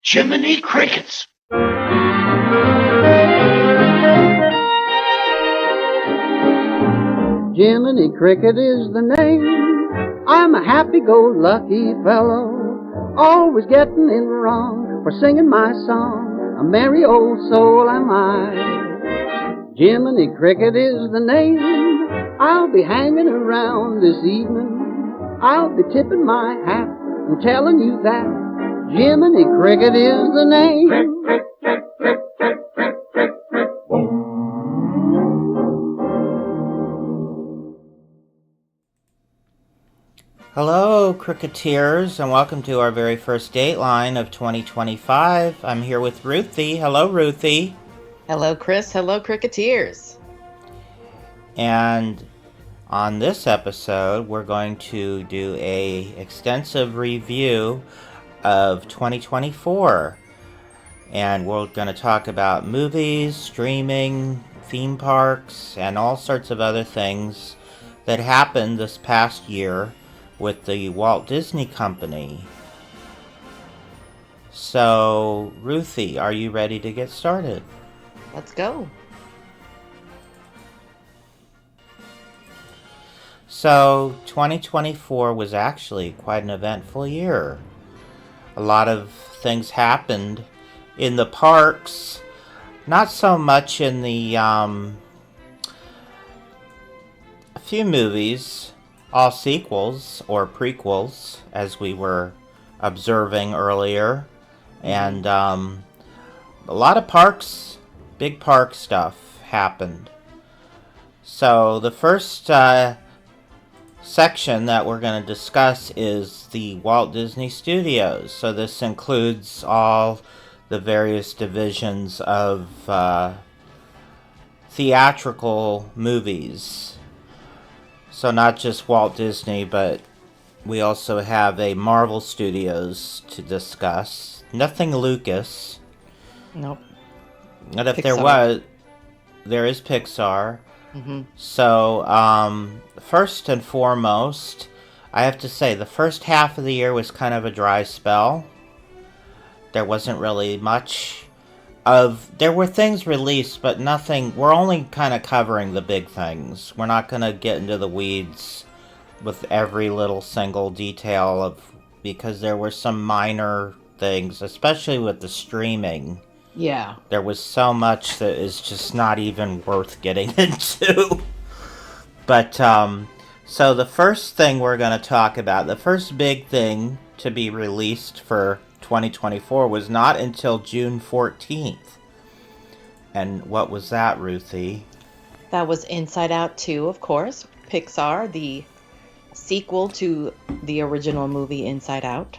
Jiminy Crickets. Jiminy Cricket is the name. I'm a happy-go-lucky fellow, always getting in wrong for singing my song. A merry old soul am I. Jiminy Cricket is the name. I'll be hanging around this evening. I'll be tipping my hat and telling you that Jiminy Cricket is the name. Hello, Cricketeers, and welcome to our very first Dateline of 2025. I'm here with Ruthie. Hello, Ruthie. Hello, Chris. Hello, Cricketeers. And on this episode, we're going to do a extensive review of 2024. And we're going to talk about movies, streaming, theme parks, and all sorts of other things that happened this past year with the Walt Disney Company. So, Ruthie, are you ready to get started? Let's go. So, 2024 was actually quite an eventful year. A lot of things happened in the parks, not so much in the a few movies, all sequels or prequels, as we were observing earlier, and a lot of parks, big park stuff happened. So the first section that we're going to discuss is the Walt Disney Studios. So this includes all the various divisions of theatrical movies. So not just Walt Disney, but we also have a Marvel Studios to discuss. Nothing Lucas. Nope. But if Pixar. there was, there is Pixar. Mm-hmm. So, first and foremost, I have to say the first half of the year was kind of a dry spell. There wasn't really much there were things released, but nothing. We're only kind of covering the big things. We're not going to get into the weeds with every little single detail because there were some minor things, especially with the streaming. Yeah. There was so much that is just not even worth getting into. But, so the first thing we're going to talk about, the first big thing to be released for 2024 was not until June 14th. And what was that, Ruthie? That was Inside Out 2, of course. Pixar, the sequel to the original movie Inside Out.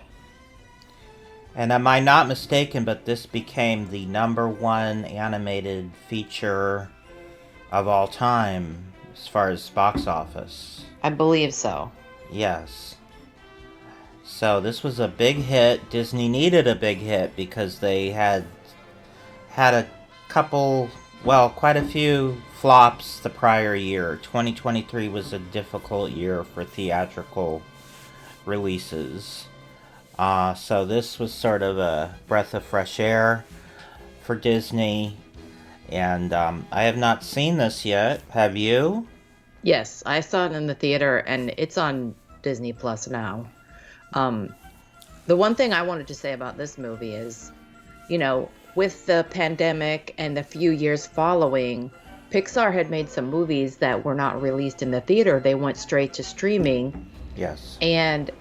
And am I not mistaken, but this became the #1 animated feature of all time as far as box office? I believe so. Yes. So this was a big hit. Disney needed a big hit because they had a couple, well, quite a few flops the prior year. 2023 was a difficult year for theatrical releases. So this was sort of a breath of fresh air for Disney. And I have not seen this yet. Have you? Yes, I saw it in the theater, and it's on Disney Plus now. The one thing I wanted to say about this movie is, with the pandemic and the few years following, Pixar had made some movies that were not released in the theater. They went straight to streaming. Yes. And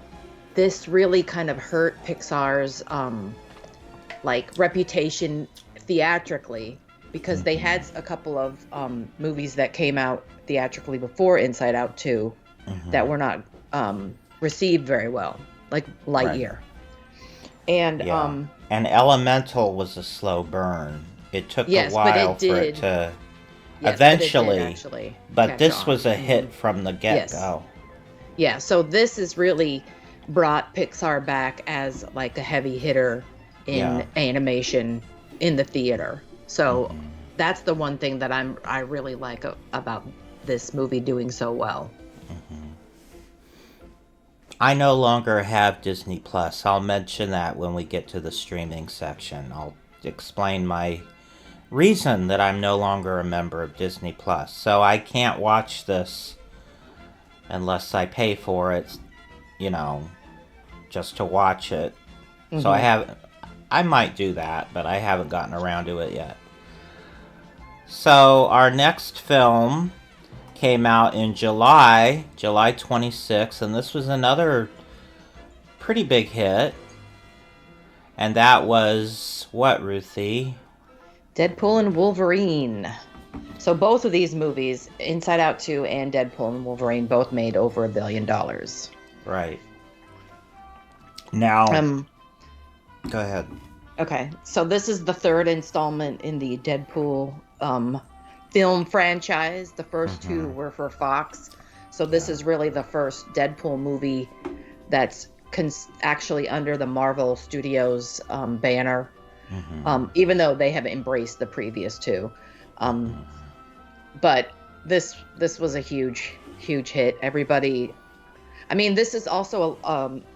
this really kind of hurt Pixar's reputation theatrically, because they had a couple of movies that came out theatrically before Inside Out 2 that were not received very well, like Lightyear. Right. And Elemental was a slow burn. It took a while for it to eventually. But this was a hit from the get-go. Yeah, so this has really brought Pixar back as like a heavy hitter in animation in the theater. So that's the one thing that I really like about this movie doing so well. I no longer have Disney Plus. I'll mention that when we get to the streaming section. I'll explain my reason that I'm no longer a member of Disney Plus. So I can't watch this unless I pay for it, you know, just to watch it. Mm-hmm. So I might do that, but I haven't gotten around to it yet. So our next film came out in July 26th, and this was another pretty big hit. And that was what, Ruthie? Deadpool and Wolverine. So both of these movies, Inside Out 2 and Deadpool and Wolverine, both made over $1 billion. Right. Now, go ahead. Okay, so this is the third installment in the Deadpool film franchise. The first two were for Fox. So this is really the first Deadpool movie that's actually under the Marvel Studios banner. Even though they have embraced the previous two. But this was a huge hit. Everybody, I mean, this is also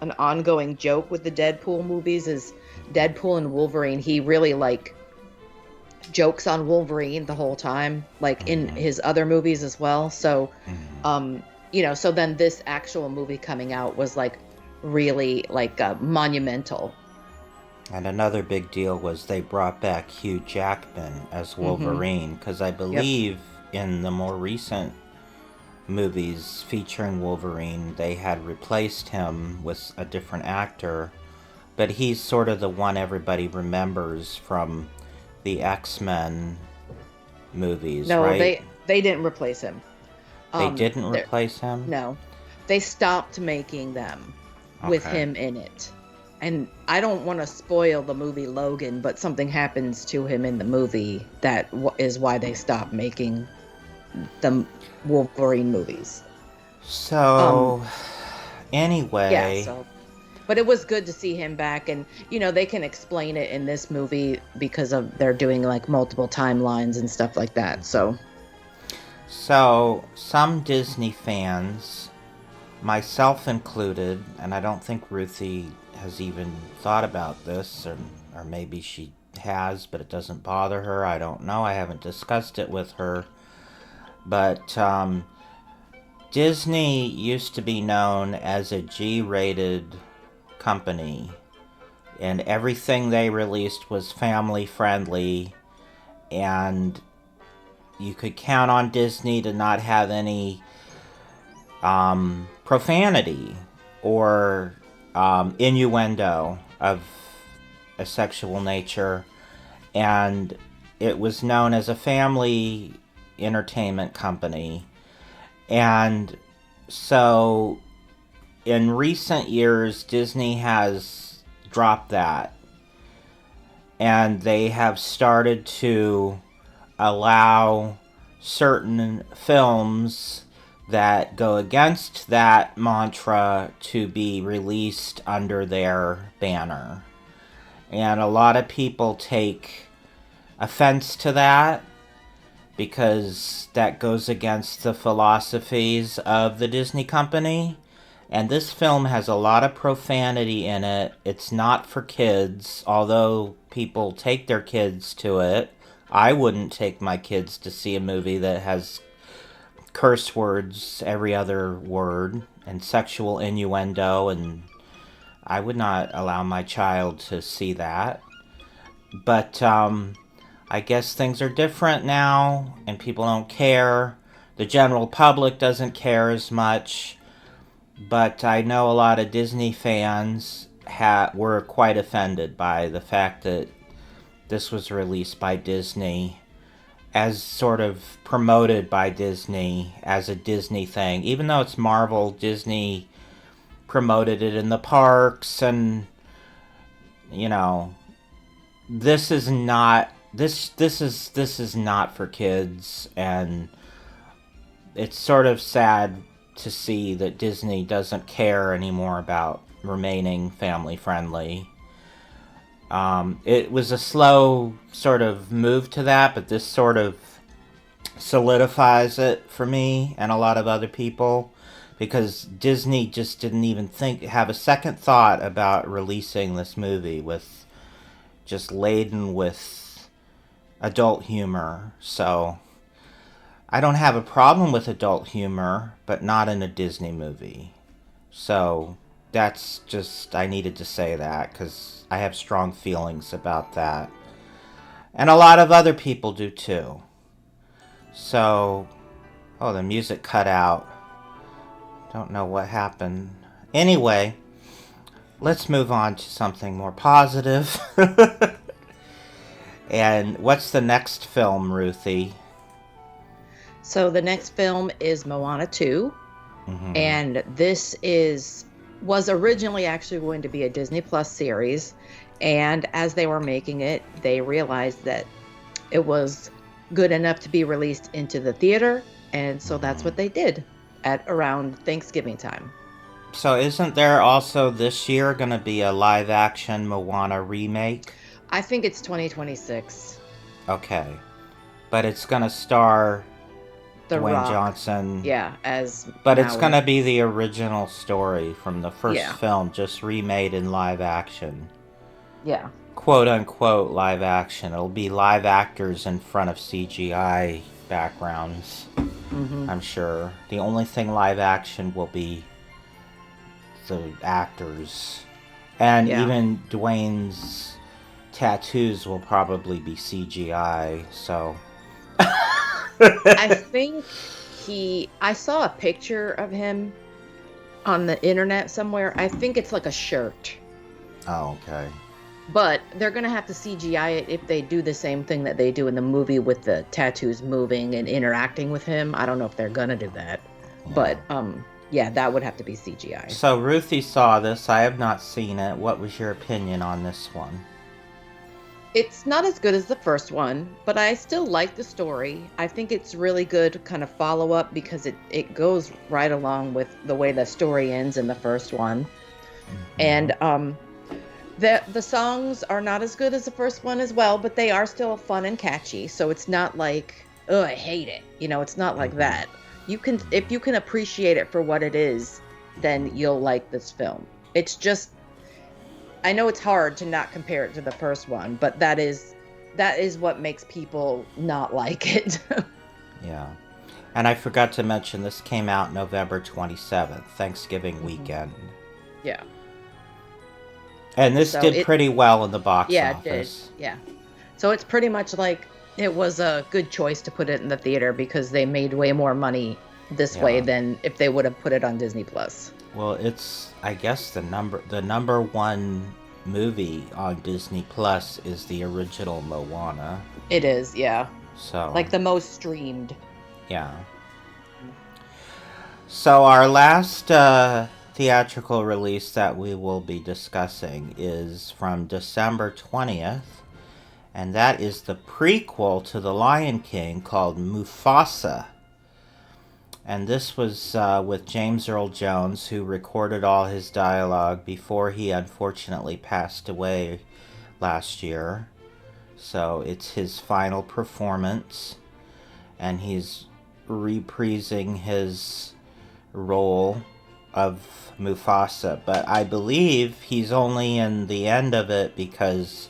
an ongoing joke with the Deadpool movies is Deadpool and Wolverine. He really jokes on Wolverine the whole time, in his other movies as well. So, so then this actual movie coming out was really monumental. And another big deal was they brought back Hugh Jackman as Wolverine, because I believe in the more recent movies featuring Wolverine, they had replaced him with a different actor, but he's sort of the one everybody remembers from the X-Men movies, right? No, they didn't replace him. They didn't replace him? No. They stopped making them with him in it. And I don't want to spoil the movie Logan, but something happens to him in the movie that is why they stopped making the Wolverine movies. So, anyway. Yeah, but it was good to see him back. And, they can explain it in this movie because they're doing multiple timelines and stuff like that. So some Disney fans, myself included, and I don't think Ruthie has even thought about this, or maybe she has, but it doesn't bother her. I don't know. I haven't discussed it with her. But Disney used to be known as a G-rated company, and everything they released was family-friendly, and you could count on Disney to not have any profanity or innuendo of a sexual nature, and it was known as a family entertainment company. And so in recent years, Disney has dropped that, and they have started to allow certain films that go against that mantra to be released under their banner. And a lot of people take offense to that because that goes against the philosophies of the Disney company. And this film has a lot of profanity in it. It's not for kids, although people take their kids to it. I wouldn't take my kids to see a movie that has curse words every other word and sexual innuendo, and I would not allow my child to see that. But I guess things are different now, and people don't care. The general public doesn't care as much, but I know a lot of Disney fans were quite offended by the fact that this was released by Disney, as sort of promoted by Disney as a Disney thing. Even though it's Marvel, Disney promoted it in the parks, and this is not for kids, and it's sort of sad to see that Disney doesn't care anymore about remaining family friendly. It was a slow sort of move to that, but this sort of solidifies it for me and a lot of other people, because Disney just didn't even have a second thought about releasing this movie with just laden with adult humor. So I don't have a problem with adult humor, but not in a Disney movie. So that's just, I needed to say that because I have strong feelings about that. And a lot of other people do too. So, oh, the music cut out. Don't know what happened. Anyway, let's move on to something more positive. And what's the next film, Ruthie? So the next film is Moana 2. Mm-hmm. And this was originally actually going to be a Disney Plus series. And as they were making it, they realized that it was good enough to be released into the theater. And so that's what they did at around Thanksgiving time. So isn't there also this year going to be a live-action Moana remake? I think it's 2026. Okay. But it's going to star Dwayne Rock. Johnson. Yeah, But it's going to be the original story from the first Yeah. film, just remade in live action. Yeah. Quote-unquote live action. It'll be live actors in front of CGI backgrounds. Mm-hmm. I'm sure. The only thing live action will be the actors. And even Dwayne's tattoos will probably be CGI, so... I think I saw a picture of him on the internet somewhere. I think it's like a shirt. Oh, okay. But they're going to have to CGI it if they do the same thing that they do in the movie with the tattoos moving and interacting with him. I don't know if they're going to do that. Yeah. But, yeah, that would have to be CGI. So Ruthie saw this. I have not seen it. What was your opinion on this one? It's not as good as the first one, but I still like the story. I think it's really good kind of follow-up because it goes right along with the way the story ends in the first one. Mm-hmm. And the songs are not as good as the first one as well, but they are still fun and catchy. So it's not like, oh, I hate it. It's not like that. If you can appreciate it for what it is, then you'll like this film. It's just, I know it's hard to not compare it to the first one, but that is what makes people not like it. Yeah. And I forgot to mention, this came out November 27th, Thanksgiving weekend. Yeah. And this did pretty well in the box office. Yeah, it did. Yeah. So it's pretty much like it was a good choice to put it in the theater because they made way more money this way than if they would have put it on Disney Plus. Well, it's, I guess, the number one movie on Disney Plus is the original Moana. It is, yeah. So, like the most streamed. Yeah. So our last theatrical release that we will be discussing is from December 20th, and that is the prequel to The Lion King called Mufasa. And this was with James Earl Jones, who recorded all his dialogue before he unfortunately passed away last year. So it's his final performance, and he's reprising his role of Mufasa. But I believe he's only in the end of it because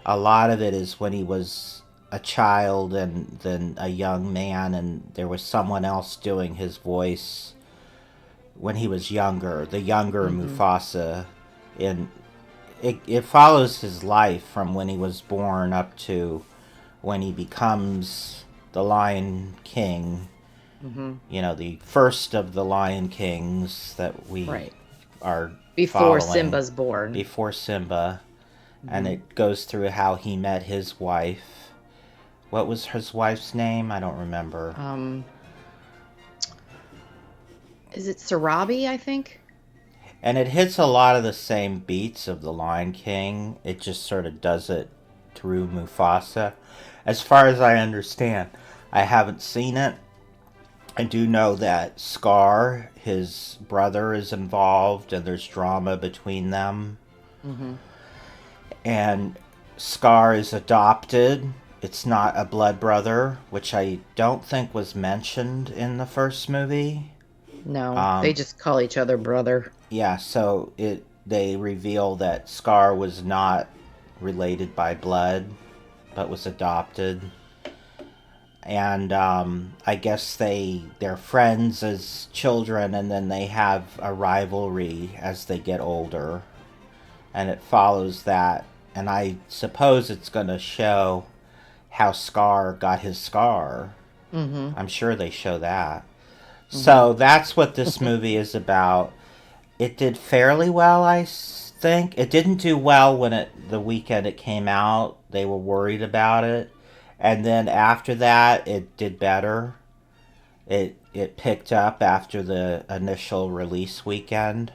a lot of it is when he was a child and then a young man, and there was someone else doing his voice when he was younger, the younger Mufasa. And it follows his life from when he was born up to when he becomes the Lion King. The first of the Lion Kings that we are before following. Simba's born. Before Simba. And it goes through how he met his wife. What was his wife's name? I don't remember. Is it Sarabi, I think? And it hits a lot of the same beats of The Lion King. It just sort of does it through Mufasa. As far as I understand, I haven't seen it. I do know that Scar, his brother, is involved, and there's drama between them. And Scar is adopted. It's not a blood brother, which I don't think was mentioned in the first movie. No, they just call each other brother. Yeah, so they reveal that Scar was not related by blood, but was adopted. And I guess they're friends as children, and then they have a rivalry as they get older. And it follows that. And I suppose it's going to show how Scar got his scar. Mm-hmm. I'm sure they show that. Mm-hmm. So that's what this movie is about. It did fairly well, I think. It didn't do well when the weekend it came out. They were worried about it. And then after that, it did better. It picked up after the initial release weekend.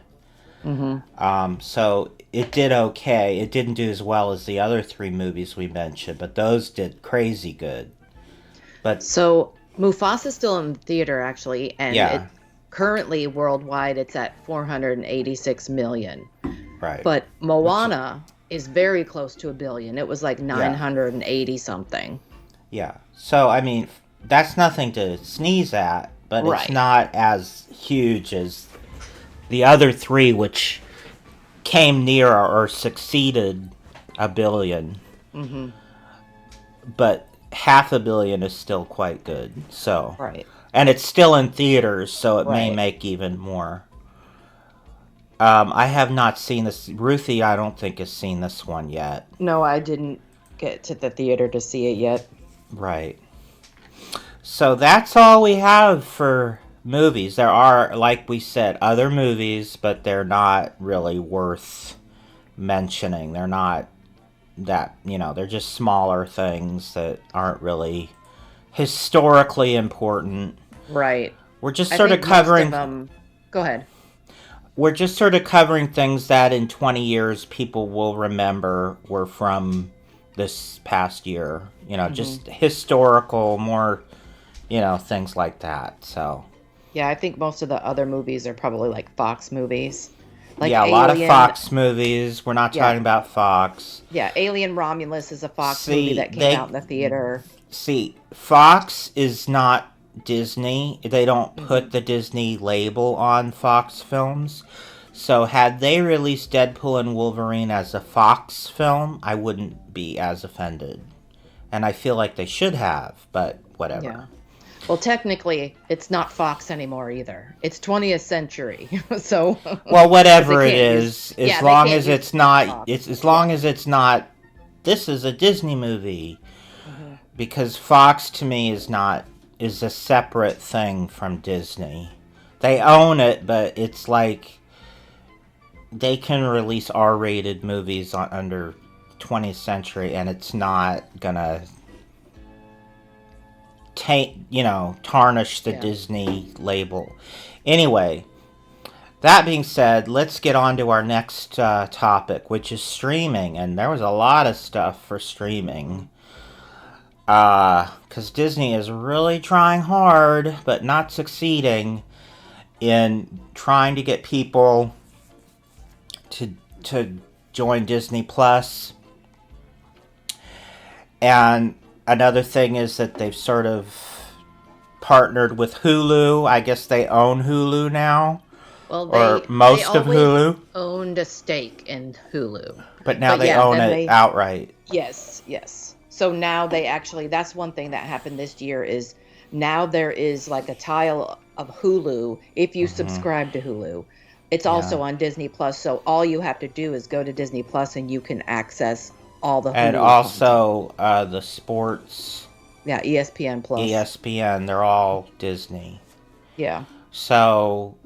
Mm-hmm. So it did okay. It didn't do as well as the other 3 movies we mentioned, but those did crazy good. But so Mufasa's still in theater, actually, and yeah. Currently worldwide it's at 486 million. Right. But Moana is very close to $1 billion. It was like 980 something. Yeah. So I mean, that's nothing to sneeze at, but it's not as huge as the other 3, which came near or succeeded $1 billion. Mm-hmm. But $500 million is still quite good. So right. And it's still in theaters, so it may make even more. I have not seen this. Ruthie, I don't think, has seen this one yet. No, I didn't get to the theater to see it yet. Right. So that's all we have for movies. There are, like we said, other movies, but they're not really worth mentioning. They're not that, they're just smaller things that aren't really historically important. Right. We're just sort of covering... Go ahead. We're just sort of covering things that in 20 years people will remember were from this past year. Just historical, more, things like that. So. Yeah, I think most of the other movies are probably like Fox movies. Like a lot of Fox movies. We're not talking about Fox. Yeah, Alien Romulus is a Fox movie that came out in the theater. See, Fox is not Disney. They don't put the Disney label on Fox films. So had they released Deadpool and Wolverine as a Fox film, I wouldn't be as offended. And I feel like they should have, but whatever. Yeah. Well, technically, it's not Fox anymore either. It's 20th Century. So well, whatever it is, as long as it's not this is a Disney movie. Because Fox to me is a separate thing from Disney. They own it, but it's like they can release R-rated movies under 20th Century, and it's not gonna tarnish the Disney label. Anyway, that being said, let's get on to our next topic, which is streaming. And there was a lot of stuff for streaming. Because Disney is really trying hard, but not succeeding in trying to get people to join Disney Plus. And another thing is that they've sort of partnered with Hulu. I guess they own Hulu now. Well, most of Hulu owned a stake in Hulu. But now they own it outright. Yes. So now that's one thing that happened this year is now there is like a tile of Hulu if you subscribe to Hulu. It's also on Disney Plus, so all you have to do is go to Disney Plus and you can access all the Hulu and also the sports. Yeah, ESPN Plus. ESPN, they're all Disney. Yeah. So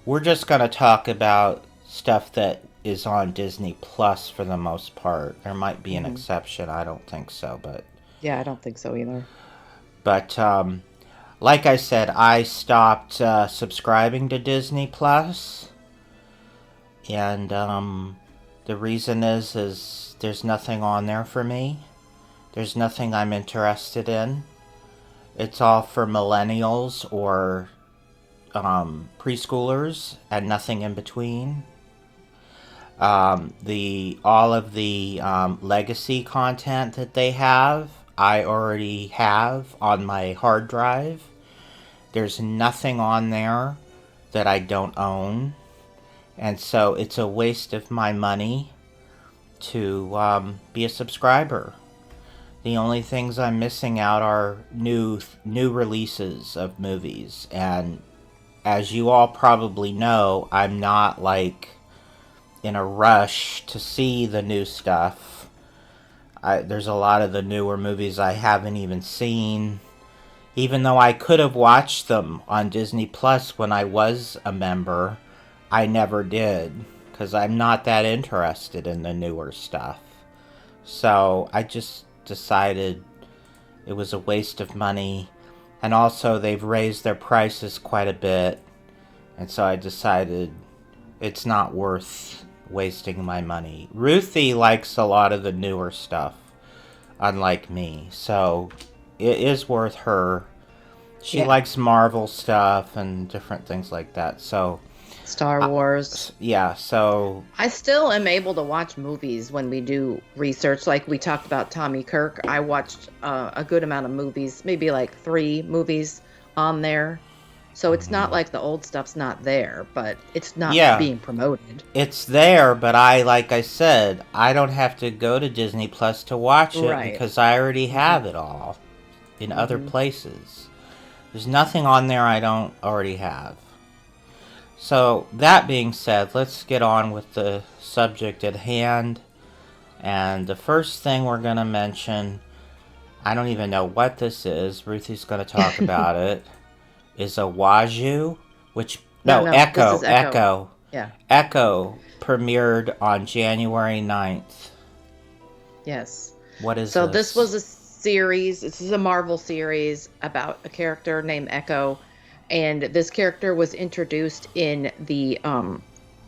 we're just going to talk about stuff that is on Disney Plus for the most part. There might be an exception. I don't think so, but... Yeah, I don't think so either. But, like I said, I stopped subscribing to Disney Plus. And the reason is there's nothing on there for me. There's nothing I'm interested in. It's all for millennials or preschoolers and nothing in between. All of the legacy content that they have, I already have on my hard drive, There's nothing on there that I don't own. And so it's a waste of my money to be a subscriber. The only things I'm missing out are new releases of movies. And as you all probably know, I'm not like in a rush to see the new stuff. There's a lot of the newer movies I haven't even seen. Even though I could have watched them on Disney Plus when I was a member, I never did. Because I'm not that interested in the newer stuff. So I just decided it was a waste of money. And also they've raised their prices quite a bit. And so I decided it's not worth wasting my money. Ruthie likes a lot of the newer stuff, unlike me. So it is worth her. She likes Marvel stuff and different things like that. So Star Wars. Yeah, so I still am able to watch movies when we do research. Like we talked about Tommy Kirk. I watched a good amount of movies, maybe like 3 movies on there. So it's not like the old stuff's not there, but it's not being promoted. It's there, but like I said, I don't have to go to Disney Plus to watch it because I already have it all in other places. There's nothing on there I don't already have. So, that being said, let's get on with the subject at hand. And the first thing we're going to mention, I don't even know what this is. Ruthie's going to talk about it. Is a Waju, which... No, Echo. This is Echo. Yeah. Echo premiered on January 9th. Yes. What is so this? This was a series. This is a Marvel series about a character named Echo. And this character was introduced in the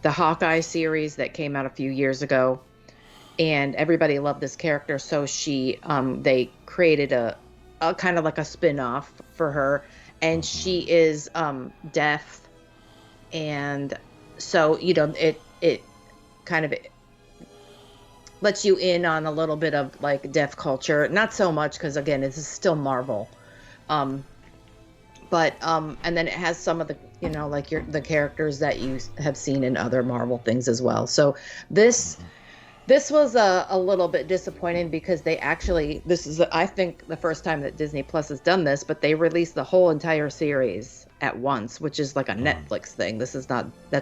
Hawkeye series that came out a few years ago, and everybody loved this character. So they created a kind of like a spin-off for her, and she is deaf, and so it kind of lets you in on a little bit of like deaf culture. Not so much because again, it's still Marvel. But and then it has some of the the characters that you have seen in other Marvel things as well. So this was a little bit disappointing because this is I think the first time that Disney Plus has done this, but they released the whole entire series at once, which is like a Netflix thing. That's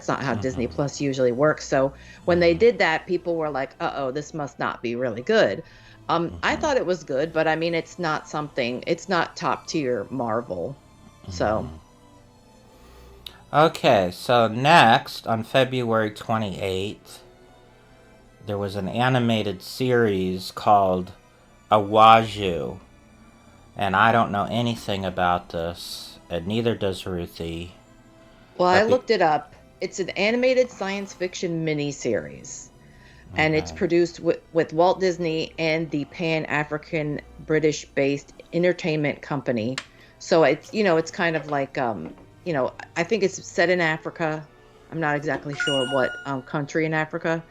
not how Disney Plus usually works. So when they did that, people were like, "Uh-oh, this must not be really good." I thought it was good, but I mean, it's not top tier Marvel. So. Okay, so next, on February 28th, there was an animated series called Awaju. And I don't know anything about this, and neither does Ruthie. Well, I looked it up. It's an animated science fiction miniseries. Okay. And it's produced with Walt Disney and the Pan-African British-based entertainment company. So it's kind of like, I think it's set in Africa. I'm not exactly sure what country in Africa.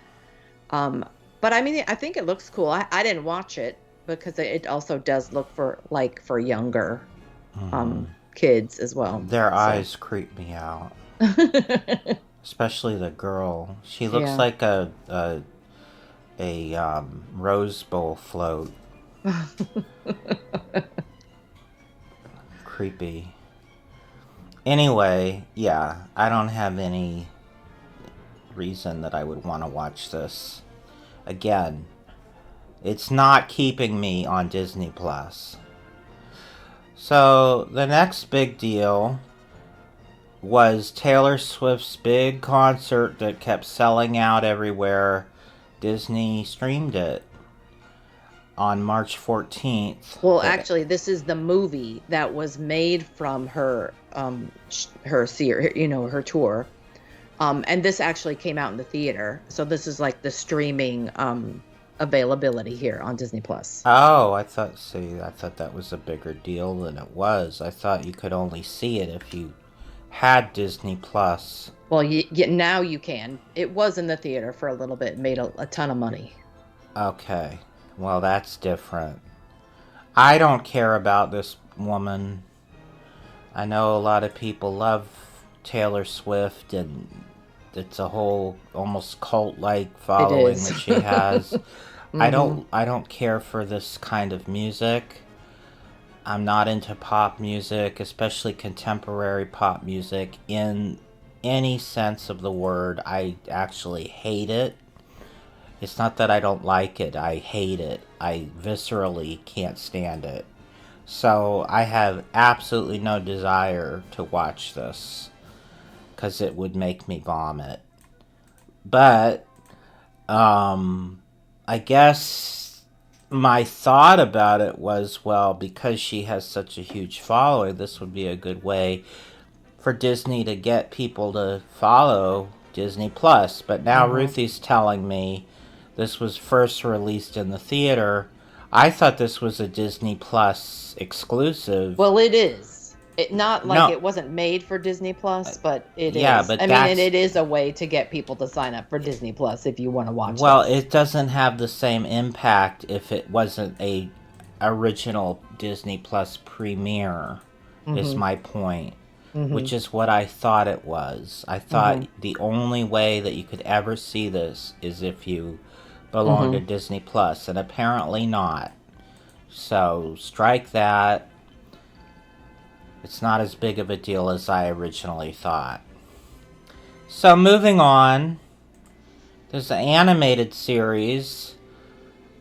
But I mean, I think it looks cool. I didn't watch it because it also does look for younger kids as well. Their eyes creep me out. Especially the girl. She looks like a Rose Bowl float. Creepy. Anyway, yeah, I don't have any reason that I would want to watch this. Again, it's not keeping me on Disney Plus. So, the next big deal was Taylor Swift's big concert that kept selling out everywhere. Disney streamed it on March 14th. Well, actually, this is the movie that was made from her her tour. And this actually came out in the theater. So this is like the streaming availability here on Disney Plus. Oh, I thought that was a bigger deal than it was. I thought you could only see it if you had Disney Plus. Well, now you can. It was in the theater for a little bit, made a ton of money. Okay. Well, that's different. I don't care about this woman. I know a lot of people love Taylor Swift, and it's a whole almost cult-like following that she has. Mm-hmm. I don't care for this kind of music. I'm not into pop music, especially contemporary pop music in any sense of the word. I actually hate it. It's not that I don't like it, I hate it. I viscerally can't stand it. So I have absolutely no desire to watch this because it would make me vomit. But I guess my thought about it was, well, because she has such a huge following, this would be a good way for Disney to get people to follow Disney Plus. But now Ruthie's telling me this was first released in the theater. I thought this was a Disney Plus exclusive. Well, it is. It not like No. it wasn't made for Disney Plus, but it Yeah, is. but I mean, that's- and it is a way to get people to sign up for Disney Plus if you want to watch Well, this. it doesn't have the same impact if it wasn't a original Disney Plus premiere, is my point. Which is what I thought it was. I thought the only way that you could ever see this is if you belong to Disney Plus, and apparently not. So strike that. It's not as big of a deal as I originally thought. So moving on, there's an animated series,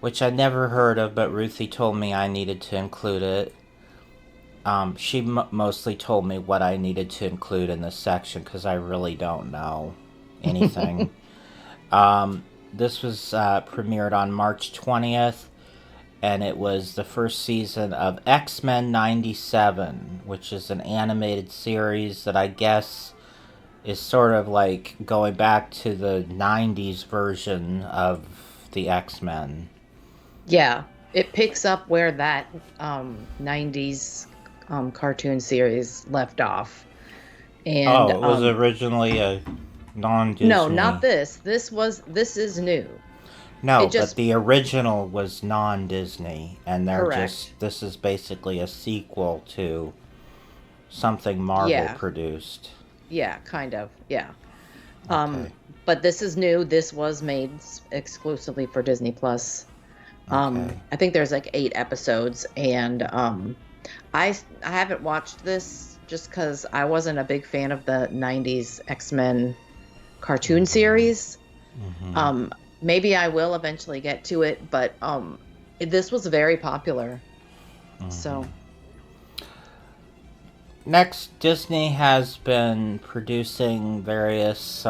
which I never heard of, but Ruthie told me I needed to include it. She mostly told me what I needed to include in this section because I really don't know anything. This was premiered on March 20th, and it was the first season of X-Men 97, which is an animated series that I guess is sort of like going back to the 90s version of the X-Men. Yeah, it picks up where that 90s cartoon series left off. And it was originally a non-Disney. No, not this. This is new. No, It just- but the original was non-Disney, and they're Correct. this is basically a sequel to something Marvel Yeah. produced. Yeah, kind of. Yeah. Okay. But this is new. This was made exclusively for Disney Plus. Okay. I think there's like 8 episodes, and I haven't watched this just because I wasn't a big fan of the 90s X-Men cartoon series. Maybe I will eventually get to it, but this was very popular. So Next, Disney has been producing various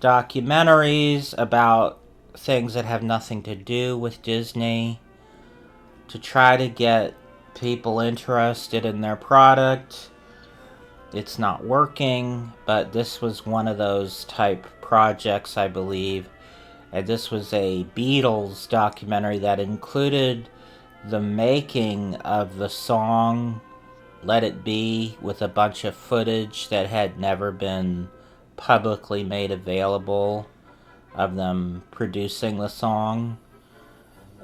documentaries about things that have nothing to do with Disney to try to get people interested in their product. It's not working, but this was one of those type projects, I believe. And this was a Beatles documentary that included the making of the song Let It Be with a bunch of footage that had never been publicly made available of them producing the song.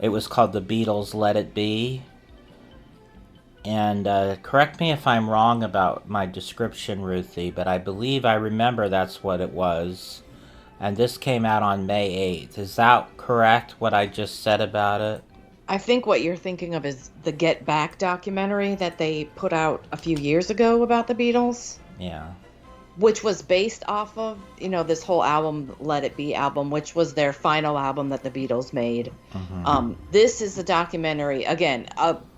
It was called The Beatles' Let It Be. And correct me if I'm wrong about my description, Ruthie, but I believe I remember that's what it was. And this came out on May 8th. Is that correct, what I just said about it? I think what you're thinking of is the Get Back documentary that they put out a few years ago about the Beatles. Yeah. Which was based off of, this whole album, Let It Be album, which was their final album that the Beatles made. This is a documentary, again,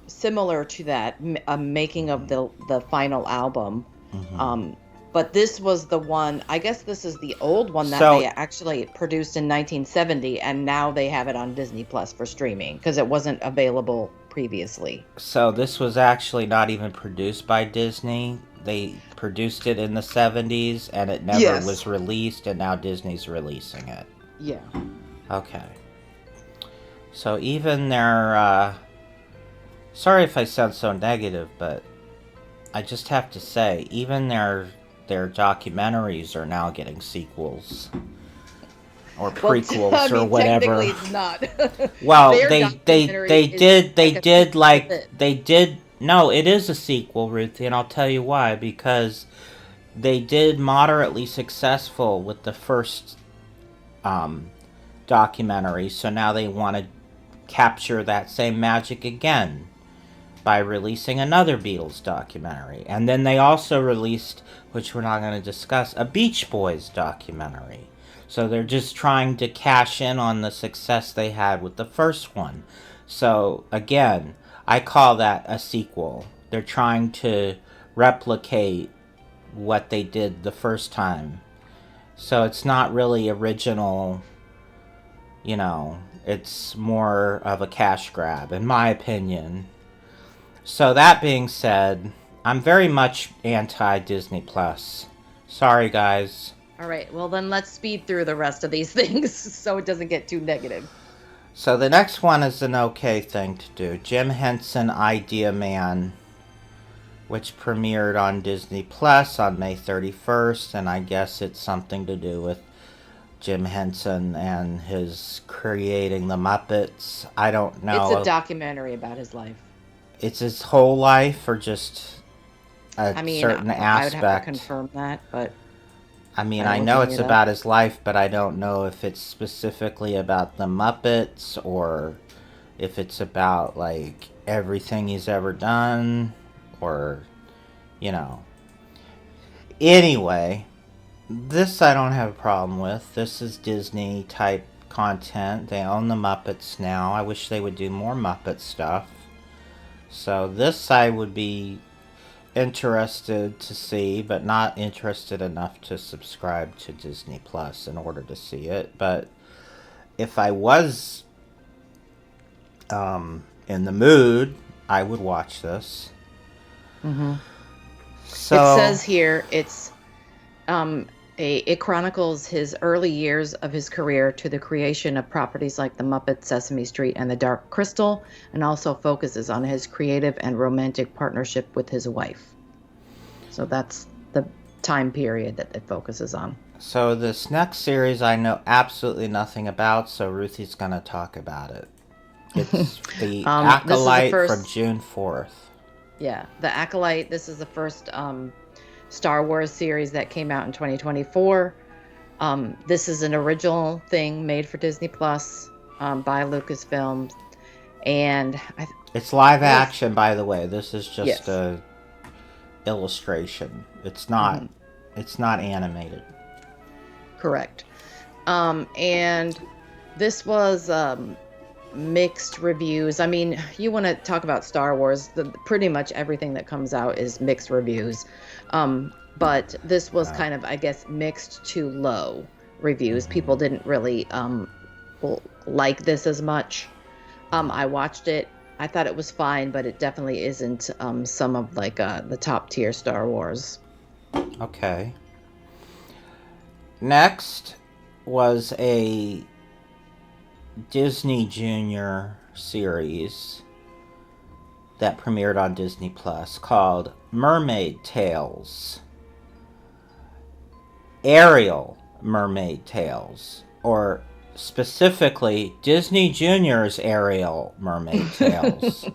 similar to that, a making of the final album. But this was the one, I guess this is the old one that they actually produced in 1970, and now they have it on Disney Plus for streaming, because it wasn't available previously. So this was actually not even produced by Disney. They produced it in the 70s, and it never was released, and now Disney's releasing it. Yeah. Okay. So even their, sorry if I sound so negative, but I just have to say, even their documentaries are now getting sequels. Or prequels or whatever. Technically it's not. Well, Their they documentary did is like a sequel to this. they did No, it is a sequel, Ruthie, and I'll tell you why. Because they did moderately successful with the first documentary, so now they want to capture that same magic again by releasing another Beatles documentary. And then they also released, which we're not going to discuss, a Beach Boys documentary. So they're just trying to cash in on the success they had with the first one. So again, I call that a sequel. They're trying to replicate what they did the first time. So it's not really original, it's more of a cash grab, in my opinion. So that being said, I'm very much anti-Disney Plus. Sorry, guys. All right, well then let's speed through the rest of these things so it doesn't get too negative. So the next one is an okay thing to do. Jim Henson Idea Man, which premiered on Disney Plus on May 31st, and I guess it's something to do with Jim Henson and his creating the Muppets. I don't know. It's a documentary about his life. It's his whole life, or just a certain aspect? I would have to confirm that, but... I know it's about his life, but I don't know if it's specifically about the Muppets, or if it's about, like, everything he's ever done, or, Anyway, this I don't have a problem with. This is Disney-type content. They own the Muppets now. I wish they would do more Muppet stuff. So this I would be interested to see, but not interested enough to subscribe to Disney Plus in order to see it. But if I was in the mood, I would watch this. Mm-hmm. So it says here it chronicles his early years of his career to the creation of properties like The Muppets, Sesame Street, and The Dark Crystal, and also focuses on his creative and romantic partnership with his wife. So that's the time period that it focuses on. So this next series I know absolutely nothing about, so Ruthie's going to talk about it. It's The Acolyte from June 4th. Yeah, The Acolyte. This is the first Star Wars series that came out in 2024. This is an original thing made for Disney Plus by Lucasfilm, and it's live action, by the way. This is just a illustration. It's not. Mm-hmm. It's not animated. Correct. And this was mixed reviews. I mean, you want to talk about Star Wars, pretty much everything that comes out is mixed reviews. But this was kind of, I guess, mixed to low reviews. Mm-hmm. People didn't really like this as much. I watched it. I thought it was fine, but it definitely isn't some of the top tier Star Wars. Okay. Next was a Disney Junior series that premiered on Disney Plus called Mermaid Tales. Ariel Mermaid Tales, or specifically Disney Junior's Ariel Mermaid Tales.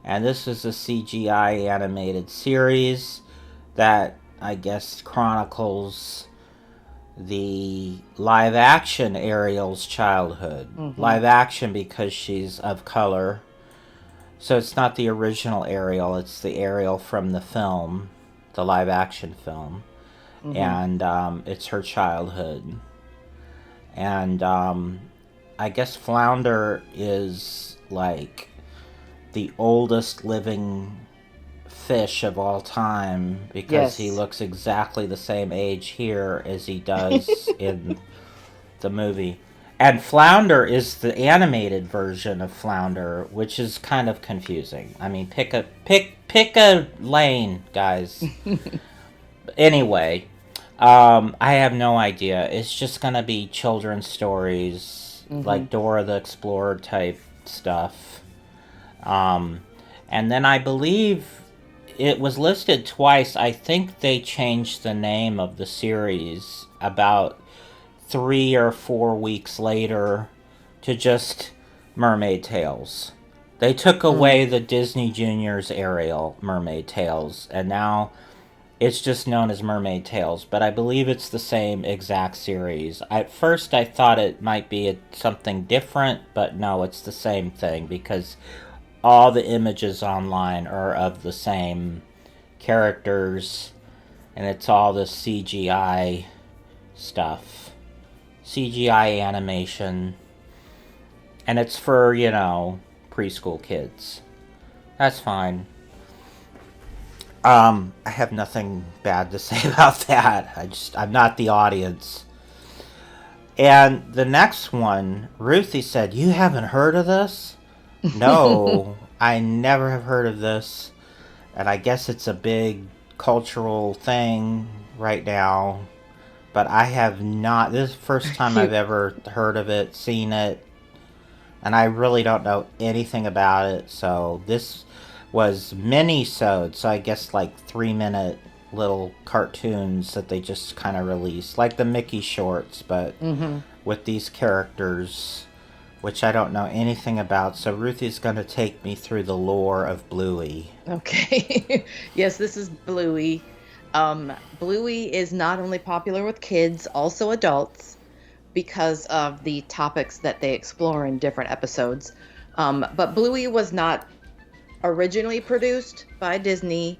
And this is a CGI animated series that I guess chronicles the live action Ariel's childhood. Mm-hmm. Live action because she's of color. So it's not the original Ariel, it's the Ariel from the film, the live action film. Mm-hmm. And it's her childhood. And I guess Flounder is like the oldest living fish of all time because he looks exactly the same age here as he does in the movie. And Flounder is the animated version of Flounder, which is kind of confusing. I mean, pick a lane, guys. Anyway, I have no idea. It's just gonna be children's stories, like Dora the Explorer type stuff. And then I believe it was listed twice. I think they changed the name of the series about 3 or 4 weeks later to just Mermaid Tales. They took away the Disney Junior's Ariel Mermaid Tales, and now it's just known as Mermaid Tales, but I believe it's the same exact series. At first, I thought it might be something different, but no, it's the same thing because all the images online are of the same characters, and it's all the CGI stuff. CGI animation. And it's for, preschool kids. That's fine. I have nothing bad to say about that. I'm not the audience. And the next one, Ruthie said, "You haven't heard of this?" No, I never have heard of this. And I guess it's a big cultural thing right now. But I have not. This is the first time I've ever heard of it, seen it. And I really don't know anything about it. So this was mini-sode, so I guess like 3-minute little cartoons that they just kind of released, like the Mickey shorts, but with these characters, which I don't know anything about. So Ruthie's going to take me through the lore of Bluey. Okay. Yes, this is Bluey. Bluey is not only popular with kids, also adults, because of the topics that they explore in different episodes. But Bluey was not originally produced by Disney,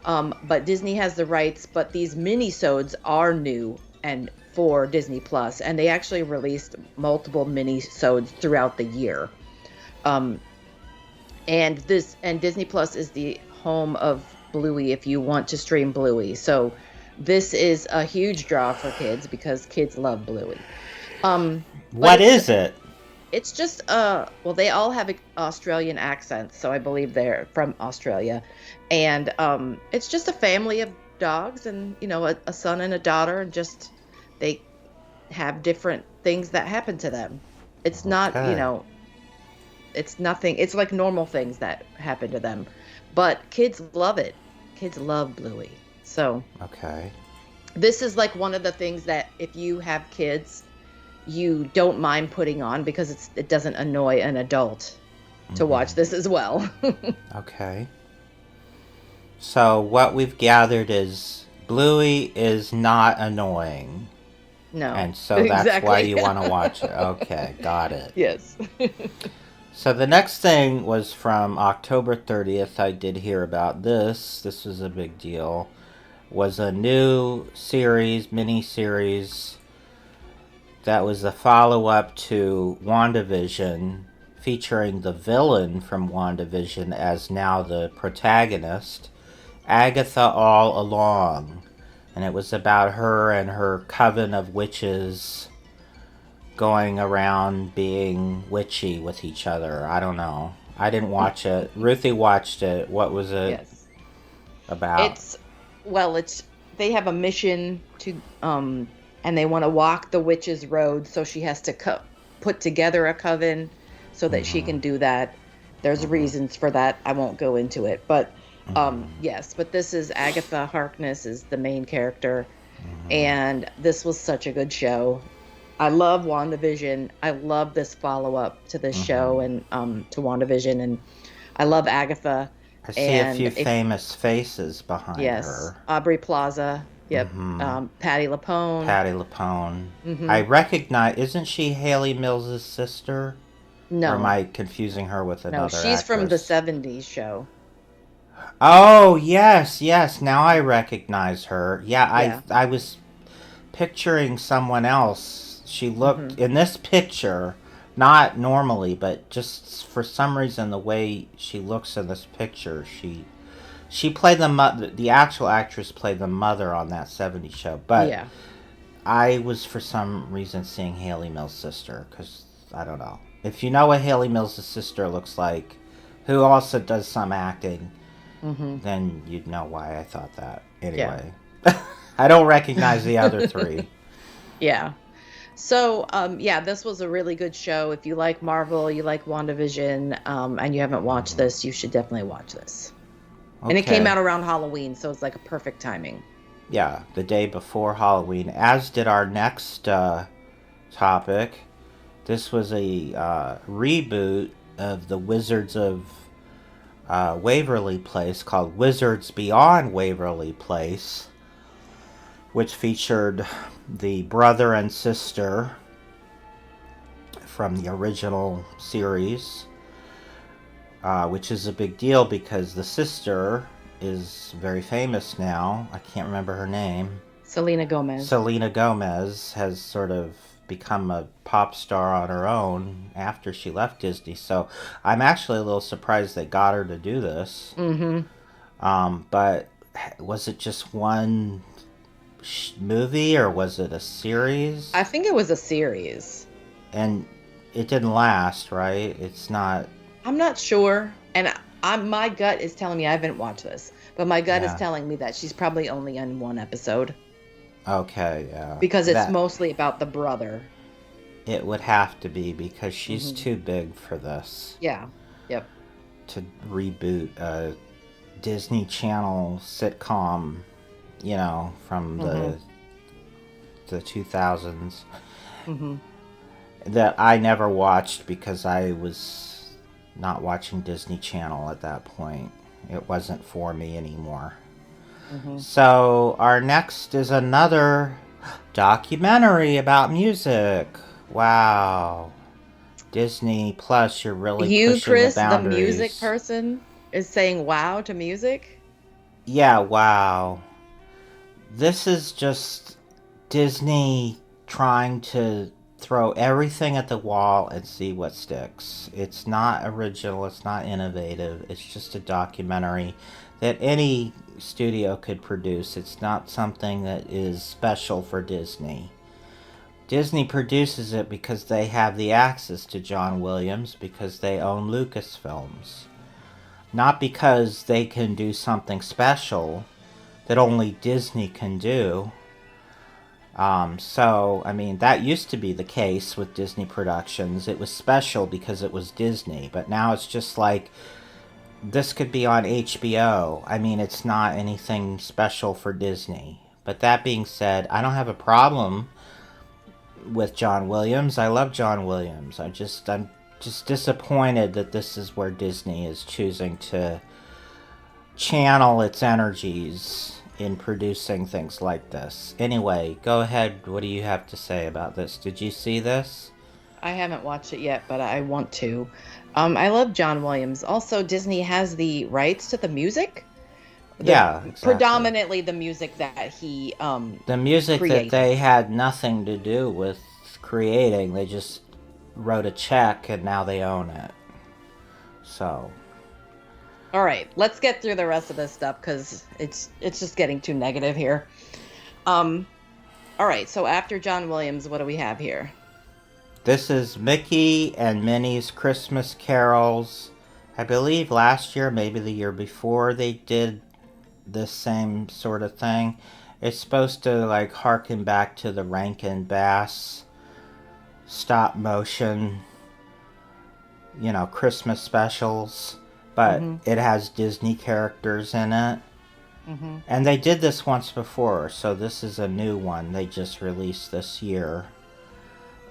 but Disney has the rights. But these mini-sodes are new and for Disney Plus, and they actually released multiple mini-sodes throughout the year. And Disney Plus is the home of Bluey if you want to stream Bluey. So this is a huge draw for kids because kids love Bluey. What is it? It's just, well, they all have Australian accents, so I believe they're from Australia. And it's just a family of dogs and, a son and a daughter, and just they have different things that happen to them. It's not, it's nothing. It's like normal things that happen to them. But kids love it. Kids love Bluey. So this is like one of the things that if you have kids, you don't mind putting on because it doesn't annoy an adult to watch this as well. Okay. So what we've gathered is Bluey is not annoying. No. And so that's why you want to watch it. Okay, got it. Yes. So the next thing was from October 30th. I did hear about this. This was a big deal. Was a new series, mini-series, that was a follow-up to WandaVision, featuring the villain from WandaVision as now the protagonist, Agatha All Along. And it was about her and her coven of witches going around being witchy with each other. I don't know. I didn't watch it. Ruthie watched it. What was it about? They have a mission to and they want to walk the witch's road, so she has to put together a coven so that she can do that. There's reasons for that. I won't go into it, but yes. But this is Agatha Harkness is the main character, and this was such a good show. I love WandaVision. I love this follow-up to this show and to WandaVision, and I love Agatha. I see a few famous faces behind her. Yes, Aubrey Plaza. Yep. Patti LuPone. Patti LuPone. I recognize. Isn't she Haley Mills' sister? No. Or am I confusing her with another No, she's actress? from the 70s show. Oh, yes. Now I recognize her. Yeah. I was picturing someone else. She looked, in this picture, not normally, but just for some reason, the way she looks in this picture, she played the mother. The actual actress played the mother on that 70s show. But I was, for some reason, seeing Haley Mills' sister, because, I don't know. If you know what Haley Mills' sister looks like, who also does some acting, then you'd know why I thought that. Anyway. I don't recognize the other three. Yeah. So, this was a really good show. If you like Marvel, you like WandaVision, and you haven't watched this, you should definitely watch this. Okay. And it came out around Halloween, so it's like a perfect timing. Yeah, the day before Halloween, as did our next topic. This was a reboot of the Wizards of Waverly Place called Wizards Beyond Waverly Place, which featured the brother and sister from the original series, which is a big deal because the sister is very famous now. I can't remember her name. Selena Gomez. Selena Gomez has sort of become a pop star on her own after she left Disney. So I'm actually a little surprised they got her to do this. But was it just one movie or was it a series? I think it was a series. And it didn't last, right? It's not... I'm not sure. And my gut is telling me, I haven't watched this, but my gut is telling me that she's probably only in one episode. Okay, yeah. Because it's mostly about the brother. It would have to be because she's too big for this. Yeah, yep. To reboot a Disney Channel sitcom, you know, from the 2000s. That I never watched because I was not watching Disney Channel at that point. It wasn't for me anymore. So our next is another documentary about music. Wow. Disney Plus, you're really pushing Chris, the boundaries. the music person, is saying wow to music? Yeah, wow. This is just Disney trying to throw everything at the wall and see what sticks. It's not original, it's not innovative, it's just a documentary that any studio could produce. It's not something that is special for Disney. Disney produces it because they have the access to John Williams, because they own Lucasfilms. Not because they can do something special that only Disney can do. So, I mean, that used to be the case with Disney productions. It was special because it was Disney, but now it's just like, this could be on HBO. I mean, it's not anything special for Disney. But that being said, I don't have a problem with John Williams. I love John Williams. I'm just disappointed that this is where Disney is choosing to channel its energies in producing things like this. Anyway, go ahead. What do you have to say about this? Did you see this? I haven't watched it yet, but I want to. I love John Williams. Also, Disney has the rights to the music. Exactly. Predominantly the music that he the music created. That they had nothing to do with creating. They just wrote a check and now they own it. So... All right, let's get through the rest of this stuff because it's just getting too negative here. All right, so after John Williams, what do we have here? This is Mickey and Minnie's Christmas Carols. I believe last year, maybe the year before, they did this same sort of thing. It's supposed to like harken back to the Rankin Bass stop motion, you know, Christmas specials. But it has Disney characters in it. And they did this once before, so this is a new one they just released this year.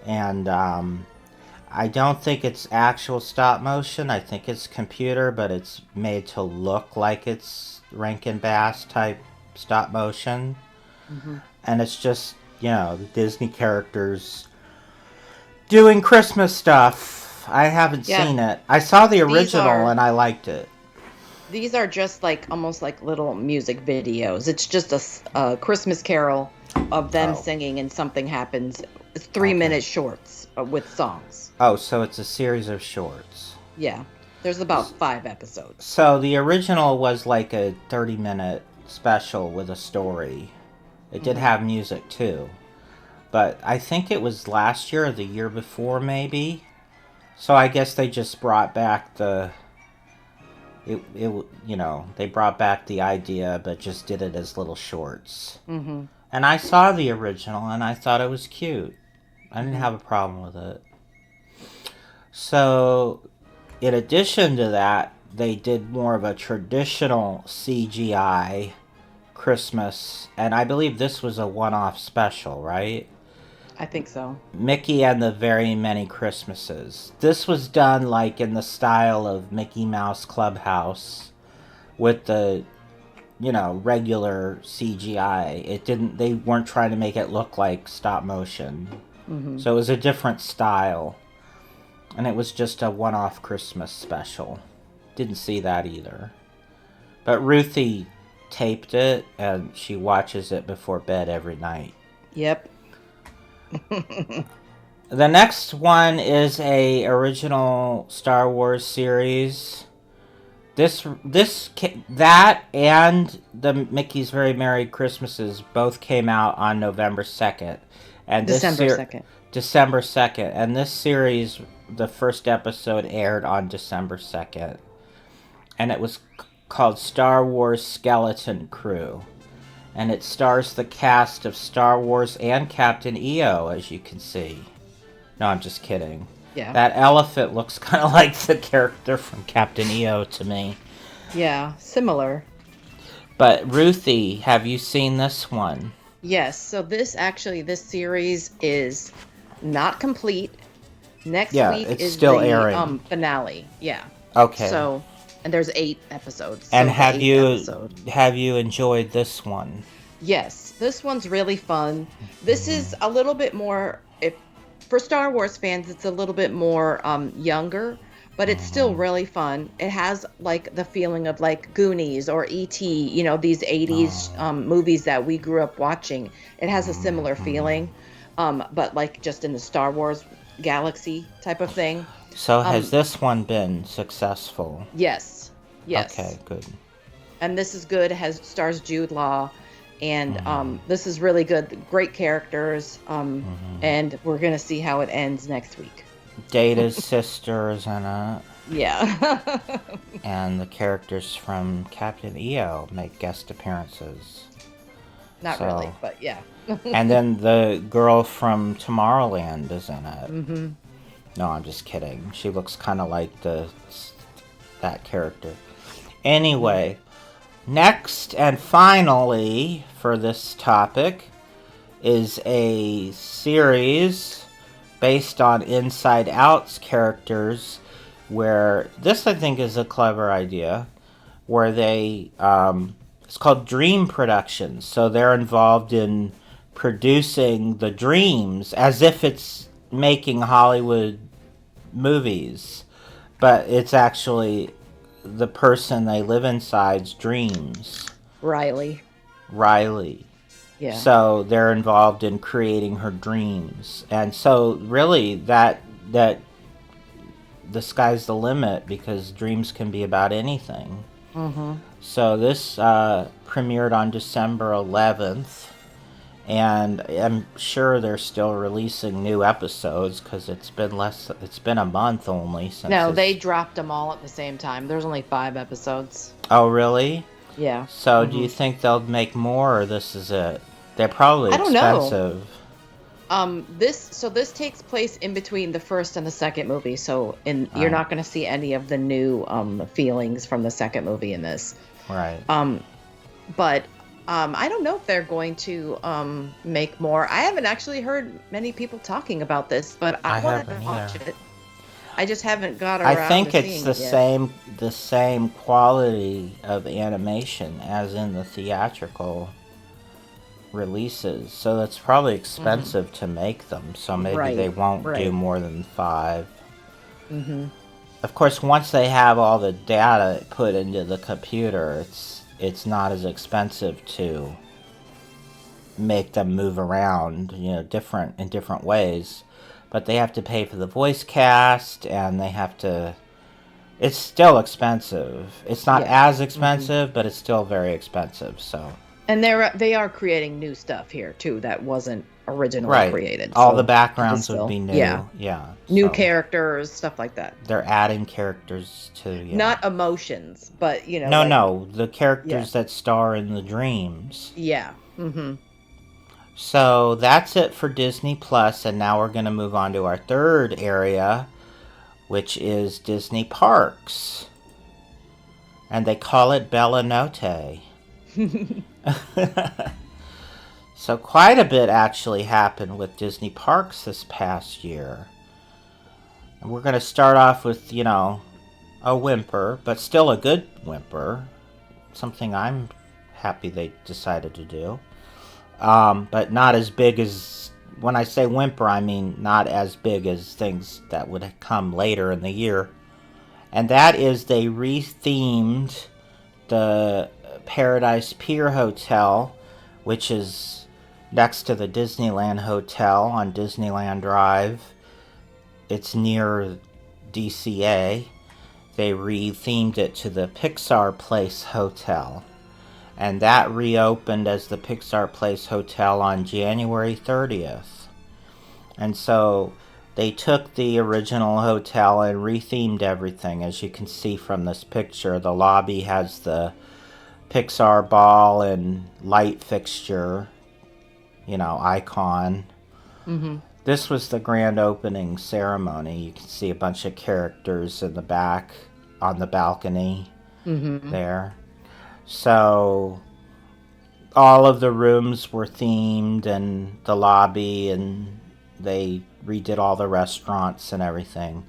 And I don't think it's actual stop motion. I think it's computer, but it's made to look like it's Rankin Bass type stop motion. And it's just, you know, the Disney characters doing Christmas stuff. I haven't seen it. I saw the original and I liked it. These are just like almost like little music videos. It's just a Christmas carol of them singing and something happens. It's 3-minute shorts with songs. Oh, so it's a series of shorts. Yeah. There's about 5 episodes. So the original was like a 30-minute special with a story. It did have music too. But I think it was last year or the year before maybe. So I guess they just brought back they brought back the idea, but just did it as little shorts. And I saw the original, and I thought it was cute. I didn't have a problem with it. So, in addition to that, they did more of a traditional CGI Christmas, and I believe this was a one-off special, right? I think so. Mickey and the Very Many Christmases. This was done like in the style of Mickey Mouse Clubhouse with the, regular CGI. They weren't trying to make it look like stop motion. Mm-hmm. So it was a different style. And it was just a one-off Christmas special. Didn't see that either. But Ruthie taped it, and she watches it before bed every night. Yep. The next one is a original Star Wars series. That and the Mickey's Very Merry Christmases both came out on November 2nd. And December 2nd. December 2nd. And this series, the first episode aired on December 2nd. And it was called Star Wars Skeleton Crew. And it stars the cast of Star Wars and Captain EO, as you can see. No, I'm just kidding. Yeah. That elephant looks kind of like the character from Captain EO to me. Yeah, similar. But Ruthie, have you seen this one? Yes. So this series is not complete. Next week it's is still the airing. Finale. Yeah. Okay. So, and there's 8 episodes. And have you enjoyed this one? Yes, this one's really fun. This is a little bit more, for Star Wars fans, it's a little bit more younger, but it's still really fun. It has like the feeling of like Goonies or E.T., these 80s movies that we grew up watching. It has a similar feeling, but like just in the Star Wars galaxy type of thing. So has this one been successful? Yes. Okay, good. And this is good. It stars Jude Law, and this is really good. Great characters, and we're gonna see how it ends next week. Data's sister is in it. Yeah. And the characters from Captain EO make guest appearances. Not really, but yeah. And then the girl from Tomorrowland is in it. Mm-hmm. No, I'm just kidding. She looks kind of like that character. Anyway, next and finally for this topic is a series based on Inside Out's characters, where this I think is a clever idea, where they it's called Dream Productions. So they're involved in producing the dreams as if it's making Hollywood movies, but it's actually the person they live inside's dreams. Riley. Yeah. So they're involved in creating her dreams, and so really that the sky's the limit, because dreams can be about anything. Mm-hmm. So this premiered on December 11th, and I'm sure they're still releasing new episodes because it's been a month only since. No, they dropped them all at the same time. There's only 5 episodes. Oh, really? Yeah. So do you think they'll make more, or this is it? They're probably expensive. I don't know. This takes place in between the first and the second movie, so you're not going to see any of the new feelings from the second movie in this. Right. But I don't know if they're going to make more. I haven't actually heard many people talking about this, but I wanted to watch it. I just haven't got around. I think it's the same quality of animation as in the theatrical releases, so it's probably expensive to make them. So maybe they won't do more than 5. Mm-hmm. Of course, once they have all the data put into the computer, it's not as expensive to make them move around, in different ways. But they have to pay for the voice cast, and they have to. It's still expensive. It's not as expensive, but it's still very expensive. So. And they are creating new stuff here too that wasn't originally created. All the backgrounds would be new. Yeah. New characters, stuff like that. They're adding characters to. Not emotions, but No, the characters that star in the dreams. Yeah. Mm-hmm. So that's it for Disney Plus, and now we're going to move on to our third area, which is Disney Parks. And they call it Bella Notte. So quite a bit actually happened with Disney parks this past year. And we're going to start off with, a whimper, but still a good whimper. Something I'm happy they decided to do. But not as big as, when I say whimper, I mean not as big as things that would come later in the year. And that is they rethemed the Paradise Pier Hotel, which is next to the Disneyland Hotel on Disneyland Drive. It's near DCA. They rethemed it to the Pixar Place Hotel. And that reopened as the Pixar Place Hotel on January 30th. And so they took the original hotel and rethemed everything. As you can see from this picture, the lobby has the Pixar ball and light fixture, icon. Mm-hmm. This was the grand opening ceremony. You can see a bunch of characters in the back on the balcony there. So all of the rooms were themed and the lobby, and they redid all the restaurants and everything.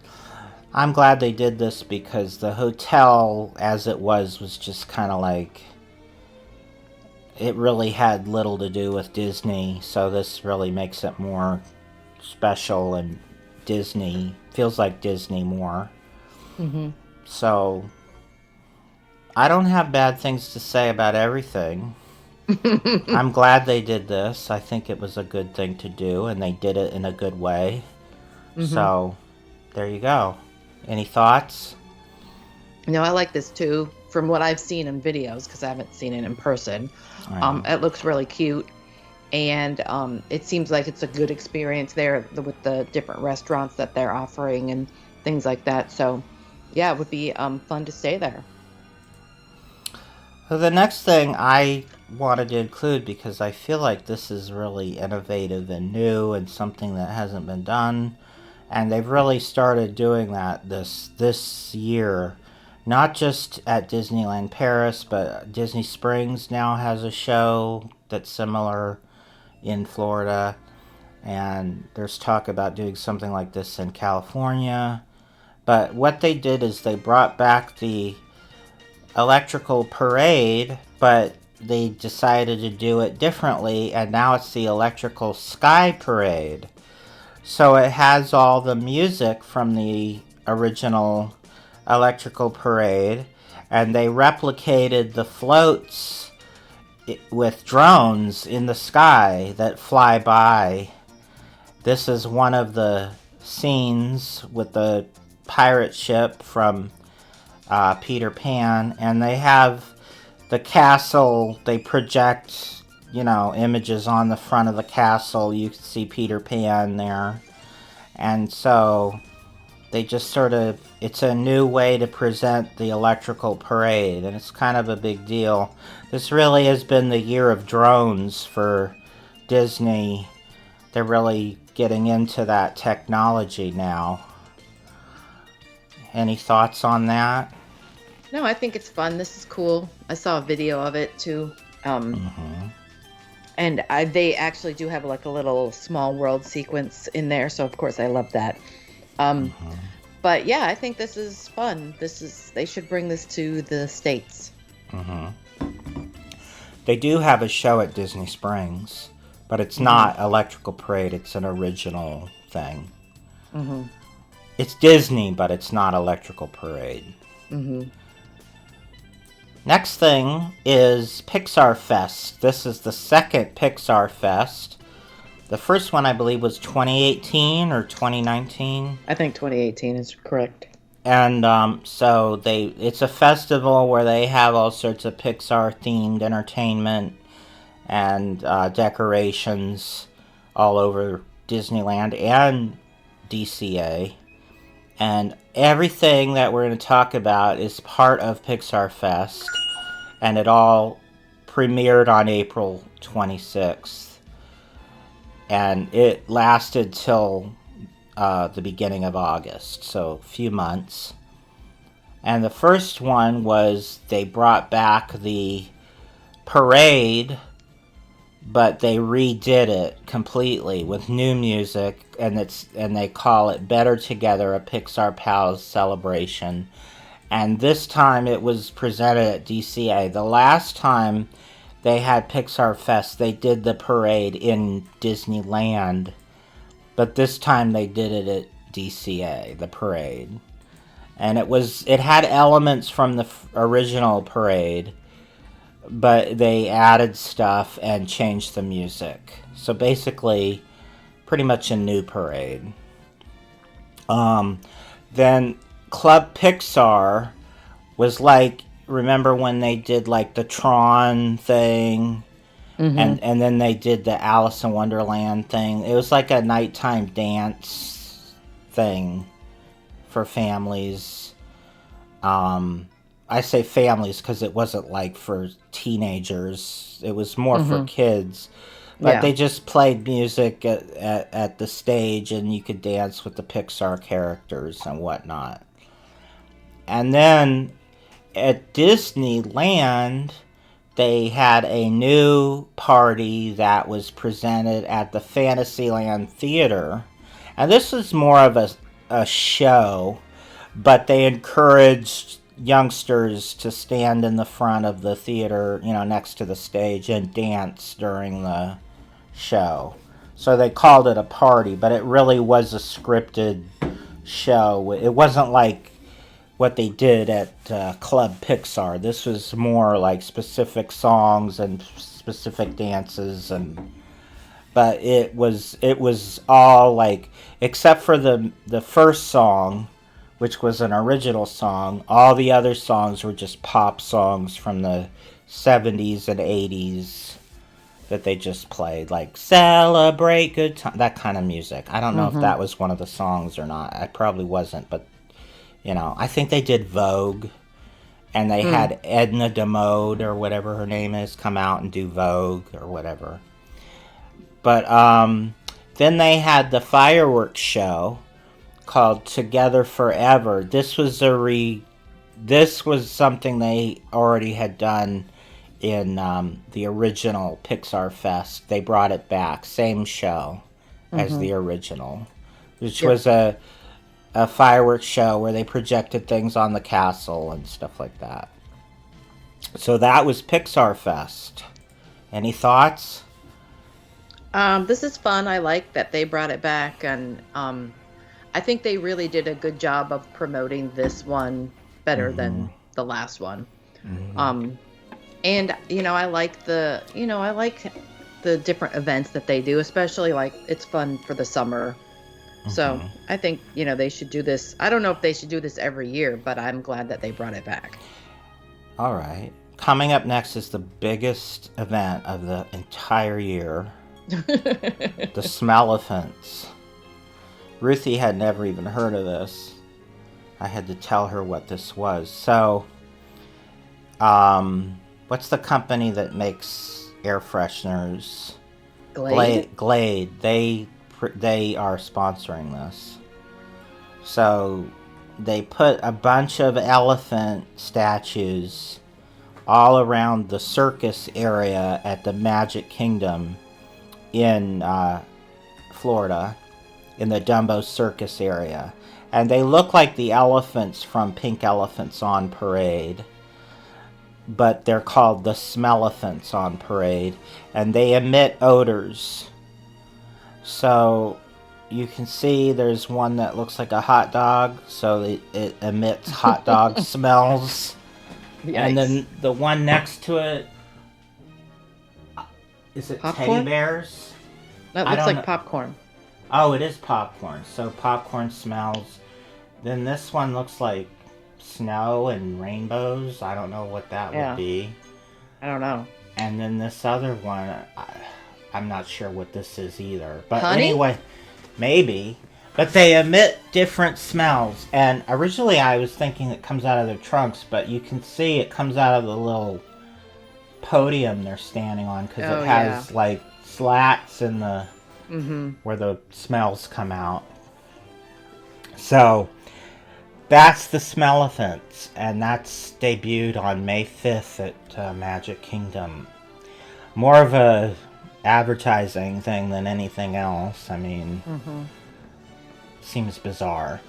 I'm glad they did this because the hotel as it was just kind of like, it really had little to do with Disney, so this really makes it more special and Disney, feels like Disney more. So I don't have bad things to say about everything. I'm glad they did this. I think it was a good thing to do, and they did it in a good way. So there you go. Any thoughts? No, I like this too. From what I've seen in videos, because I haven't seen it in person, it looks really cute, and it seems like it's a good experience there with the different restaurants that they're offering and things like that. So, yeah, it would be fun to stay there. So the next thing I wanted to include, because I feel like this is really innovative and new and something that hasn't been done, and they've really started doing that this year. Not just at Disneyland Paris, but Disney Springs now has a show that's similar in Florida. And there's talk about doing something like this in California. But what they did is they brought back the electrical parade, but they decided to do it differently. And now it's the electrical sky parade. So it has all the music from the original electrical parade, and they replicated the floats with drones in the sky that fly by. This is one of the scenes with the pirate ship from Peter Pan, and they have the castle. They project, images on the front of the castle. You can see Peter Pan there, and so they just it's a new way to present the electrical parade, and it's kind of a big deal. This really has been the year of drones for Disney. They're really getting into that technology now. Any thoughts on that? No, I think it's fun. This is cool. I saw a video of it too. And they actually do have like a little small world sequence in there, so of course I love that. But yeah, I think this is fun. They should bring this to the States. They do have a show at Disney Springs, but it's not Electrical Parade. It's an original thing. It's Disney, but it's not Electrical Parade. Next thing is Pixar Fest. This is the second Pixar Fest. The first one, I believe, was 2018 or 2019. I think 2018 is correct. And so it's a festival where they have all sorts of Pixar-themed entertainment and decorations all over Disneyland and DCA. And everything that we're going to talk about is part of Pixar Fest. And it all premiered on April 26th. And it lasted till the beginning of August, so a few months. And the first one was they brought back the parade but they redid it completely with new music, and they call it Better Together, a Pixar Pals celebration. And this time it was presented at DCA. The last time they had Pixar Fest, they did the parade in Disneyland, but this time they did it at DCA, the parade. And it had elements from the original parade, but they added stuff and changed the music. So basically, pretty much a new parade. Then Club Pixar was like, remember when they did like the Tron thing? And then they did the Alice in Wonderland thing. It was like a nighttime dance thing for families. I say families because it wasn't like for teenagers. It was more for kids. But they just played music at the stage, and you could dance with the Pixar characters and whatnot. And then at Disneyland, they had a new party that was presented at the Fantasyland Theater. And this was more of a show, but they encouraged youngsters to stand in the front of the theater, next to the stage, and dance during the show. So they called it a party, but it really was a scripted show. It wasn't like what they did at Club Pixar. This was more like specific songs and specific dances, but it was all like, except for the first song, which was an original song. All the other songs were just pop songs from the 70s and 80s that they just played, like Celebrate Good Time, that kind of music. I don't know if that was one of the songs or not. I probably wasn't, but I think they did Vogue, and they had Edna DeMode, or whatever her name is, come out and do Vogue or whatever. But then they had the fireworks show called Together Forever. This was something they already had done in the original Pixar Fest. They brought it back, same show as the original, which was a fireworks show where they projected things on the castle and stuff like that. So that was Pixar Fest. Any thoughts? This is fun. I like that they brought it back, and I think they really did a good job of promoting this one better than the last one. And I like the different events that they do, especially like it's fun for the summer. So I think, they should do this. I don't know if they should do this every year, but I'm glad that they brought it back. All right. Coming up next is the biggest event of the entire year. The Smell-a-Fence. Ruthie had never even heard of this. I had to tell her what this was. So, what's the company that makes air fresheners? Glade. Glade. They are sponsoring this. So they put a bunch of elephant statues all around the circus area at the Magic Kingdom in Florida, in the Dumbo Circus area. And they look like the elephants from Pink Elephants on Parade, but they're called the Smell-a-Fence on Parade, and they emit odors. So you can see there's one that looks like a hot dog, so it emits hot dog smells. Yikes. And then the one next to it, is it popcorn? Teddy bears? That looks like popcorn. Oh, it is popcorn. So popcorn smells. Then this one looks like snow and rainbows. I don't know what that would be. I don't know. And then this other one, I'm not sure what this is either. But honey? Anyway, maybe. But they emit different smells. And originally I was thinking it comes out of their trunks, but you can see it comes out of the little podium they're standing on, because it has like slats in the where the smells come out. So that's the Smell-a-Fence, and that's debuted on May 5th at Magic Kingdom. More of a advertising thing than anything else. I mean, Mm-hmm. seems bizarre.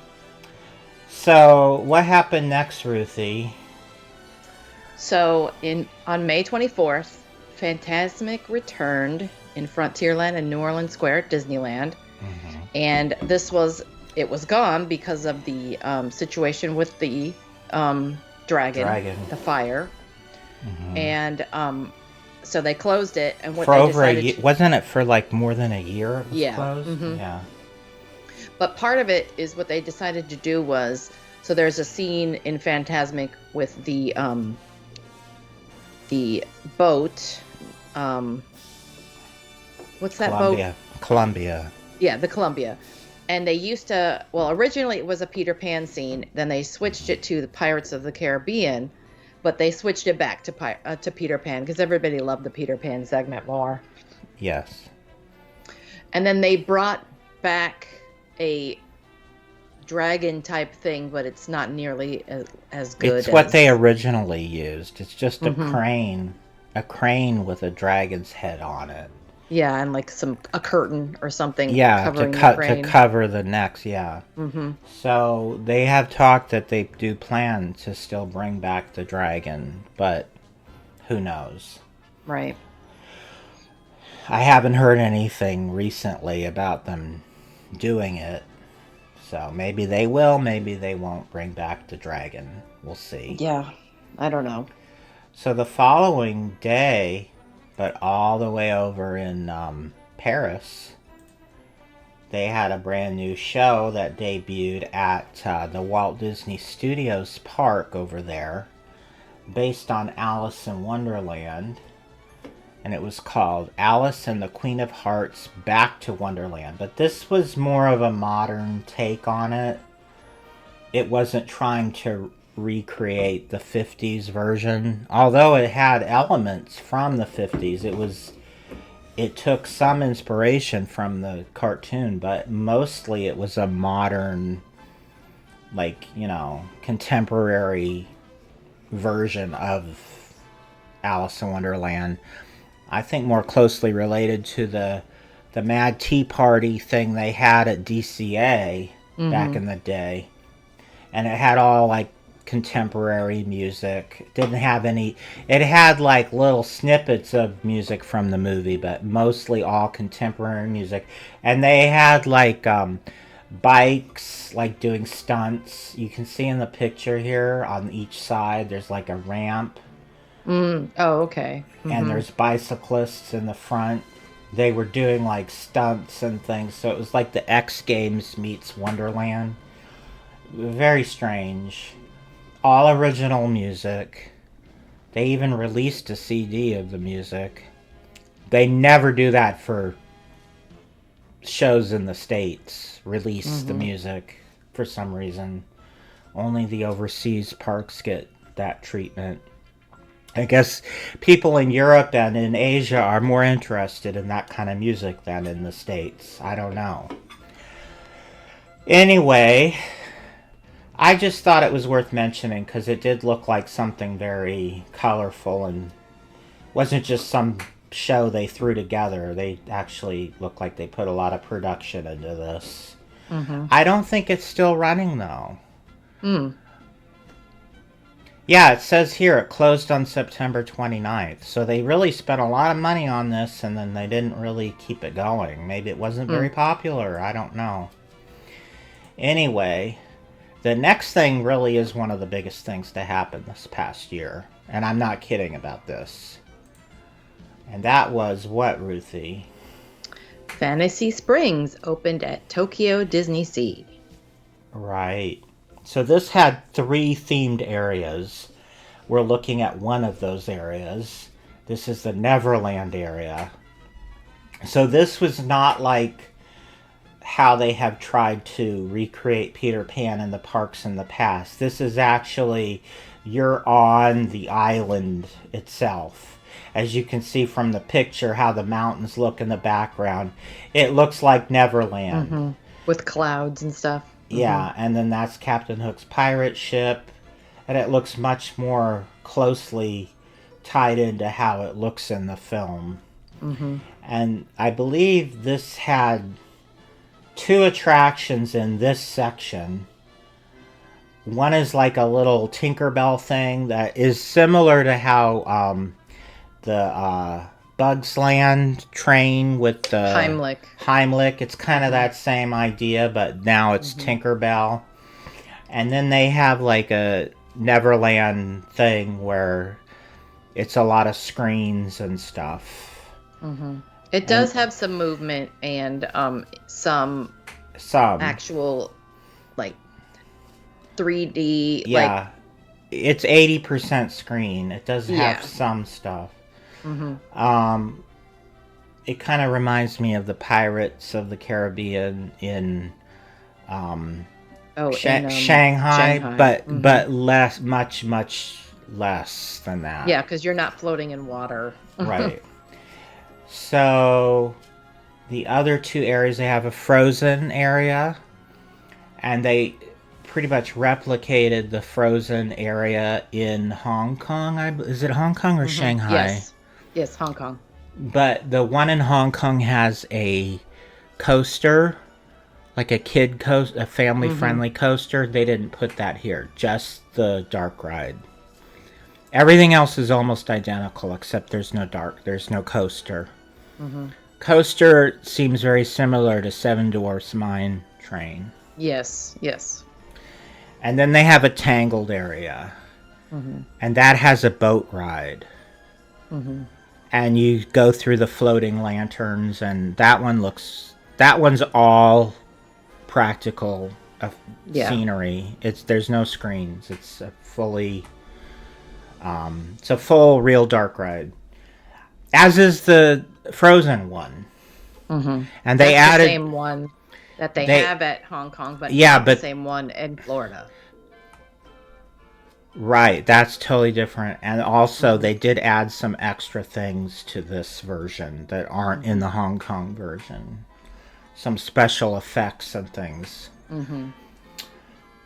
So, what happened next, Ruthie? So on May 24th, Fantasmic returned in Frontierland and New Orleans Square at Disneyland. Mm-hmm. And it was gone because of the situation with the dragon, the fire. Mm-hmm. And so they closed it. And what for they over decided a year, wasn't it for like more than a year it was Yeah. closed? Mm-hmm. Yeah. But part of it is what they decided to do was, so there's a scene in Fantasmic with the boat. What's that boat? Columbia. Yeah, the Columbia. And they used to, well, originally it was a Peter Pan scene. Then they switched it to the Pirates of the Caribbean, but they switched it back to Peter Pan because everybody loved the Peter Pan segment more. Yes. And then they brought back a dragon type thing, but it's not nearly as good. It's what they originally used. It's just a Mm-hmm. crane with a dragon's head on it. Yeah, and like a curtain or something. Yeah, covering to cover the necks. Yeah. Mm-hmm. So they have talked that they do plan to still bring back the dragon, but who knows? Right. I haven't heard anything recently about them doing it. So maybe they will, maybe they won't bring back the dragon. We'll see. Yeah, I don't know. So the following day, but all the way over in Paris, they had a brand new show that debuted at the Walt Disney Studios Park over there, based on Alice in Wonderland. And it was called Alice and the Queen of Hearts Back to Wonderland. But this was more of a modern take on it. It wasn't trying to recreate the 50s version. Although it had elements from the 50s. It took some inspiration from the cartoon, but mostly it was a modern, like, contemporary version of Alice in Wonderland. I think more closely related to the Mad Tea Party thing they had at DCA back in the day. And it had all like contemporary music. It had like little snippets of music from the movie, but mostly all contemporary music. And they had like bikes, like doing stunts. You can see in the picture here on each side there's like a ramp. Oh, okay. Mm-hmm. And there's bicyclists in the front. They were doing like stunts and things, so it was like the X Games meets Wonderland. Very strange. All original music. They even released a CD of the music. They never do that for shows in the States. Release the music for some reason. Only the overseas parks get that treatment. I guess people in Europe and in Asia are more interested in that kind of music than in the States. I don't know. Anyway, I just thought it was worth mentioning because it did look like something very colorful and wasn't just some show they threw together. They actually looked like they put a lot of production into this. I don't think it's still running though. Yeah, it says here it closed on September 29th. So they really spent a lot of money on this and then they didn't really keep it going. Maybe it wasn't very popular. I don't know. Anyway, the next thing really is one of the biggest things to happen this past year. And I'm not kidding about this. And that was what, Ruthie? Fantasy Springs opened at Tokyo Disney Sea. Right. So this had 3 themed areas. We're looking at one of those areas. This is the Neverland area. So this was not like how they have tried to recreate Peter Pan in the parks in the past. This is actually, you're on the island itself. As you can see from the picture, how the mountains look in the background. It looks like Neverland. With clouds and stuff. Yeah, and then that's Captain Hook's pirate ship, and it looks much more closely tied into how it looks in the film. And I believe this had 2 attractions in this section. One is like a little Tinkerbell thing that is similar to how the Bugs Land train with the Heimlich. It's kind of that same idea, but now it's Tinkerbell. And then they have like a Neverland thing where it's a lot of screens and stuff. It does have some movement and some actual like 3D. Yeah, it's 80% screen. It does have some stuff. It kind of reminds me of the Pirates of the Caribbean in Shanghai, but less, much less than that. Yeah, because you're not floating in water. Right. So the other 2 areas, they have a frozen area, and they pretty much replicated the frozen area in Hong Kong. Is it Hong Kong or Shanghai? Yes, Hong Kong. But the one in Hong Kong has a coaster, like a kid coaster, a family-friendly coaster. They didn't put that here, just the dark ride. Everything else is almost identical, except there's no coaster. Coaster seems very similar to Seven Dwarfs Mine Train. Yes. And then they have a Tangled area. And that has a boat ride. And you go through the floating lanterns, and that one's all practical scenery. There's no screens. It's a full real dark ride. As is the Frozen one. And they added the same one that they have at Hong Kong, but not the same one in Florida. Right, that's totally different. And also they did add some extra things to this version that aren't in the Hong Kong version. Some special effects and things.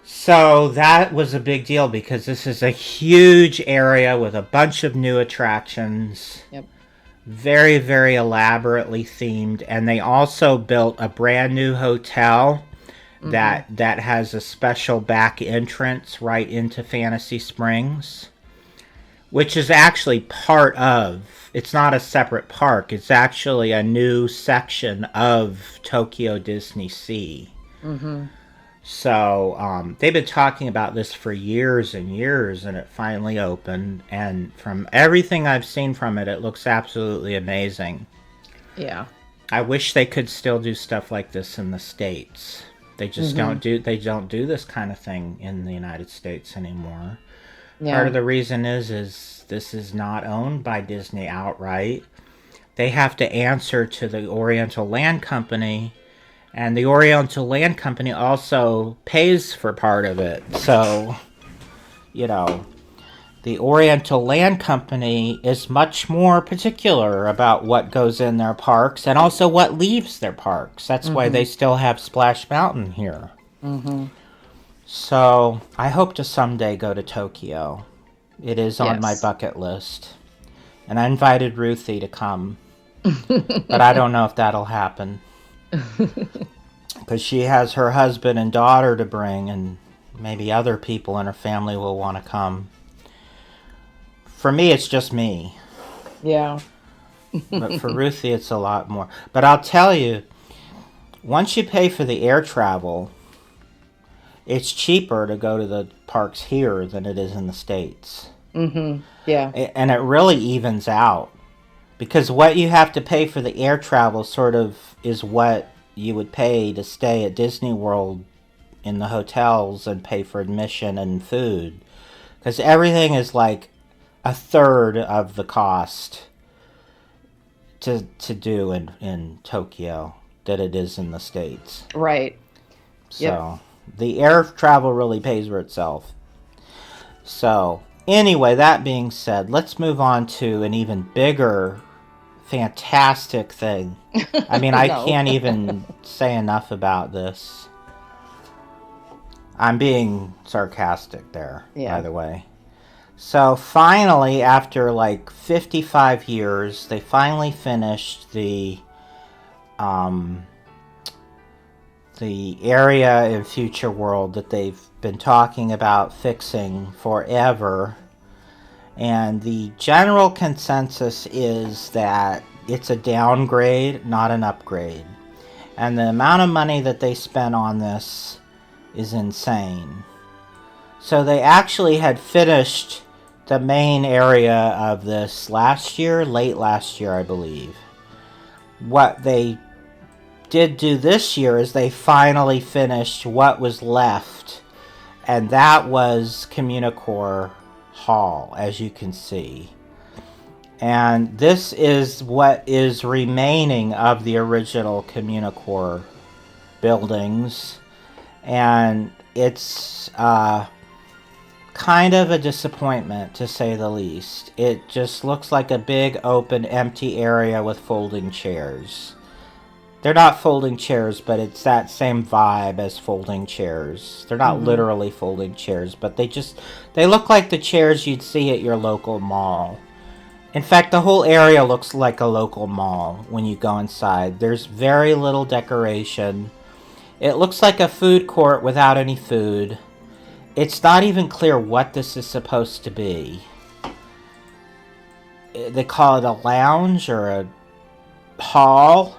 So that was a big deal because this is a huge area with a bunch of new attractions. Very, very elaborately themed. And they also built a brand new hotel that has a special back entrance right into Fantasy Springs, which is actually part of, it's not a separate park, it's actually a new section of Tokyo Disney Sea. So they've been talking about this for years and years, and it finally opened, and from everything I've seen from it, it looks absolutely amazing. Yeah. I wish they could still do stuff like this in the States. They just don't do this kind of thing in the United States anymore. Part of the reason is this is not owned by Disney outright. They have to answer to the Oriental Land Company, and the Oriental Land Company also pays for part of it. So, the Oriental Land Company is much more particular about what goes in their parks and also what leaves their parks. That's why they still have Splash Mountain here. So I hope to someday go to Tokyo. It is on my bucket list. And I invited Ruthie to come. But I don't know if that'll happen. Because she has her husband and daughter to bring, and maybe other people in her family will want to come. For me, it's just me. Yeah. But for Ruthie, it's a lot more. But I'll tell you, once you pay for the air travel, it's cheaper to go to the parks here than it is in the States. Yeah. And it really evens out. Because what you have to pay for the air travel sort of is what you would pay to stay at Disney World in the hotels and pay for admission and food. Because everything is like a third of the cost to do in Tokyo that it is in the States. Right. So the air travel really pays for itself. So anyway, that being said, let's move on to an even bigger, fantastic thing. I mean, I can't even say enough about this. I'm being sarcastic there, by the way. So finally, after like 55 years, they finally finished um, the area in Future World that they've been talking about fixing forever. And the general consensus is that it's a downgrade, not an upgrade. And the amount of money that they spent on this is insane. So they actually had finished the main area of this last year, late last year, I believe. What they did do this year is they finally finished what was left, and that was Communicore Hall, as you can see. And this is what is remaining of the original Communicore buildings, and it's kind of a disappointment, to say the least. It just looks like a big open empty area with folding chairs. They're not folding chairs, but it's that same vibe as folding chairs. They're not literally folding chairs, but they look like the chairs you'd see at your local mall. In fact, the whole area looks like a local mall when you go inside. There's very little decoration. It looks like a food court without any food. It's not even clear what this is supposed to be. They call it a lounge or a hall.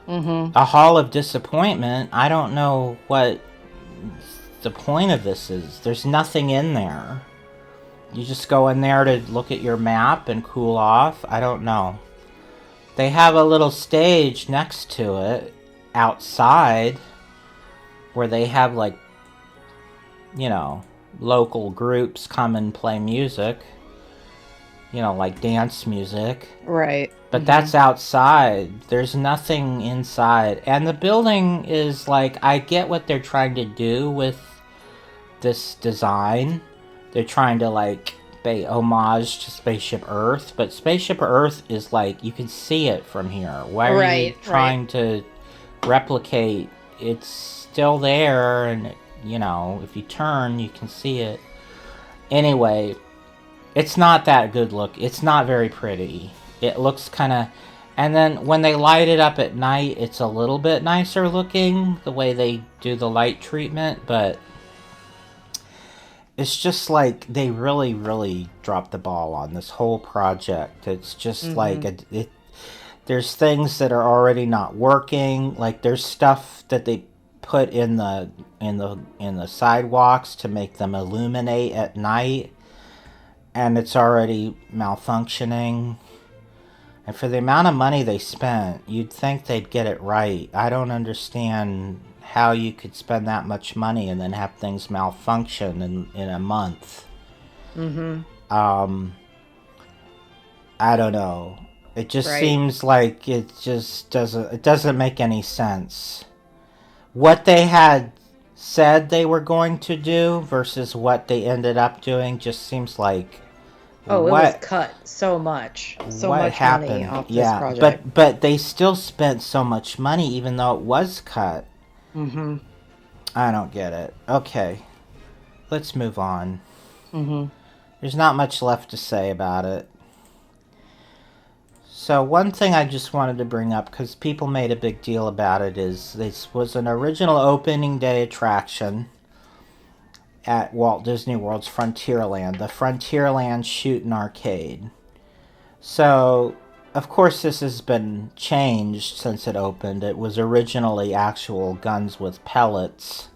A hall of disappointment. I don't know what the point of this is. There's nothing in there. You just go in there to look at your map and cool off. I don't know. They have a little stage next to it outside where they have, like, you know, local groups come and play music. You know, like dance music. Right. But that's outside. There's nothing inside. And the building is like, I get what they're trying to do with this design. They're trying to, like, pay homage to Spaceship Earth. But Spaceship Earth is like, you can see it from here. Why are you trying to replicate? It's still there, and, you know, if you turn, you can see it. Anyway, it's not that good look. It's not very pretty. It looks kind of... And then when they light it up at night, it's a little bit nicer looking, the way they do the light treatment, but it's just like they really, really dropped the ball on this whole project. It's just like... there's things that are already not working. Like, there's stuff that they put in the sidewalks to make them illuminate at night, and it's already malfunctioning. And for the amount of money they spent, you'd think they'd get it right. I don't understand how you could spend that much money and then have things malfunction in a month. I don't know. It just seems like it doesn't make any sense. What they had said they were going to do versus what they ended up doing just seems like... Oh, it was cut so much. So much money off this project. But they still spent so much money even though it was cut. I don't get it. Okay. Let's move on. There's not much left to say about it. So one thing I just wanted to bring up, because people made a big deal about it, is this was an original opening day attraction at Walt Disney World's Frontierland, the Frontierland Shootin' Arcade. So, of course, this has been changed since it opened. It was originally actual guns with pellets,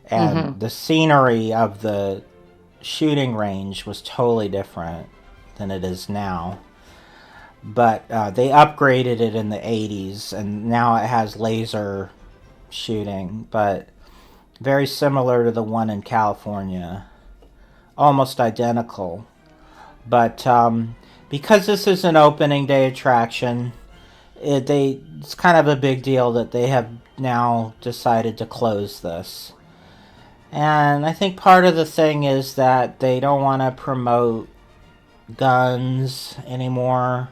and the scenery of the shooting range was totally different than it is now. But they upgraded it in the 80s, and now it has laser shooting, but very similar to the one in California. Almost identical. But because this is an opening day attraction, it's kind of a big deal that they have now decided to close this. And I think part of the thing is that they don't want to promote guns anymore,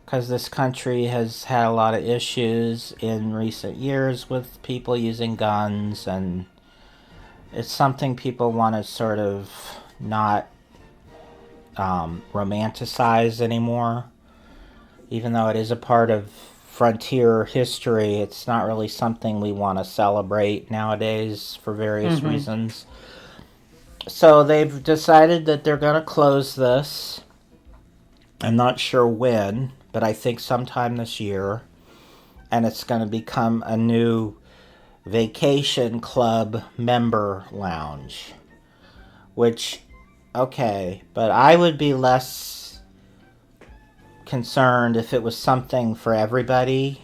because this country has had a lot of issues in recent years with people using guns, and it's something people want to sort of not romanticized anymore. Even though it is a part of frontier history, it's not really something we want to celebrate nowadays for various reasons. So they've decided that they're going to close this. I'm not sure when, but I think sometime this year. And it's going to become a new vacation club member lounge. Which, okay, but I would be less concerned if it was something for everybody.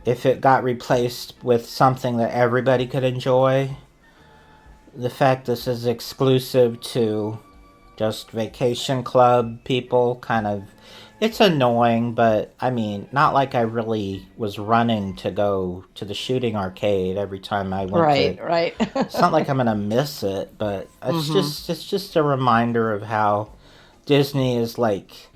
If it got replaced with something that everybody could enjoy. The fact this is exclusive to just vacation club people, kind of, it's annoying, but I mean, not like I really was running to go to the shooting arcade every time I went to. Right. It's not like I'm gonna miss it, but it's just a reminder of how Disney is like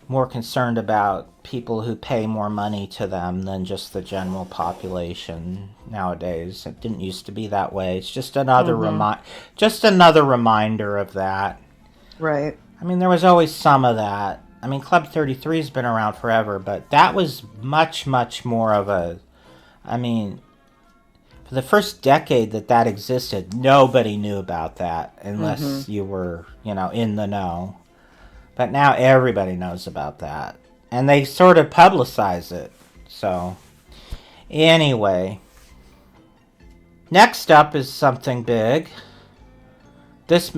more concerned about people who pay more money to them than just the general population nowadays. It didn't used to be that way. It's just another another reminder of that. Right. I mean, there was always some of that. I mean, Club 33 has been around forever, but that was much, much more of a... I mean, for the first decade that existed, nobody knew about that unless you were, in the know. But now everybody knows about that. And they sort of publicize it. So, anyway. Next up is something big. This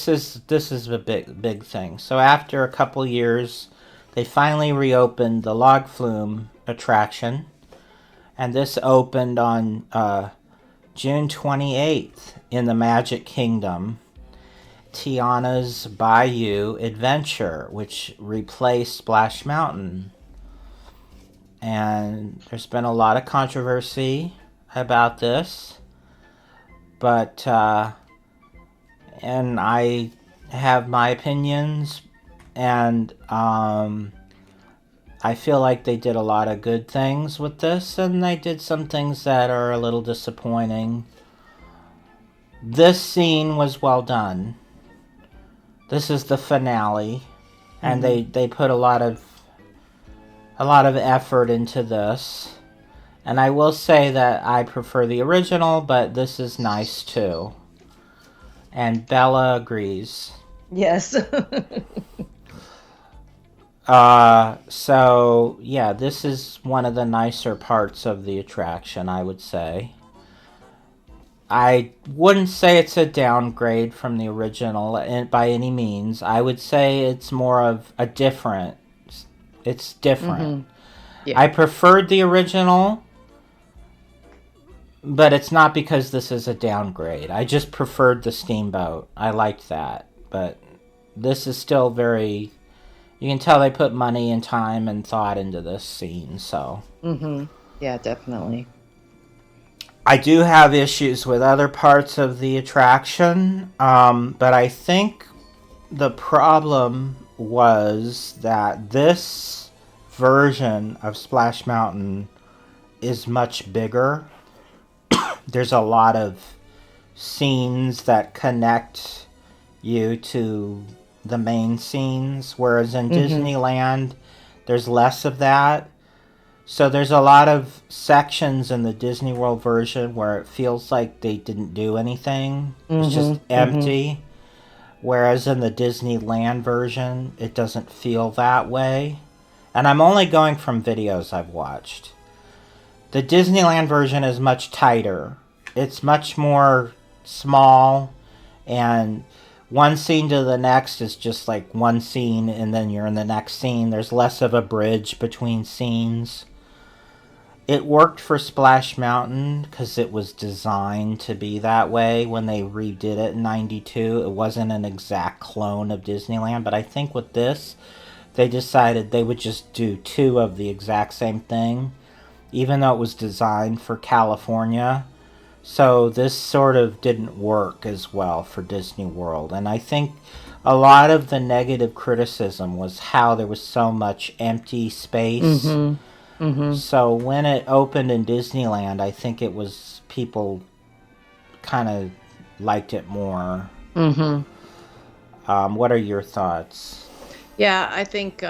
is a big thing. So after a couple years, they finally reopened the Log Flume attraction. And this opened on June 28th in the Magic Kingdom. Tiana's Bayou Adventure, which replaced Splash Mountain. And there's been a lot of controversy about this. But, and I have my opinions, and I feel like they did a lot of good things with this, and they did some things that are a little disappointing. This scene was well done. This is the finale, and they put a lot of effort into this. And I will say that I prefer the original, but this is nice too. And Bella agrees. Yes. So yeah, this is one of the nicer parts of the attraction, I would say. I wouldn't say it's a downgrade from the original by any means. I would say it's more of a different. It's different. Yeah. I preferred the original, but it's not because this is a downgrade. I just preferred the Steamboat. I liked that. But this is still very... You can tell they put money and time and thought into this scene, so... Yeah, definitely. I do have issues with other parts of the attraction, but I think the problem was that this version of Splash Mountain is much bigger. There's a lot of scenes that connect you to the main scenes, whereas in Disneyland, there's less of that. So there's a lot of sections in the Disney World version where it feels like they didn't do anything. It's just empty. Whereas in the Disneyland version, it doesn't feel that way. And I'm only going from videos I've watched. The Disneyland version is much tighter. It's much more small, and one scene to the next is just like one scene, and then you're in the next scene. There's less of a bridge between scenes. It worked for Splash Mountain because it was designed to be that way when they redid it in 92. It wasn't an exact clone of Disneyland, but I think with this, they decided they would just do two of the exact same thing, even though it was designed for California. So this sort of didn't work as well for Disney World. And I think a lot of the negative criticism was how there was so much empty space. So when it opened in Disneyland, I think it was people kind of liked it more. What are your thoughts? Yeah, I think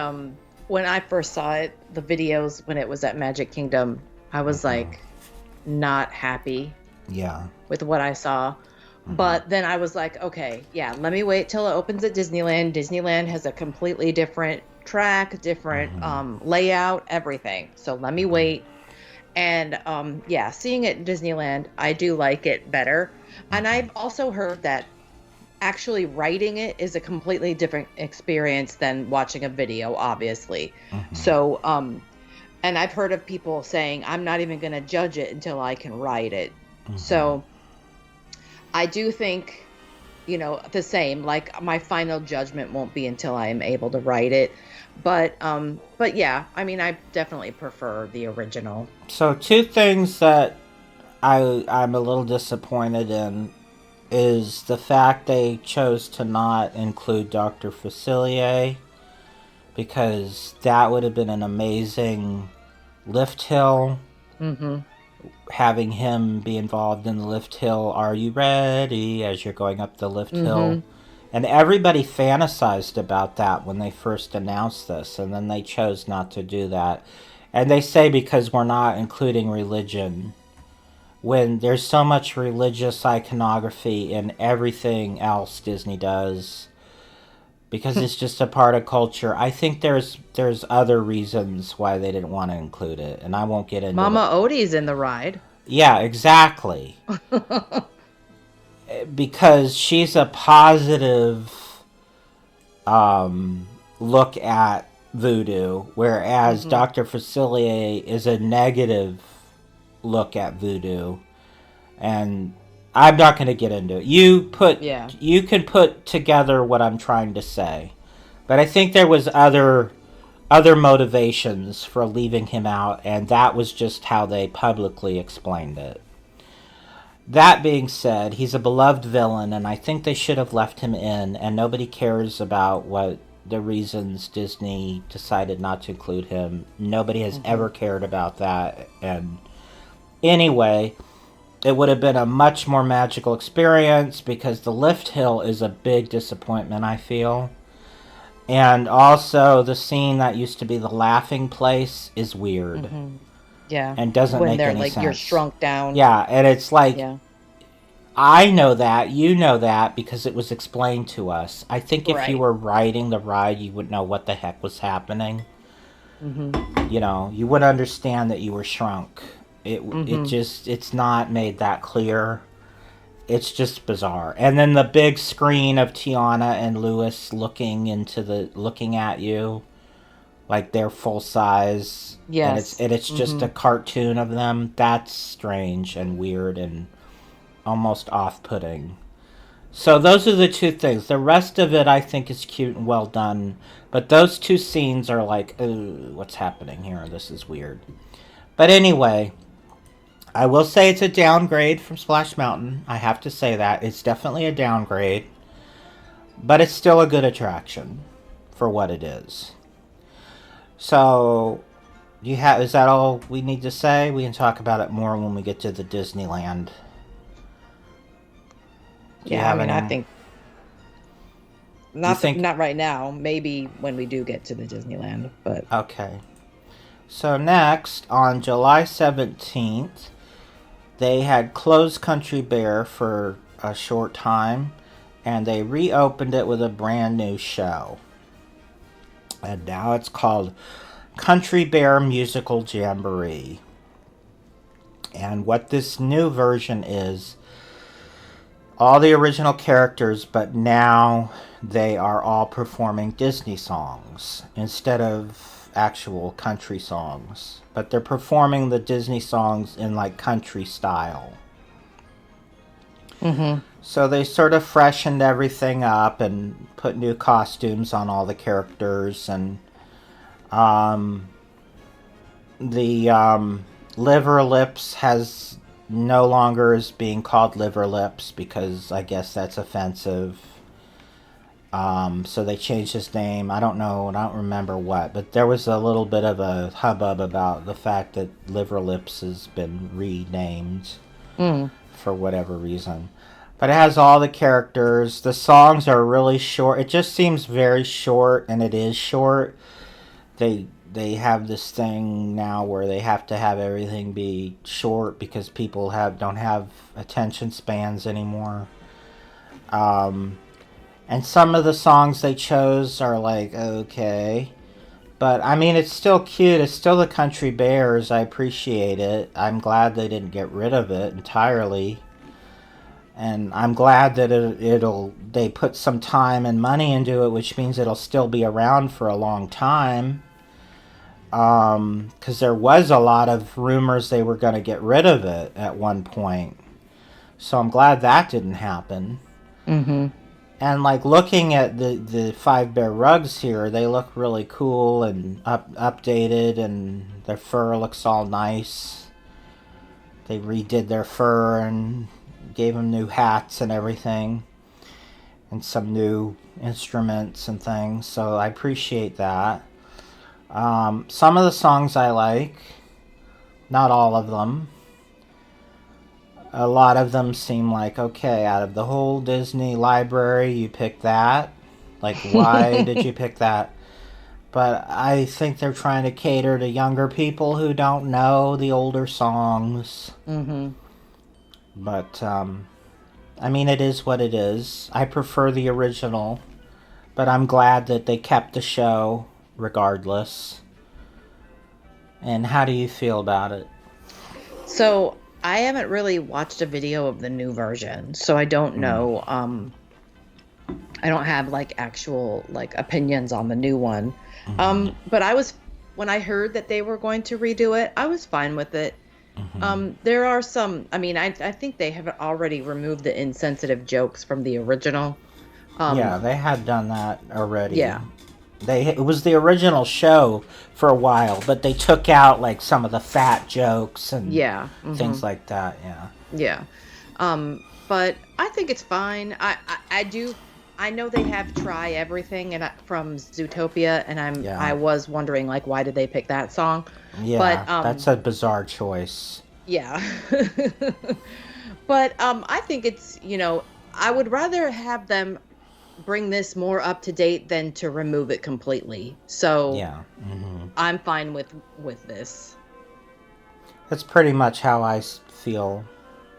when I first saw it, the videos when it was at Magic Kingdom, I was like not happy Yeah. with what I saw. But then I was like, okay, yeah, let me wait till it opens at Disneyland. Disneyland has a completely different track, different layout, everything. So let me wait. And yeah, seeing it in Disneyland, I do like it better. And I've also heard that actually writing it is a completely different experience than watching a video, obviously. So, and I've heard of people saying, I'm not even going to judge it until I can write it. So I do think, the same, like my final judgment won't be until I am able to write it. But yeah, I mean, I definitely prefer the original. So two things that I'm a little disappointed in is the fact they chose to not include Dr. Facilier, because that would have been an amazing lift hill. Having him be involved in the lift hill, are you ready, as you're going up the lift hill. And everybody fantasized about that when they first announced this, and then they chose not to do that. And they say because we're not including religion, when there's so much religious iconography in everything else Disney does, because it's just a part of culture. I think there's other reasons why they didn't want to include it, and I won't get into Mama Odie's in the ride. Yeah, exactly. Because she's a positive look at voodoo, whereas Dr. Facilier is a negative look at voodoo. And I'm not going to get into it. You can put together what I'm trying to say. But I think there was other motivations for leaving him out, and that was just how they publicly explained it. That being said, he's a beloved villain, and I think they should have left him in, and nobody cares about what the reasons Disney decided not to include him. Nobody has ever cared about that. And anyway, it would have been a much more magical experience, because the lift hill is a big disappointment, I feel. And also, the scene that used to be the laughing place is weird. Yeah. And doesn't make any like sense. you're shrunk down. Yeah, and it's like, I know that, you know that, because it was explained to us. I think if you were riding the ride, you would know what the heck was happening. You would understand that you were shrunk. It's not made that clear. It's just bizarre. And then the big screen of Tiana and Louis looking at you, like they're full size. Yes. And it's just a cartoon of them. That's strange and weird and almost off-putting. So those are the two things. The rest of it I think is cute and well done. But those two scenes are like, ooh, what's happening here? This is weird. But anyway, I will say it's a downgrade from Splash Mountain. I have to say that. It's definitely a downgrade. But it's still a good attraction for what it is. So, is that all we need to say? We can talk about it more when we get to the Disneyland. I think not right now. Maybe when we do get to the Disneyland, but okay. So next, on July 17th, they had closed Country Bear for a short time, and they reopened it with a brand new show. And now it's called Country Bear Musical Jamboree. And what this new version is, all the original characters, but now they are all performing Disney songs instead of actual country songs. But they're performing the Disney songs in like country style. So they sort of freshened everything up and put new costumes on all the characters, and the Liver Lips has no longer is being called Liver Lips because I guess that's offensive. So they changed his name. I don't remember what, but there was a little bit of a hubbub about the fact that Liver Lips has been renamed for whatever reason. But it has all the characters. The songs are really short. It just seems very short, and it is short. They have this thing now where they have to have everything be short because people don't have attention spans anymore. And some of the songs they chose are like, okay. But, I mean, it's still cute. It's still the Country Bears. I appreciate it. I'm glad they didn't get rid of it entirely. And I'm glad that they put some time and money into it, which means it'll still be around for a long time. Because there was a lot of rumors they were going to get rid of it at one point. So I'm glad that didn't happen. Mm-hmm. And like looking at the Five Bear rugs here, they look really cool and updated, and their fur looks all nice. They redid their fur and gave them new hats and everything, and some new instruments and things. So I appreciate that. Some of the songs I like, not all of them. A lot of them seem like, okay, out of the whole Disney library, you picked that. Like, why did you pick that? But I think they're trying to cater to younger people who don't know the older songs. Mm-hmm. But, I mean, it is what it is. I prefer the original, but I'm glad that they kept the show regardless. And how do you feel about it? So I haven't really watched a video of the new version, so I don't know. I don't have like actual like opinions on the new one. But when I heard that they were going to redo it, I was fine with it. There are some. I mean, I think they have already removed the insensitive jokes from the original. Yeah, they had done that already. Yeah. It was the original show for a while, but they took out like some of the fat jokes and things like that. Yeah. But I think it's fine. I know they have Try Everything from Zootopia, and I was wondering like why did they pick that song? Yeah, but, that's a bizarre choice. Yeah. But I think it's, I would rather have them bring this more up to date than to remove it completely. So I'm fine with this. That's pretty much how I feel.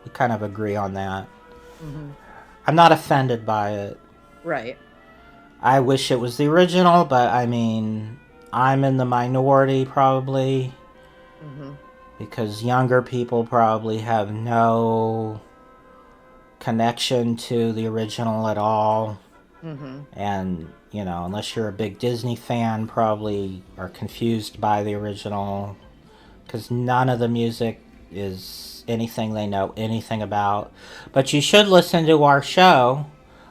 We kind of agree on that. I'm not offended by it. Right. I wish it was the original, but I mean, I'm in the minority probably. Because younger people probably have no connection to the original at all. And, unless you're a big Disney fan, probably are confused by the original. Because none of the music is anything they know anything about. But you should listen to our show,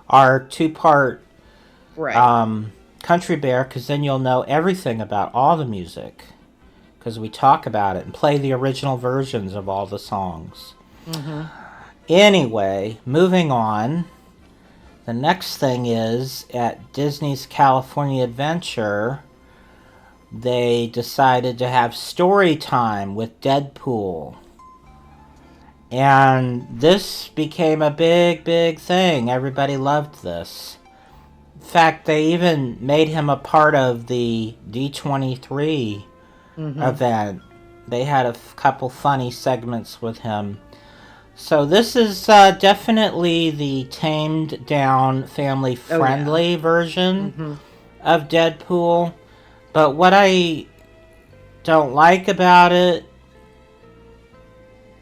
our 2-part Country Bear, because then you'll know everything about all the music. Because we talk about it and play the original versions of all the songs. Anyway, moving on. The next thing is, at Disney's California Adventure, they decided to have story time with Deadpool. And this became a big, big thing. Everybody loved this. In fact, they even made him a part of the D23 event. They had a couple funny segments with him. So this is definitely the tamed down, family friendly version of Deadpool. But what I don't like about it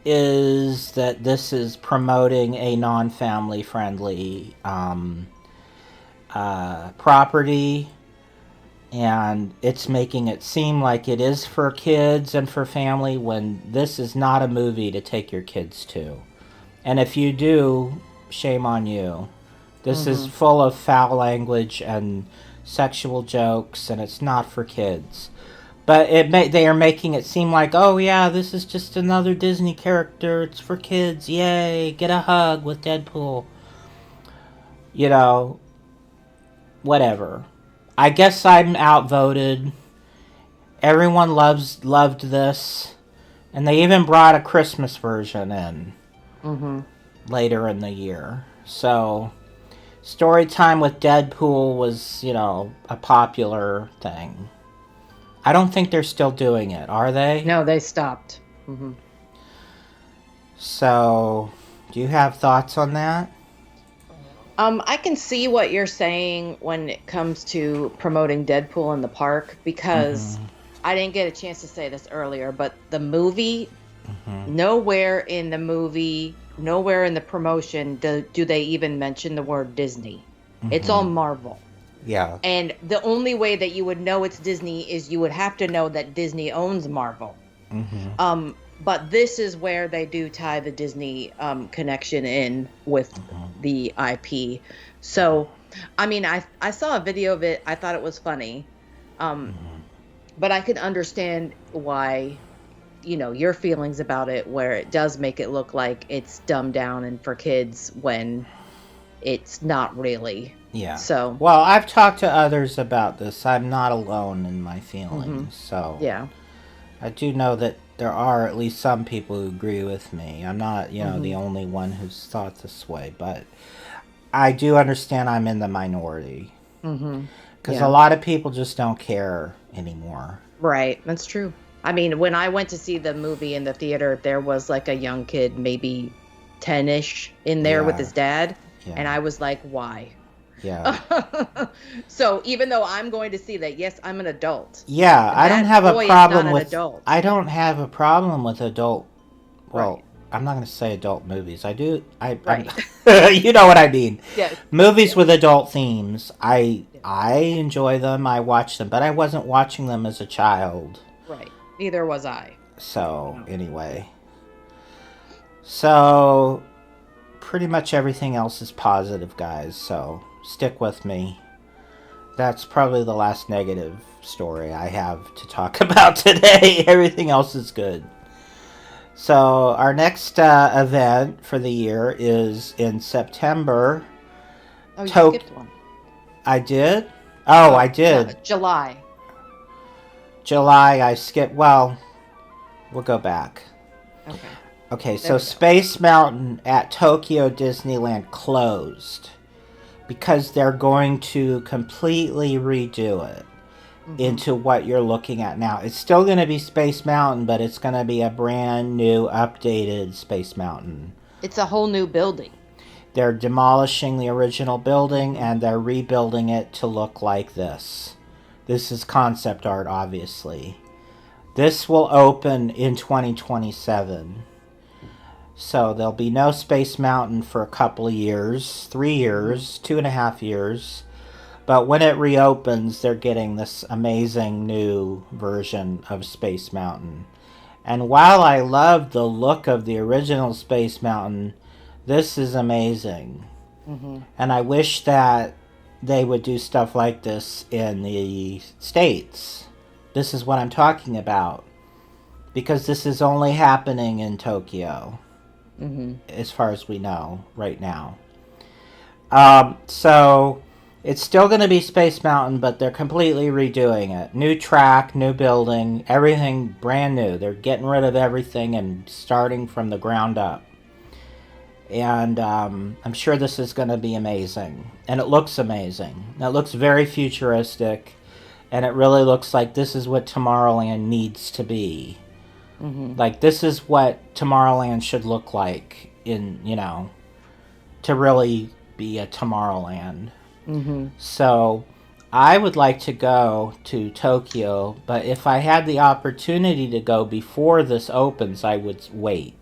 is that this is promoting a non-family friendly property. And it's making it seem like it is for kids and for family when this is not a movie to take your kids to. And if you do, shame on you. This is full of foul language and sexual jokes, and it's not for kids. But they are making it seem like, oh yeah, this is just another Disney character. It's for kids. Yay, get a hug with Deadpool. Whatever. I guess I'm outvoted. Everyone loved this. And they even brought a Christmas version in later in the year. So, story time with Deadpool was, a popular thing. I don't think they're still doing it, are they? No, they stopped. Mm-hmm. So, do you have thoughts on that? I can see what you're saying when it comes to promoting Deadpool in the park, because I didn't get a chance to say this earlier, but the movie, nowhere in the promotion do they even mention the word Disney. It's all Marvel. Yeah. And the only way that you would know it's Disney is you would have to know that Disney owns Marvel. But this is where they do tie the Disney connection in with the IP. So, I mean, I saw a video of it. I thought it was funny. But I could understand why, your feelings about it, where it does make it look like it's dumbed down and for kids when it's not really. Yeah. So. Well, I've talked to others about this. I'm not alone in my feelings. So. Yeah. I do know that there are at least some people who agree with me. I'm not, the only one who's thought this way, but I do understand I'm in the minority. Because a lot of people just don't care anymore. Right, that's true. I mean, when I went to see the movie in the theater, there was like a young kid, maybe 10-ish, in there with his dad, and I was like, why? Yeah. So even though I'm going to see that, yes, I'm an adult. Yeah, I don't have a problem with adult. I don't have a problem with adult. Well, Right. I'm not going to say adult movies. I do. Right. You know what I mean. Yes. Movies with adult themes. I enjoy them. I watch them, but I wasn't watching them as a child. Right. Neither was I. So anyway. So pretty much everything else is positive, guys. So stick with me. That's probably the last negative story I have to talk about today. Everything else is good. So our next event for the year is in September. Oh, you skipped one. I did? Oh, I did. No, July. July, I skipped. Well, we'll go back. Okay. Okay, so Space Mountain at Tokyo Disneyland closed because they're going to completely redo it into what you're looking at now. It's still going to be Space Mountain, but it's going to be a brand new, updated Space Mountain. It's a whole new building. They're demolishing the original building and they're rebuilding it to look like this. This is concept art, obviously. This will open in 2027. So there'll be no Space Mountain for a couple of years, 3 years, 2.5 years. But when it reopens, they're getting this amazing new version of Space Mountain. And while I love the look of the original Space Mountain, this is amazing. And I wish that they would do stuff like this in the States. This is what I'm talking about. Because this is only happening in Tokyo. As far as we know right now. So it's still going to be Space Mountain, but they're completely redoing it. New track, new building, everything brand new. They're getting rid of everything and starting from the ground up. And I'm sure this is going to be amazing. And it looks amazing. It looks very futuristic. And it really looks like this is what Tomorrowland needs to be. Like, this is what Tomorrowland should look like to really be a Tomorrowland. So, I would like to go to Tokyo, but if I had the opportunity to go before this opens, I would wait.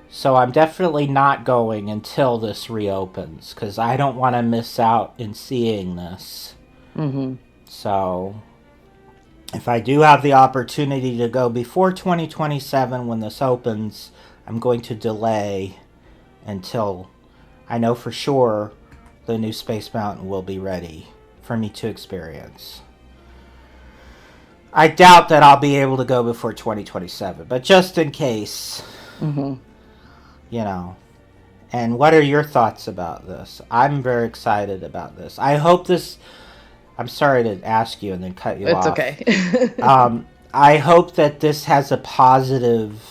So, I'm definitely not going until this reopens, because I don't want to miss out in seeing this. So, if I do have the opportunity to go before 2027 when this opens, I'm going to delay until I know for sure the new Space Mountain will be ready for me to experience. I doubt that I'll be able to go before 2027, but just in case, And what are your thoughts about this? I'm very excited about this. I hope this... I'm sorry to ask you and then cut you off. It's okay. I hope that this has a positive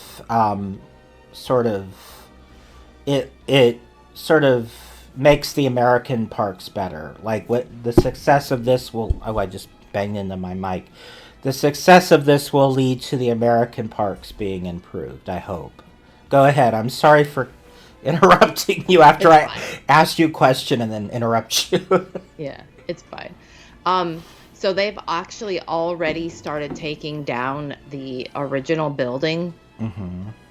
sort of... It sort of makes the American parks better. Like, what the success of this will... Oh, I just banged into my mic. The success of this will lead to the American parks being improved, I hope. Go ahead. I'm sorry for interrupting you after I asked you a question and then interrupt you. Yeah, it's fine. So they've actually already started taking down the original building,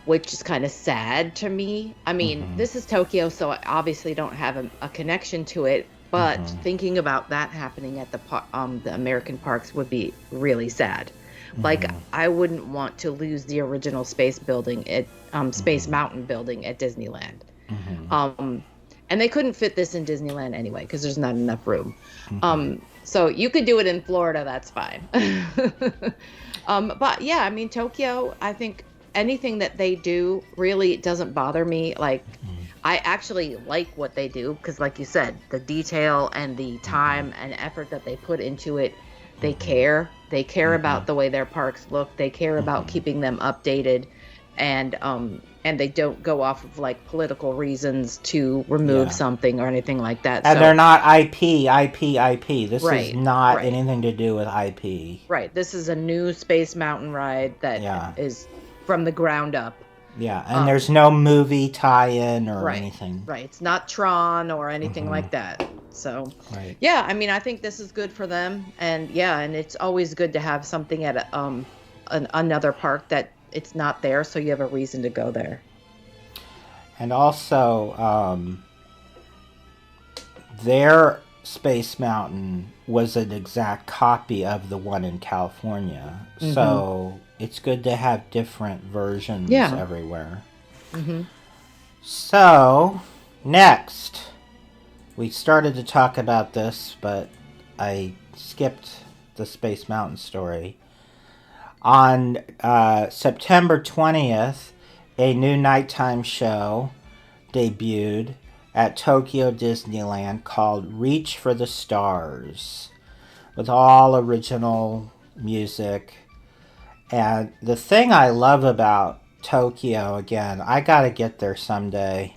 which is kind of sad to me. I mean, this is Tokyo, so I obviously don't have a connection to it. But thinking about that happening at the American parks would be really sad. Like, I wouldn't want to lose the original Space building at Space Mountain building at Disneyland. And they couldn't fit this in Disneyland anyway because there's not enough room. So you could do it in Florida, that's fine. But yeah, I mean, Tokyo, I think anything that they do really doesn't bother me. Like, I actually like what they do because, like you said, the detail and the time and effort that they put into it, they care. They care about the way their parks look. They care about keeping them updated, and they don't go off of like political reasons to remove something or anything like that. And they're not IP. This Right, is not right. anything to do with IP. Right. This is a new Space Mountain ride that is from the ground up. Yeah, and there's no movie tie-in or anything. Right. It's not Tron or anything like that. So, Right. yeah, I mean, I think this is good for them. And yeah, and it's always good to have something at another park that it's not there, so you have a reason to go there. And also, their Space Mountain was an exact copy of the one in California. So it's good to have different versions everywhere. So, next, we started to talk about this, but I skipped the Space Mountain story. On September 20th, a new nighttime show debuted at Tokyo Disneyland called Reach for the Stars, with all original music. And the thing I love about Tokyo, again, I gotta get there someday.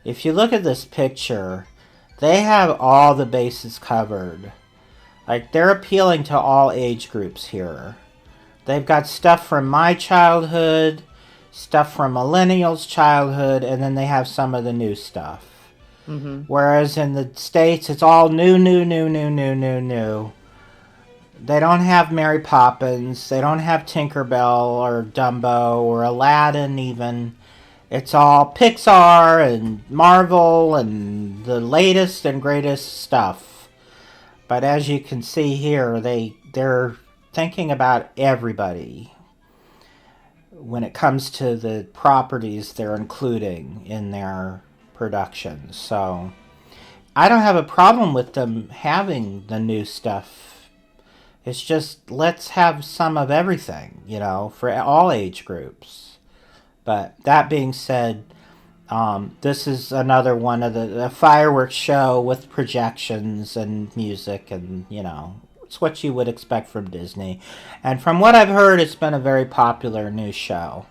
If you look at this picture, they have all the bases covered. Like, they're appealing to all age groups here. They've got stuff from my childhood, stuff from millennials' childhood, and then they have some of the new stuff. Whereas in the States, it's all new. They don't have Mary Poppins. They don't have Tinkerbell or Dumbo or Aladdin even. It's all Pixar and Marvel and the latest and greatest stuff. But as you can see here, they're thinking about everybody when it comes to the properties they're including in their productions. So I don't have a problem with them having the new stuff. It's just, let's have some of everything, for all age groups. But that being said, this is another one of the fireworks show with projections and music and, it's what you would expect from Disney. And from what I've heard, it's been a very popular new show.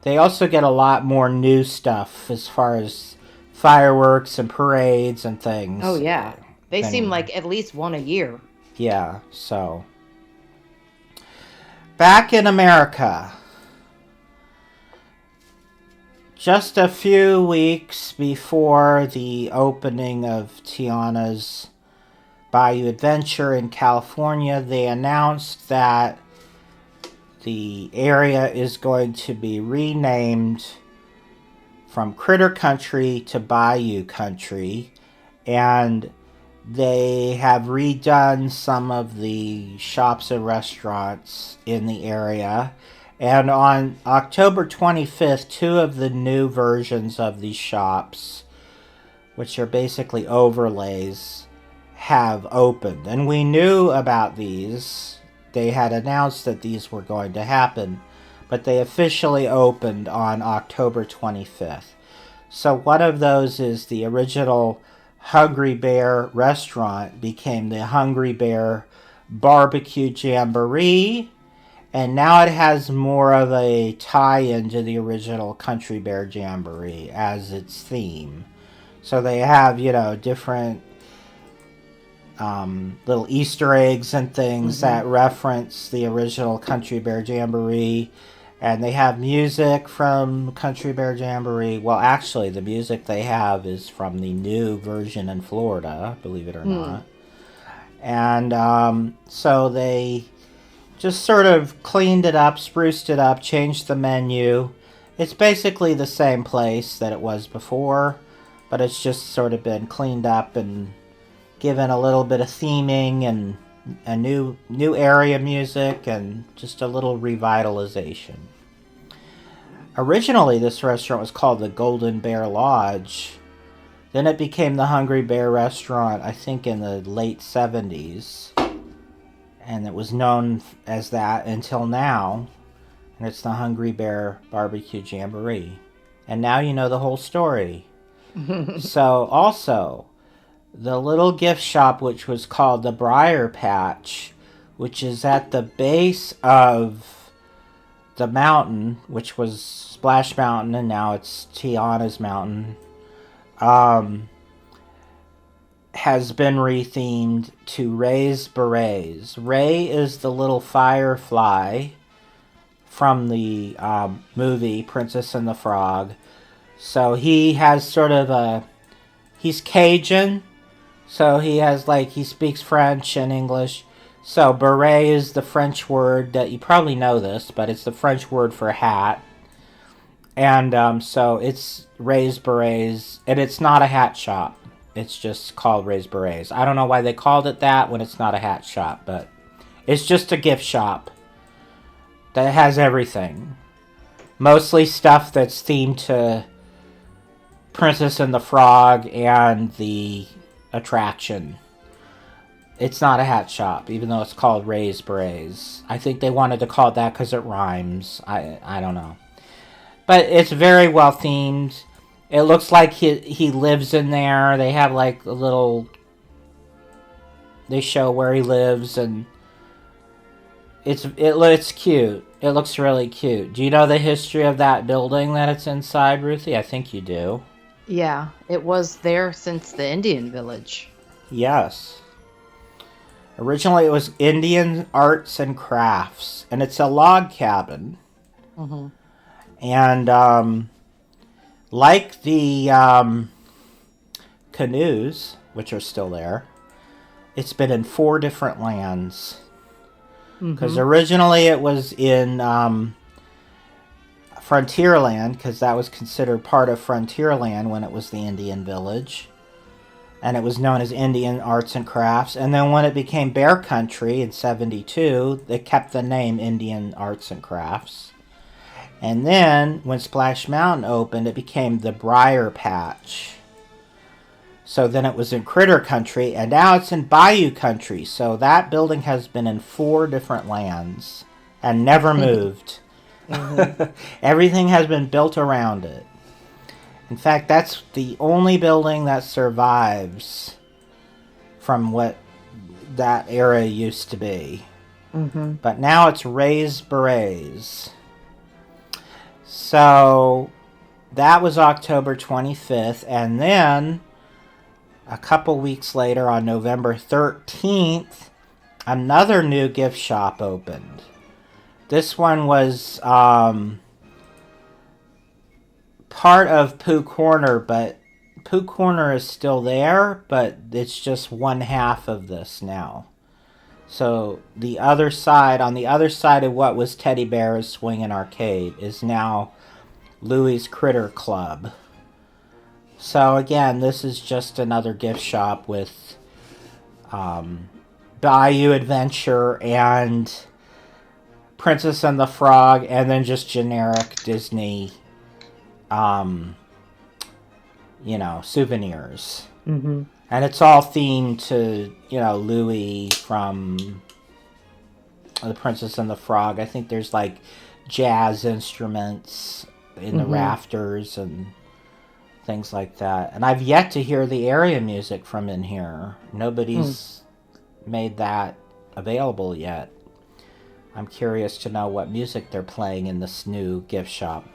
They also get a lot more new stuff as far as fireworks and parades and things. Oh, yeah. They seem like at least one a year. Yeah, so. Back in America. Just a few weeks before the opening of Tiana's Bayou Adventure in California, they announced that the area is going to be renamed from Critter Country to Bayou Country, and they have redone some of the shops and restaurants in the area. And on October 25th, 2 of the new versions of these shops, which are basically overlays, have opened. And we knew about these. They had announced that these were going to happen, but they officially opened on October 25th. So one of those is the original Hungry Bear restaurant became the Hungry Bear Barbecue Jamboree, and now it has more of a tie-in to the original Country Bear Jamboree as its theme. So they have, different little Easter eggs and things that reference the original Country Bear Jamboree. And they have music from Country Bear Jamboree. Well, actually, the music they have is from the new version in Florida, believe it or not. And so they just sort of cleaned it up, spruced it up, changed the menu. It's basically the same place that it was before, but it's just sort of been cleaned up and given a little bit of theming and a new area music and just a little revitalization. Originally, this restaurant was called the Golden Bear Lodge. Then it became the Hungry Bear Restaurant, I think in the late 70s. And it was known as that until now. And it's the Hungry Bear Barbecue Jamboree. And now you know the whole story. So also, the little gift shop, which was called the Briar Patch, which is at the base of the mountain, which was Splash Mountain, and now it's Tiana's Mountain, has been rethemed to Ray's Berets. Ray is the little firefly from the movie Princess and the Frog. So he has sort of he's Cajun, so he speaks French and English. So beret is the French word that you probably know this, but it's the French word for hat. And so it's Ray's Berets, and it's not a hat shop. It's just called Ray's Berets. I don't know why they called it that when it's not a hat shop, but it's just a gift shop that has everything. Mostly stuff that's themed to Princess and the Frog and the attraction. It's not a hat shop, even though it's called Ray's Berets. I think they wanted to call it that because it rhymes. I don't know. But it's very well themed. It looks like he lives in there. They have like a little... They show where he lives, and it's cute. It looks really cute. Do you know the history of that building that it's inside, Ruthie? I think you do. Yeah, it was there since the Indian village. Yes. Originally, it was Indian Arts and Crafts, and it's a log cabin. Mm-hmm. And like the canoes, which are still there, it's been in 4 different lands. Because originally it was in Frontierland, because that was considered part of Frontierland when it was the Indian village. And it was known as Indian Arts and Crafts. And then when it became Bear Country in 72, they kept the name Indian Arts and Crafts. And then when Splash Mountain opened, it became the Briar Patch. So then it was in Critter Country, and now it's in Bayou Country. So that building has been in 4 different lands and never moved. Everything has been built around it. In fact, that's the only building that survives from what that era used to be. But now it's Ray's Berets. So that was October 25th, and then a couple weeks later, on November 13th, another new gift shop opened. This one was part of Pooh Corner, but Pooh Corner is still there, but it's just one half of this now. So the other side, on the other side of what was Teddy Bear's Swing and Arcade, is now Louie's Critter Club. So again, this is just another gift shop with Bayou Adventure and Princess and the Frog, and then just generic Disney, souvenirs. And it's all themed to, Louie from The Princess and the Frog. I think there's like jazz instruments in the rafters and things like that. And I've yet to hear the area music from in here. Nobody's made that available yet. I'm curious to know what music they're playing in this new gift shop.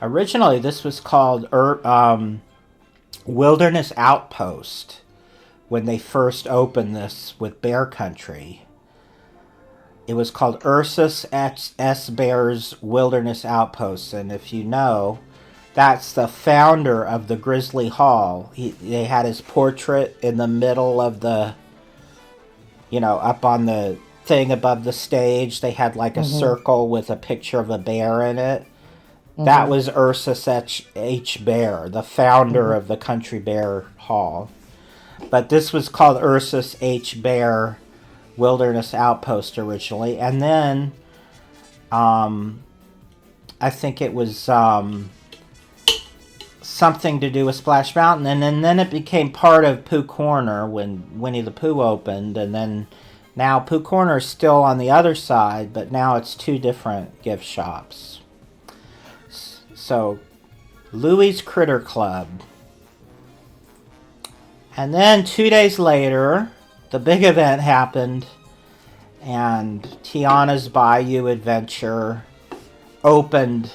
Originally, this was called wilderness outpost when they first opened this with Bear Country. It was called Ursus S. Bear's Wilderness Outpost, and if you know, that's the founder of the Grizzly Hall. They had his portrait in the middle of the, up on the thing above the stage. They had like a circle with a picture of a bear in it. That was Ursus H. Bear, the founder of the Country Bear Hall. But this was called Ursus H. Bear Wilderness Outpost originally. And then I think it was something to do with Splash Mountain. And then it became part of Pooh Corner when Winnie the Pooh opened. And then now Pooh Corner is still on the other side, but now it's two different gift shops. So, Louie's Critter Club. And then 2 days later, the big event happened, and Tiana's Bayou Adventure opened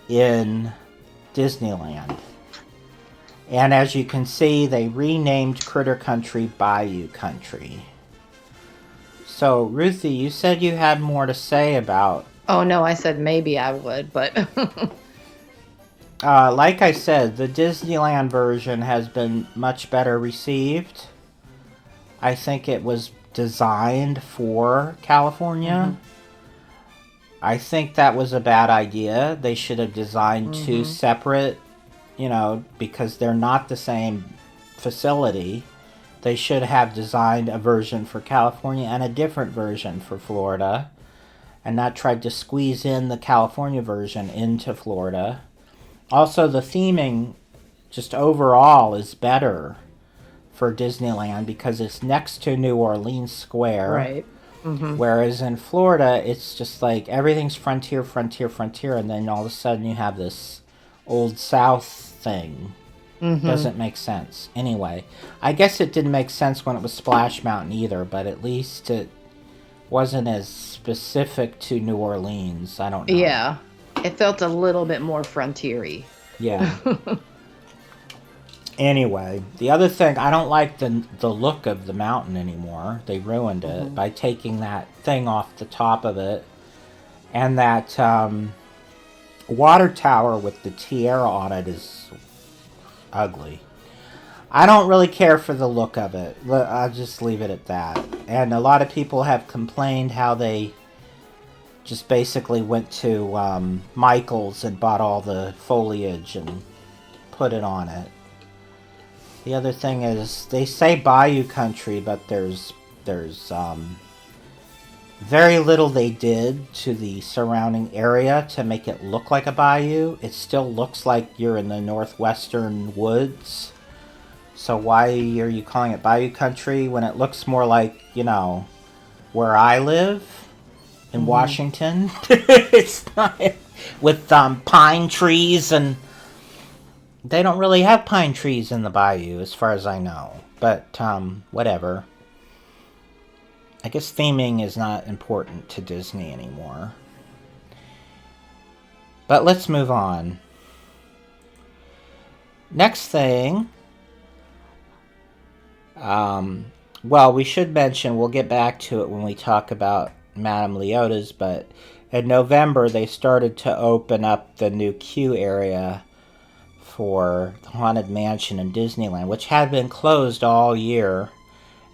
in Disneyland. And as you can see, they renamed Critter Country Bayou Country. So, Ruthie, you said you had more to say about... Oh, no, I said maybe I would, but... like I said, the Disneyland version has been much better received. I think it was designed for California. I think that was a bad idea. They should have designed two separate, because they're not the same facility. They should have designed a version for California and a different version for Florida, and not tried to squeeze in the California version into Florida. Also, the theming, just overall, is better for Disneyland because it's next to New Orleans Square. Right. Whereas in Florida, it's just like everything's frontier, frontier, frontier, and then all of a sudden you have this Old South thing. Doesn't make sense. Anyway, I guess it didn't make sense when it was Splash Mountain either, but at least it wasn't as specific to New Orleans. I don't know. Yeah. It felt a little bit more frontier-y. Yeah. Anyway, the other thing, I don't like the look of the mountain anymore. They ruined it by taking that thing off the top of it. And that water tower with the tiara on it is ugly. I don't really care for the look of it. I'll just leave it at that. And a lot of people have complained how they just basically went to Michael's and bought all the foliage and put it on it. The other thing is, they say Bayou Country, but there's very little they did to the surrounding area to make it look like a bayou. It still looks like you're in the northwestern woods. So why are you calling it Bayou Country when it looks more like, where I live in Washington? It's not with pine trees, and they don't really have pine trees in the bayou as far as I know. But whatever. I guess theming is not important to Disney anymore. But let's move on. Next thing. Well, we should mention, we'll get back to it when we talk about Madame Leota's, but in November they started to open up the new queue area for the Haunted Mansion in Disneyland, which had been closed all year,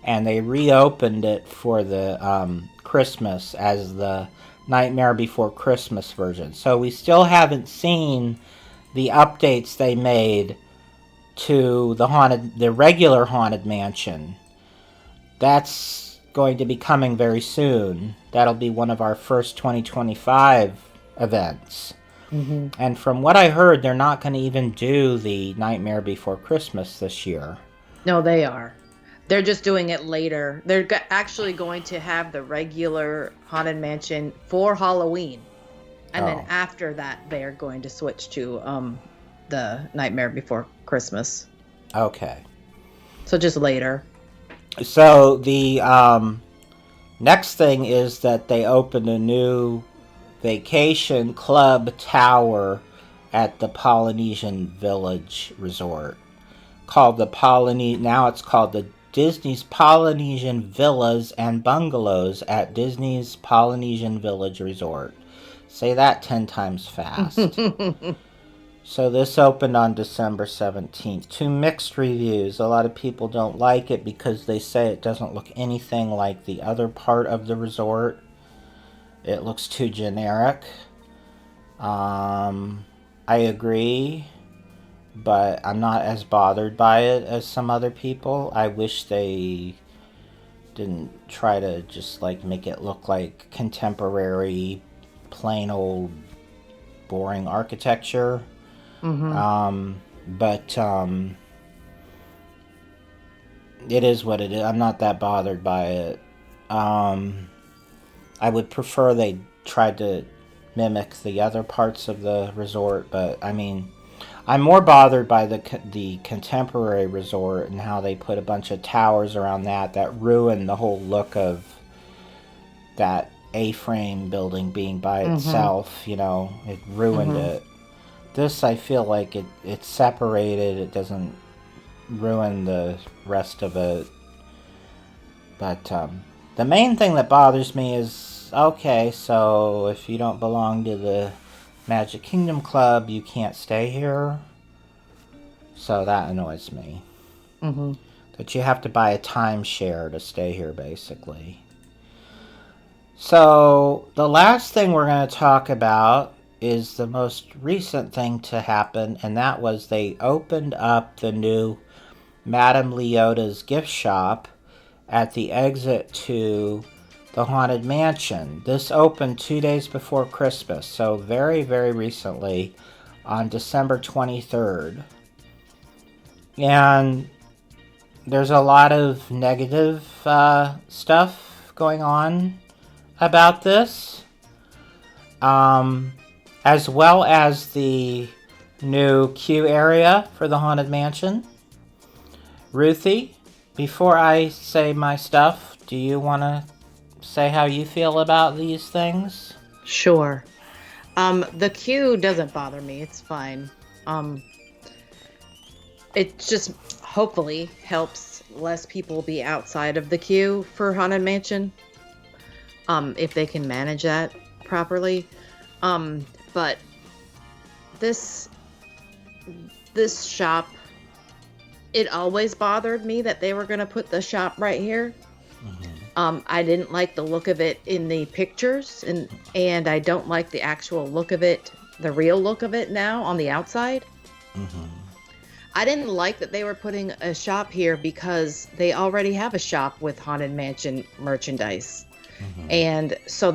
and they reopened it for the Christmas as the Nightmare Before Christmas version. So we still haven't seen the updates they made to the regular Haunted Mansion. That's going to be coming very soon. That'll be one of our first 2025 events. And from what I heard, they're not going to even do the Nightmare Before Christmas this year. No, they are. They're just doing it later. They're actually going to have the regular Haunted Mansion for Halloween. And then after that, they're going to switch to the Nightmare Before Christmas. Okay. So just later. So the next thing is that they opened a new vacation club tower at the Polynesian Village Resort. called now it's called the Disney's Polynesian Villas and Bungalows at Disney's Polynesian Village Resort. Say that 10 times fast. So this opened on December 17th. To mixed reviews. A lot of people don't like it because they say it doesn't look anything like the other part of the resort. It looks too generic. I agree, but I'm not as bothered by it as some other people. I wish they didn't try to just like make it look like contemporary, plain old, boring architecture. But it is what it is. I'm not that bothered by it. I would prefer they tried to mimic the other parts of the resort, but I mean, I'm more bothered by the contemporary resort and how they put a bunch of towers around that ruin the whole look of that A-frame building being by itself. You know, it ruined it. This, I feel like it's separated. It doesn't ruin the rest of it. But the main thing that bothers me is, okay, so if you don't belong to the Magic Kingdom Club, you can't stay here. So that annoys me. That you have to buy a timeshare to stay here, basically. So the last thing we're going to talk about is the most recent thing to happen, and that was they opened up the new Madame Leota's gift shop at the exit to the Haunted Mansion. This opened 2 days before Christmas, so very, very recently on December 23rd. And there's a lot of negative stuff going on about this. As well as the new queue area for the Haunted Mansion. Ruthie, before I say my stuff, do you want to say how you feel about these things? Sure. The queue doesn't bother me. It's fine. It just hopefully helps less people be outside of the queue for Haunted Mansion. If they can manage that properly. But this shop, it always bothered me that they were going to put the shop right here. I didn't like the look of it in the pictures, and I don't like the actual look of it, the real look of it now on the outside. I didn't like that they were putting a shop here because they already have a shop with Haunted Mansion merchandise. And so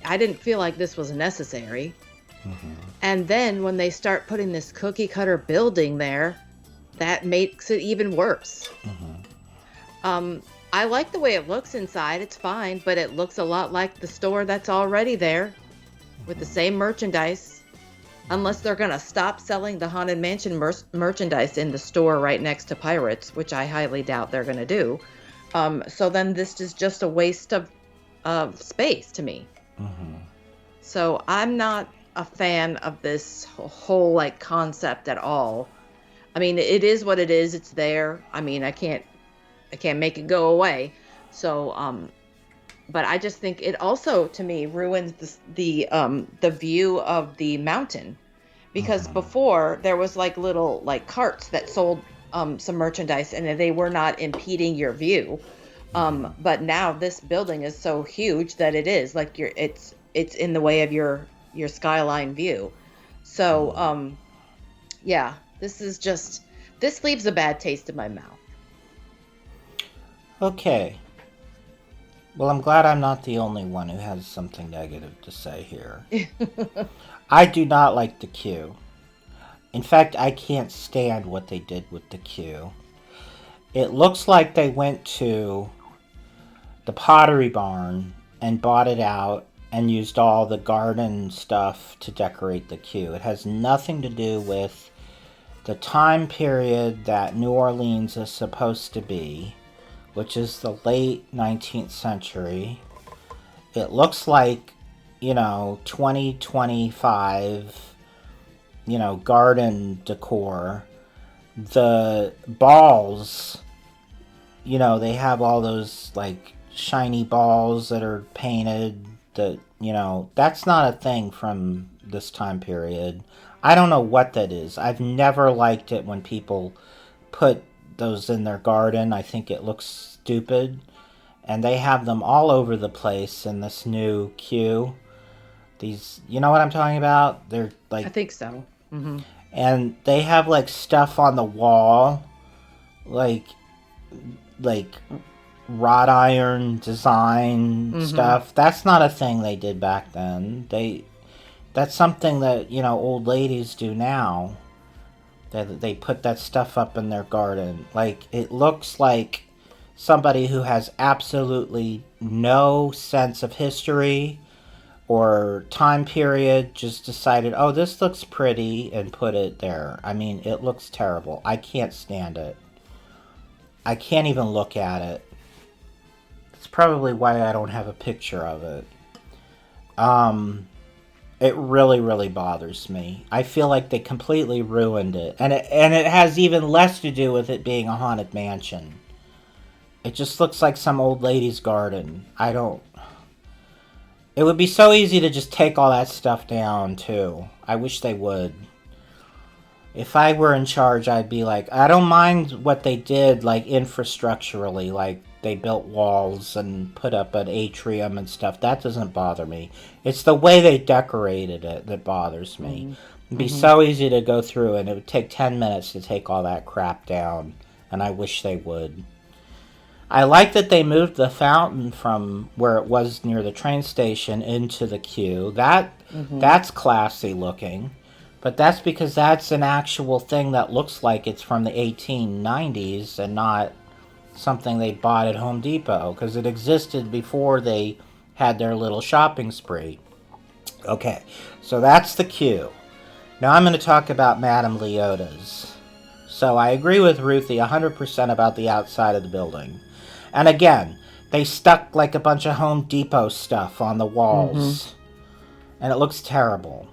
I didn't feel like this was necessary. And then when they start putting this cookie cutter building there, that makes it even worse. I like the way it looks inside. It's fine, but it looks a lot like the store that's already there with the same merchandise. Unless they're going to stop selling the Haunted Mansion merchandise in the store right next to Pirates, which I highly doubt they're going to do. So then this is just a waste of space to me. So I'm not a fan of this whole like concept at all. I mean, it is what it is. It's there. I mean, I can't make it go away. So, but I just think it also, to me, ruins the view of the mountain, because before there was like little like carts that sold some merchandise, and they were not impeding your view. But now this building is so huge that it is like it's in the way of your skyline view. So, yeah, this leaves a bad taste in my mouth. Okay. Well, I'm glad I'm not the only one who has something negative to say here. I do not like the queue. In fact, I can't stand what they did with the queue. It looks like they went to the Pottery Barn and bought it out and used all the garden stuff to decorate the queue. It has nothing to do with the time period that New Orleans is supposed to be, which is the late 19th century. It looks like, 2025, garden decor. the balls, you know, they have all those, like, shiny balls that are painted, that, you know, that's not a thing from this time period. I don't know what that is. I've never liked it when people put those in their garden. I think it looks stupid. And they have them all over the place in this new queue. These, you know what I'm talking about? They're like, I think so. Mm-hmm. and they have like stuff on the wall, like wrought iron design stuff. That's not a thing they did back then. That's something that, you know, old ladies do now. That they put that stuff up in their garden. Like, it looks like somebody who has absolutely no sense of history or time period just decided, oh, this looks pretty, and put it there. I mean, it looks terrible. I can't stand it. I can't even look at it. It's probably why I don't have a picture of it. It really, really bothers me. I feel like they completely ruined it. And it has even less to do with it being a haunted mansion. It just looks like some old lady's garden. It would be so easy to just take all that stuff down, too. I wish they would. If I were in charge, I'd be like, I don't mind what they did, like, infrastructurally. Like, they built walls and put up an atrium and stuff. That doesn't bother me. It's the way they decorated it that bothers me. It'd be so easy to go through, and it would take 10 minutes to take all that crap down. And I wish they would. I like that they moved the fountain from where it was near the train station into the queue. That's classy looking. But that's because that's an actual thing that looks like it's from the 1890s and not something they bought at Home Depot, because it existed before they had their little shopping spree. Okay, so that's the queue. Now I'm going to talk about Madame Leota's. So I agree with Ruthie 100% about the outside of the building. And again, they stuck like a bunch of Home Depot stuff on the walls. And it looks terrible.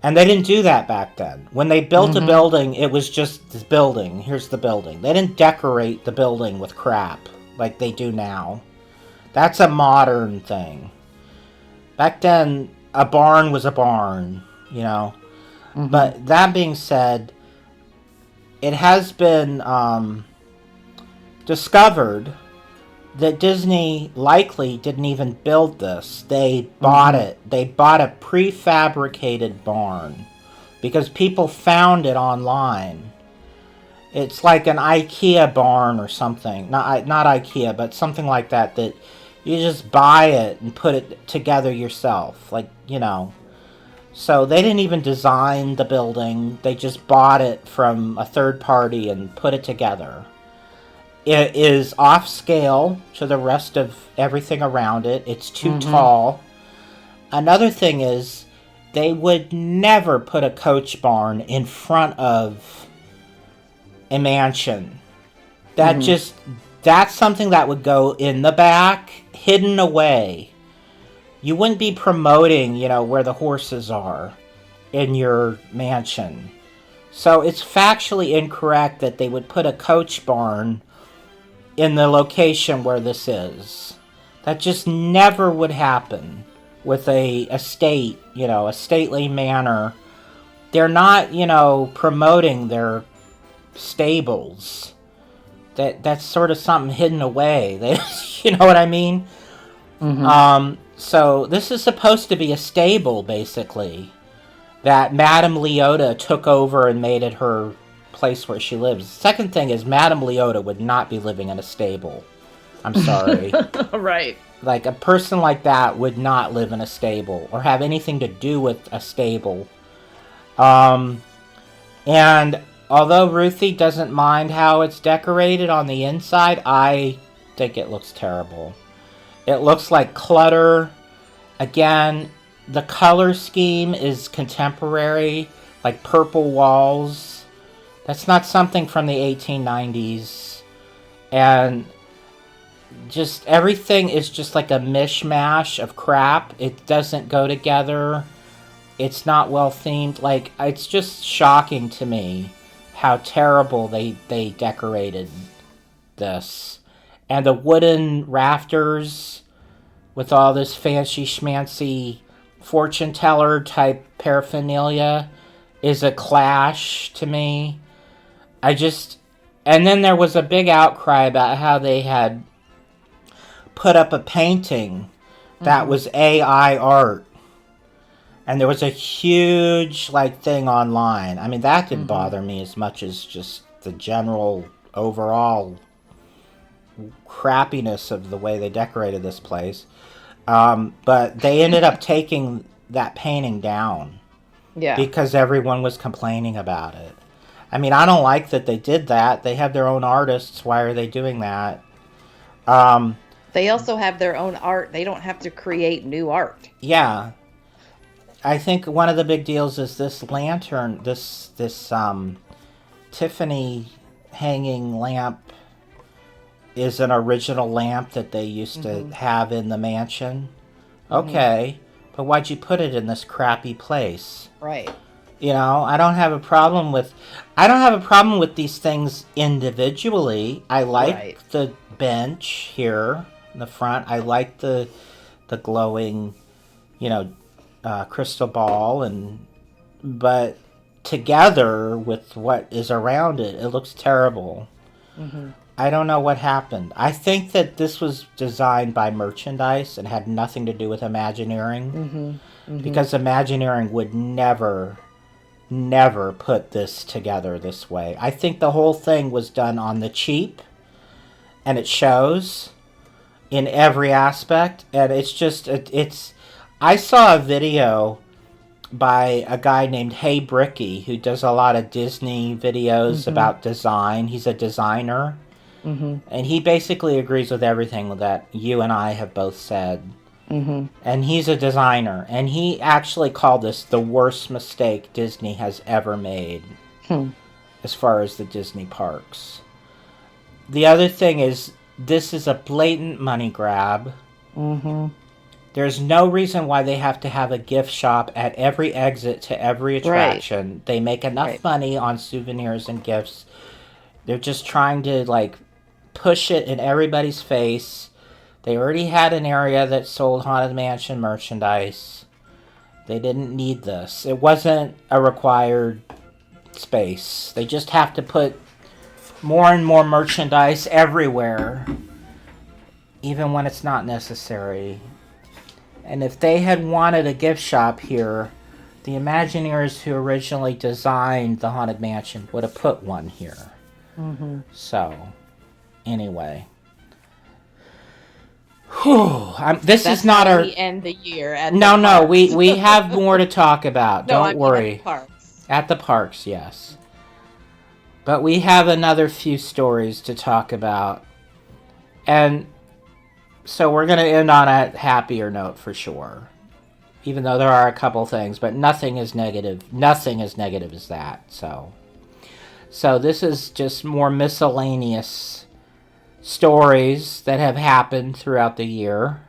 And they didn't do that back then. When they built a building, it was just this building. Here's the building. They didn't decorate the building with crap like they do now. That's a modern thing. Back then, a barn was a barn, you know. But that being said, it has been discovered that Disney likely didn't even build this. They bought it. They bought a prefabricated barn because people found it online. It's like an IKEA barn or something. Not IKEA, but something like that you just buy it and put it together yourself. Like, you know. So they didn't even design the building. They just bought it from a third party and put it together. It is off scale to the rest of everything around it. It's too tall. Another thing is, they would never put a coach barn in front of a mansion. That's something that would go in the back, hidden away. You wouldn't be promoting, you know, where the horses are in your mansion. So it's factually incorrect that they would put a coach barn in the location where this is. That just never would happen with a estate, you know, a stately manor. They're not, you know, promoting their stables. That's sort of something hidden away. You know what I mean? So this is supposed to be a stable, basically, that Madame Leota took over and made it her place where she lives. Second thing is, Madame Leota would not be living in a stable. I'm sorry. Right. Like, a person like that would not live in a stable or have anything to do with a stable. And although Ruthie doesn't mind how it's decorated on the inside, I think it looks terrible. It looks like clutter. Again, the color scheme is contemporary, like purple walls. That's not something from the 1890s. And just everything is just like a mishmash of crap. It doesn't go together. It's not well themed. Like, it's just shocking to me how terrible they decorated this. And the wooden rafters with all this fancy schmancy fortune teller type paraphernalia is a clash to me. And then there was a big outcry about how they had put up a painting that was AI art. And there was a huge, thing online. I mean, that didn't bother me as much as just the general overall crappiness of the way they decorated this place. But they ended up taking that painting down. Yeah. Because everyone was complaining about it. I mean, I don't like that they did that. They have their own artists. Why are they doing that? They also have their own art. They don't have to create new art. Yeah. I think one of the big deals is this lantern, this Tiffany hanging lamp is an original lamp that they used to have in the mansion. Okay, but why'd you put it in this crappy place? Right. You know, I don't have a problem with these things individually. I like the bench here in the front. I like the glowing, crystal ball, but together with what is around it, it looks terrible. I don't know what happened. I think that this was designed by merchandise and had nothing to do with Imagineering, because Imagineering would never put this together this way. I think the whole thing was done on the cheap, and it shows in every aspect, and it's just I saw a video by a guy named Hey Bricky, who does a lot of Disney videos about design. He's a designer, and he basically agrees with everything that you and I have both said. And he's a designer, and he actually called this the worst mistake Disney has ever made as far as the Disney parks. The other thing is, this is a blatant money grab. There's no reason why they have to have a gift shop at every exit to every attraction. Right. They make enough money on souvenirs and gifts. They're just trying to, push it in everybody's face. They already had an area that sold Haunted Mansion merchandise. They didn't need this. It wasn't a required space. They just have to put more and more merchandise everywhere, even when it's not necessary. And if they had wanted a gift shop here, the Imagineers who originally designed the Haunted Mansion would have put one here. So, anyway. This is not our... we end the year at No, we have more to talk about. Don't worry. At the parks. At the parks, yes. But we have another few stories to talk about. And so we're going to end on a happier note for sure. Even though there are a couple things, but nothing as negative. Nothing as negative as that. So this is just more miscellaneous stories that have happened throughout the year.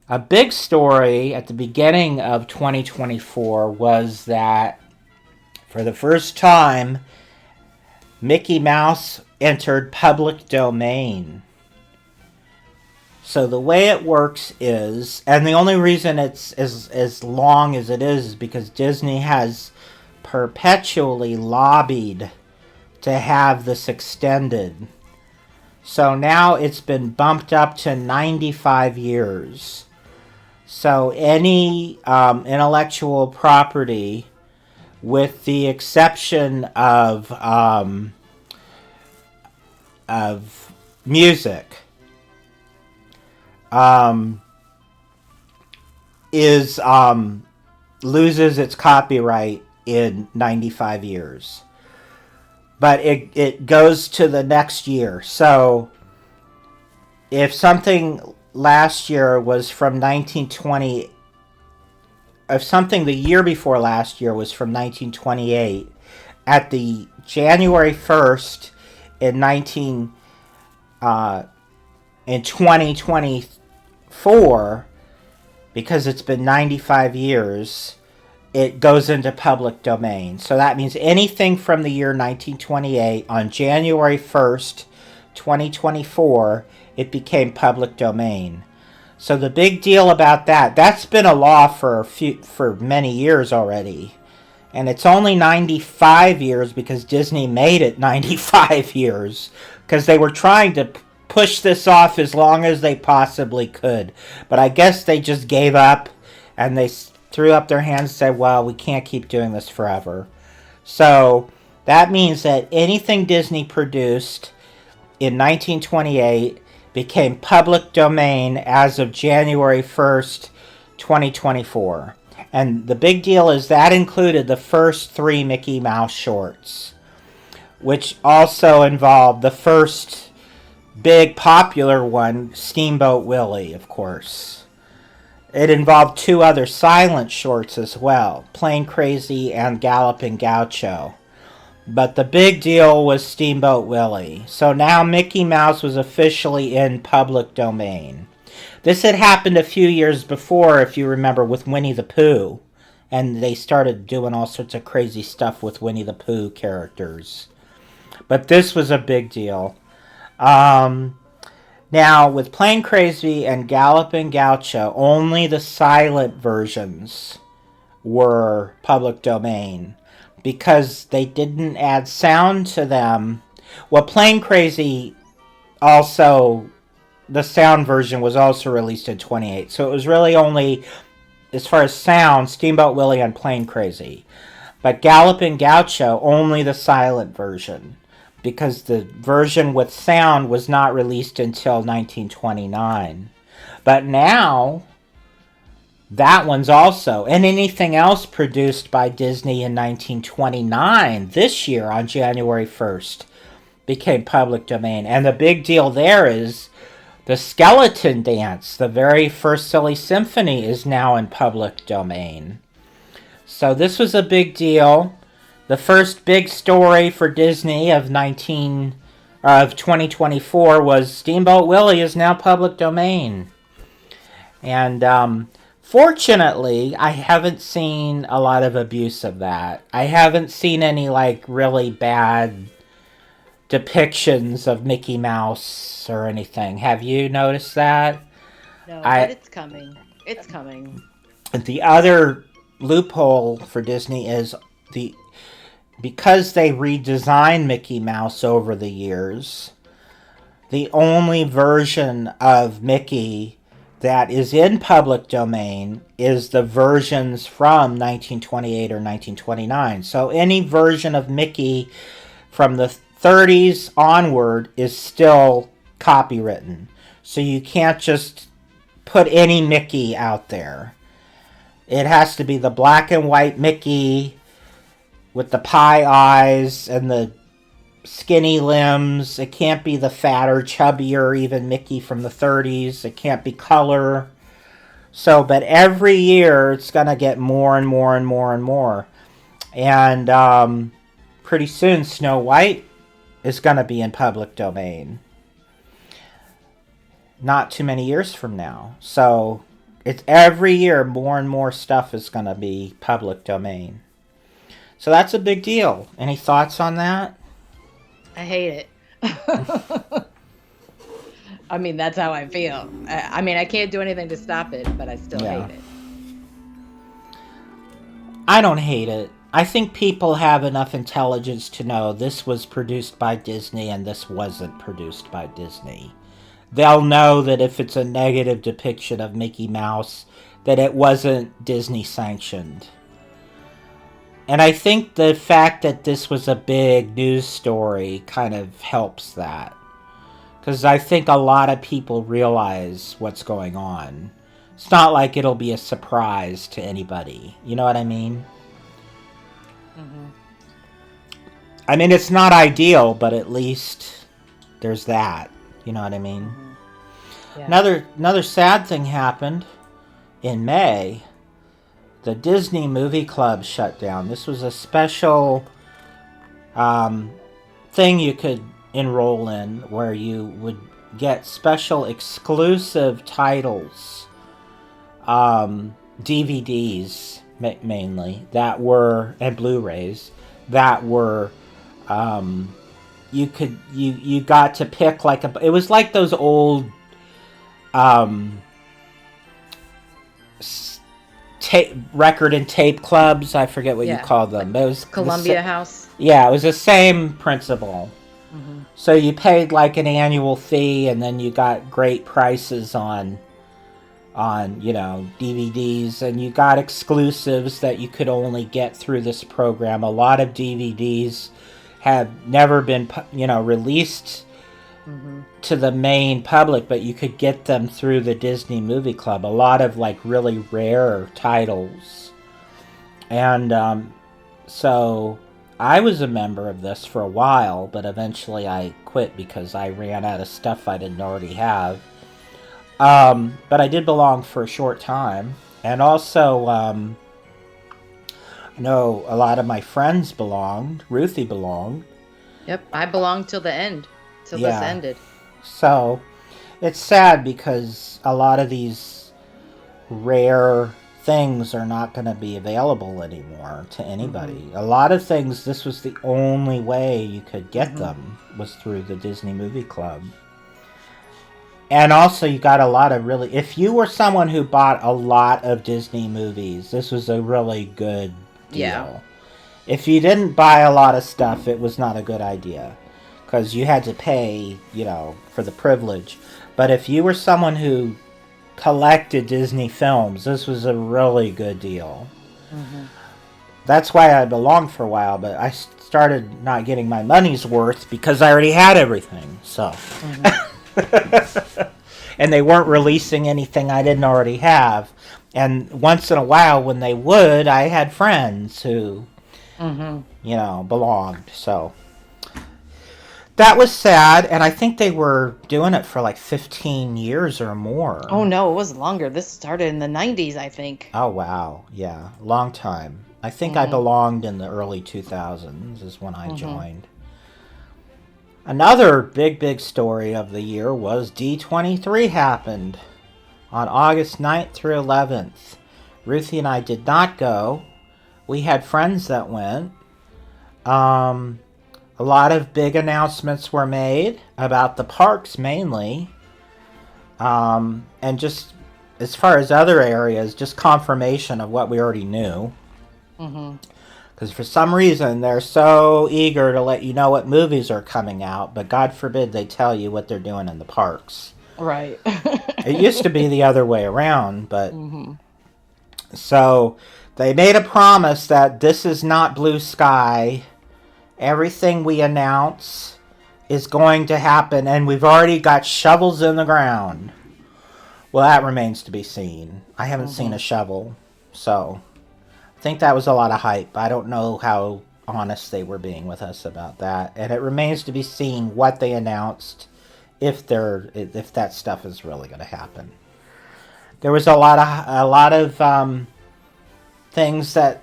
A big story at the beginning of 2024 was that for the first time, Mickey Mouse entered public domain. So the way it works is, and the only reason it's as long as it is because Disney has perpetually lobbied to have this extended. So now it's been bumped up to 95 years. So any intellectual property, with the exception of music, loses its copyright in 95 years. But it goes to the next year. So if something last year was from 1920, if something the year before last year was from 1928, at the January 1st in 2024, because it's been 95 years, it goes into public domain. So that means anything from the year 1928 on January 1st, 2024, it became public domain. So the big deal about that's been a law for many years already. And it's only 95 years because Disney made it 95 years because they were trying to push this off as long as they possibly could. But I guess they just gave up and they threw up their hands and said, well, we can't keep doing this forever. So that means that anything Disney produced in 1928 became public domain as of January 1st, 2024. And the big deal is that included the first 3 Mickey Mouse shorts, which also involved the first big popular one, Steamboat Willie, of course. It involved 2 other silent shorts as well, Plain Crazy and Galloping Gaucho. But the big deal was Steamboat Willie. So now Mickey Mouse was officially in public domain. This had happened a few years before, if you remember, with Winnie the Pooh. And they started doing all sorts of crazy stuff with Winnie the Pooh characters. But this was a big deal. Now, with Plain Crazy and Galloping Gaucho, only the silent versions were public domain because they didn't add sound to them. Well, Plain Crazy also, the sound version was also released in 28. So it was really only, as far as sound, Steamboat Willie and Plain Crazy. But Galloping Gaucho, only the silent version, because the version with sound was not released until 1929. But now, that one's also, and anything else produced by Disney in 1929, this year on January 1st, became public domain. And the big deal there is the Skeleton Dance, the very first Silly Symphony, is now in public domain. So this was a big deal. The first big story for Disney of 2024 was Steamboat Willie is now public domain. And fortunately, I haven't seen a lot of abuse of that. I haven't seen any really bad depictions of Mickey Mouse or anything. Have you noticed that? No, but it's coming. It's coming. The other loophole for Disney is because they redesigned Mickey Mouse over the years, the only version of Mickey that is in public domain is the versions from 1928 or 1929. So any version of Mickey from the 30s onward is still copywritten. So you can't just put any Mickey out there. It has to be the black and white Mickey with the pie eyes and the skinny limbs. It can't be the fatter, chubbier, even Mickey from the 30s. It can't be color. So, but every year it's going to get more and more and more and more. And pretty soon Snow White is going to be in public domain. Not too many years from now. So it's every year more and more stuff is going to be public domain. So that's a big deal. Any thoughts on that? I hate it. I mean, that's how I feel. I mean, I can't do anything to stop it, but I still hate it. I don't hate it. I think people have enough intelligence to know this was produced by Disney and this wasn't produced by Disney. They'll know that if it's a negative depiction of Mickey Mouse, that it wasn't Disney sanctioned. And I think the fact that this was a big news story kind of helps that. Because I think a lot of people realize what's going on. It's not like it'll be a surprise to anybody. You know what I mean? Mm-hmm. I mean, it's not ideal, but at least there's that. You know what I mean? Mm-hmm. Yeah. Another sad thing happened in May. The Disney Movie Club shut down. This was a special thing you could enroll in where you would get special exclusive titles, DVDs mainly, that were, and Blu-rays, that were, you got to pick like it was like those old, record and tape clubs. I forget what you call them. It was Columbia House. Yeah, it was the same principle. Mm-hmm. So you paid like an annual fee, and then you got great prices on DVDs, and you got exclusives that you could only get through this program. A lot of DVDs have never been released to the main public, but you could get them through the Disney Movie Club. A lot of like really rare titles. And so I was a member of this for a while, but eventually I quit because I ran out of stuff I didn't already have. But I did belong for a short time. And also, I know a lot of my friends belonged. Ruthie belonged. Yep, I belonged till the end. Till this ended. So, it's sad because a lot of these rare things are not going to be available anymore to anybody. Mm-hmm. A lot of things, this was the only way you could get them, was through the Disney Movie Club. And also, you got a lot of really... If you were someone who bought a lot of Disney movies, this was a really good deal. Yeah. If you didn't buy a lot of stuff, it was not a good idea. Because you had to pay, for the privilege. But if you were someone who collected Disney films, this was a really good deal. Mm-hmm. That's why I belonged for a while, but I started not getting my money's worth because I already had everything. So... Mm-hmm. And they weren't releasing anything I didn't already have. And once in a while, when they would, I had friends who, belonged. So that was sad. And I think they were doing it for like 15 years or more. Oh, no, it was longer. This started in the 90s, I think. Oh, wow. Yeah, long time. I think I belonged in the early 2000s is when I joined. Another big story of the year was D23 happened on August 9th through 11th. Ruthie and I did not go. We had friends that went. A lot of big announcements were made about the parks mainly. And just as far as other areas, just confirmation of what we already knew. Mm-hmm. Because for some reason, they're so eager to let you know what movies are coming out, but God forbid they tell you what they're doing in the parks. Right. It used to be the other way around, but... Mm-hmm. So, they made a promise that this is not blue sky. Everything we announce is going to happen, and we've already got shovels in the ground. Well, that remains to be seen. I haven't seen a shovel, so... I think that was a lot of hype. I don't know how honest they were being with us about that, and it remains to be seen what they announced, if that stuff is really going to happen. There was a lot of things that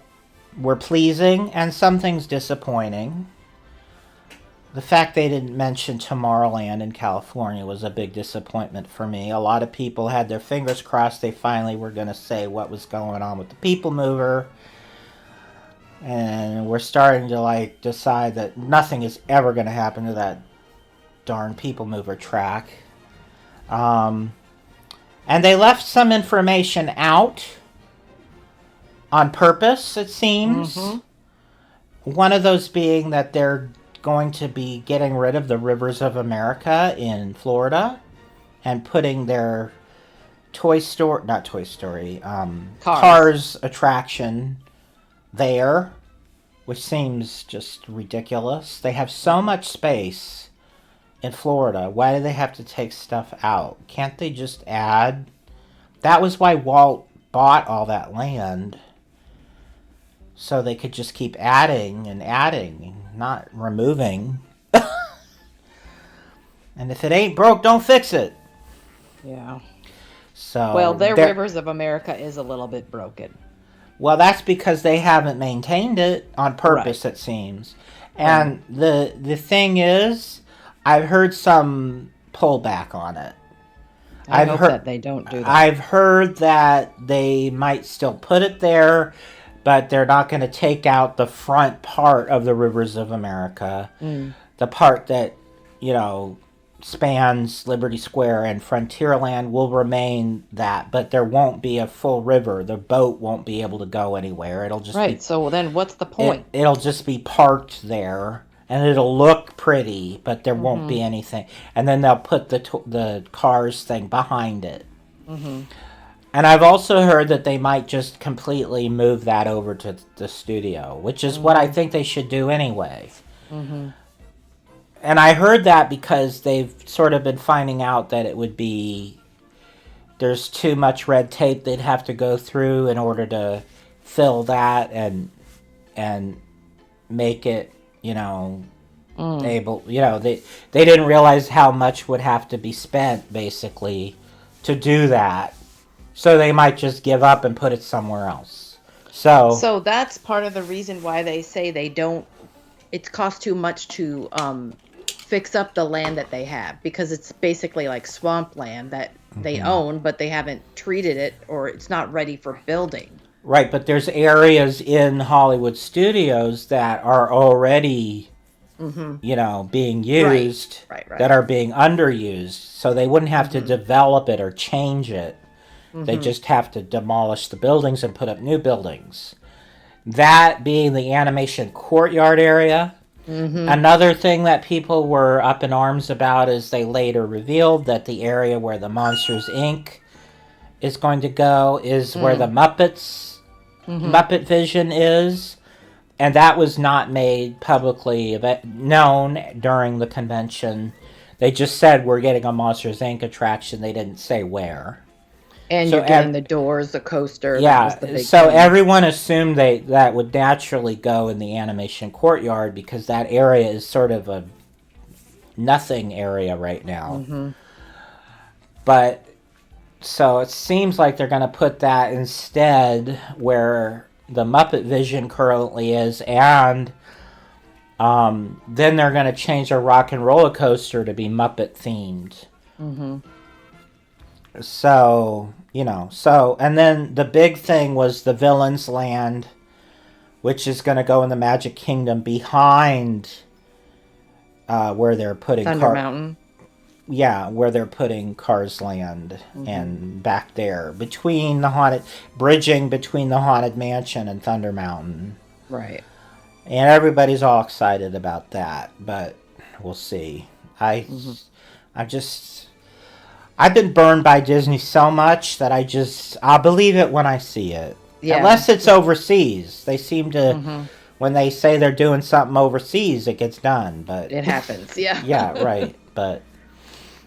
were pleasing and some things disappointing. The fact they didn't mention Tomorrowland in California was a big disappointment for me. A lot of people had their fingers crossed they finally were going to say what was going on with the People Mover. And we're starting to decide that nothing is ever going to happen to that darn People Mover track. And they left some information out on purpose, it seems. Mm-hmm. One of those being that they're going to be getting rid of the Rivers of America in Florida and putting their Cars attraction there, which seems just ridiculous. They have so much space in Florida. Why do they have to take stuff out? Can't they just add? That was why Walt bought all that land, so they could just keep adding and adding, not removing. And if it ain't broke, don't fix it. Yeah. So well, their Rivers of America is a little bit broken. Well, that's because they haven't maintained it on purpose, right. It seems. And the thing is, I've heard some pullback on it. I hope that they don't do that. I've heard that they might still put it there, but they're not going to take out the front part of the Rivers of America. The part that, spans Liberty Square and Frontierland will remain that, but there won't be a full river. The boat won't be able to go anywhere. It'll just Right, so then what's the point? It'll just be parked there, and it'll look pretty, but there won't be anything. And then they'll put the Cars thing behind it. And I've also heard that they might just completely move that over to the studio, which is what I think they should do anyway. And I heard that because they've sort of been finding out that there's too much red tape they'd have to go through in order to fill that and make it, able, they didn't realize how much would have to be spent, basically, to do that. So they might just give up and put it somewhere else. So that's part of the reason why they say it costs too much to fix up the land that they have, because it's basically like swamp land that they own, but they haven't treated it, or it's not ready for building. Right, but there's areas in Hollywood studios that are already, being used, right. that are being underused. So they wouldn't have to develop it or change it. They just have to demolish the buildings and put up new buildings. That being the animation courtyard area. Another thing that people were up in arms about is they later revealed that the area where the Monsters, Inc. is going to go is where the Muppets, Muppet Vision is. And that was not made publicly known during the convention. They just said, we're getting a Monsters, Inc. attraction. They didn't say where. And you're getting the doors, the coaster. Yeah, that was the big so thing. everyone assumed that would naturally go in the animation courtyard because that area is sort of a nothing area right now. But, so it seems like they're going to put that instead where the Muppet Vision currently is, and then they're going to change their Rock and Roller Coaster to be Muppet themed. So, and then the big thing was the Villain's Land, which is going to go in the Magic Kingdom behind where they're putting Thunder Mountain. Yeah, where they're putting Cars Land and back there bridging between the Haunted Mansion and Thunder Mountain. Right. And everybody's all excited about that, but we'll see. I've been burned by Disney so much that I'll believe it when I see it. Yeah. Unless it's overseas. They seem to, when they say they're doing something overseas, it gets done. But it happens, yeah. Yeah, right. But,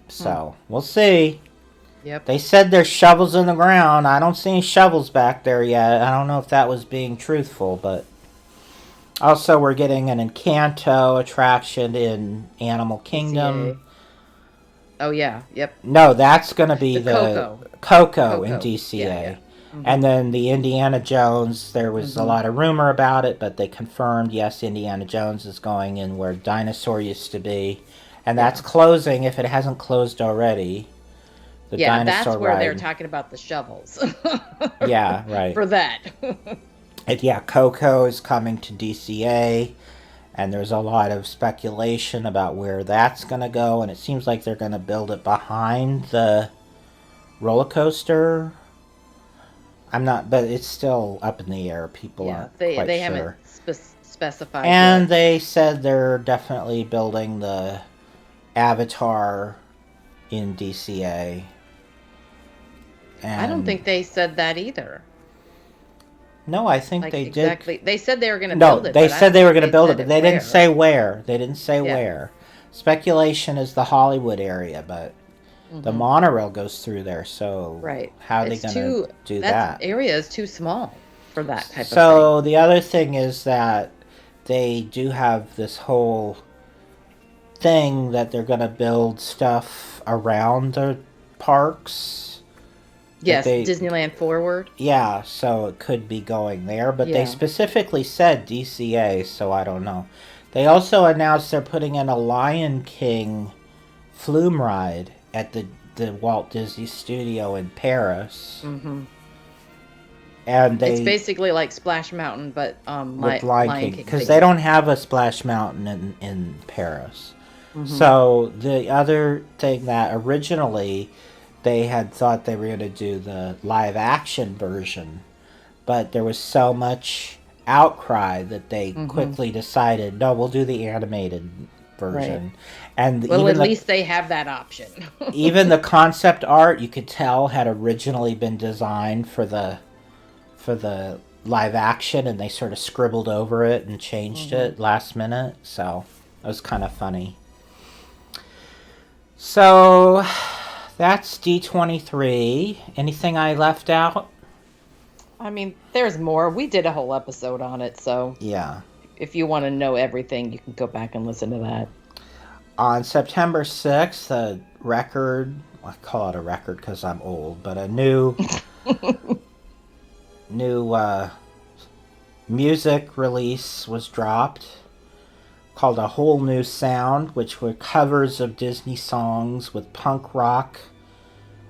so, we'll see. Yep. They said there's shovels in the ground. I don't see any shovels back there yet. I don't know if that was being truthful, but... Also, we're getting an Encanto attraction in Animal Kingdom. DCA. Oh, yeah. Yep. No, that's going to be the Coco in DCA. Yeah. And then the Indiana Jones, there was a lot of rumor about it, but they confirmed, yes, Indiana Jones is going in where Dinosaur used to be. And that's closing if it hasn't closed already. The Dinosaur that's where ride. They're talking about the shovels. Yeah, right. For that. And Coco is coming to DCA. And there's a lot of speculation about where that's going to go. And it seems like they're going to build it behind the roller coaster. But it's still up in the air. People aren't quite sure. They haven't specified And yet. they said they're definitely building the Avatar in DCA. And I don't think they said that either. No, I think they exactly. did. They said they were going to build it. No, they said they were going to build it, but they where. didn't say where. They didn't say where. Speculation is the Hollywood area, but the monorail goes through there, so how are they going to do that? That area is too small for that type of thing. So the other thing is that they do have this whole thing that they're going to build stuff around the parks. Yes, Disneyland Forward. Yeah, so it could be going there, but they specifically said DCA, so I don't know. They also announced they're putting in a Lion King flume ride at the Walt Disney Studio in Paris. And It's basically like Splash Mountain, but with Lion King, because thing. they don't have a Splash Mountain in Paris. Mm-hmm. So the other thing that originally they had thought they were going to do the live action version, but there was so much outcry that they quickly decided, no, we'll do the animated version. Right. And Well, at least they have that option. even the concept art, you could tell, had originally been designed for the live action, and they sort of scribbled over it and changed it last minute. So it was kind of funny. So that's D23. Anything I left out? I mean, there's more. We did a whole episode on it, so Yeah. if you want to know everything, you can go back and listen to that. On September 6th, a record, I call it a record because I'm old, but a new music release was dropped called A Whole New Sound, which were covers of Disney songs with punk rock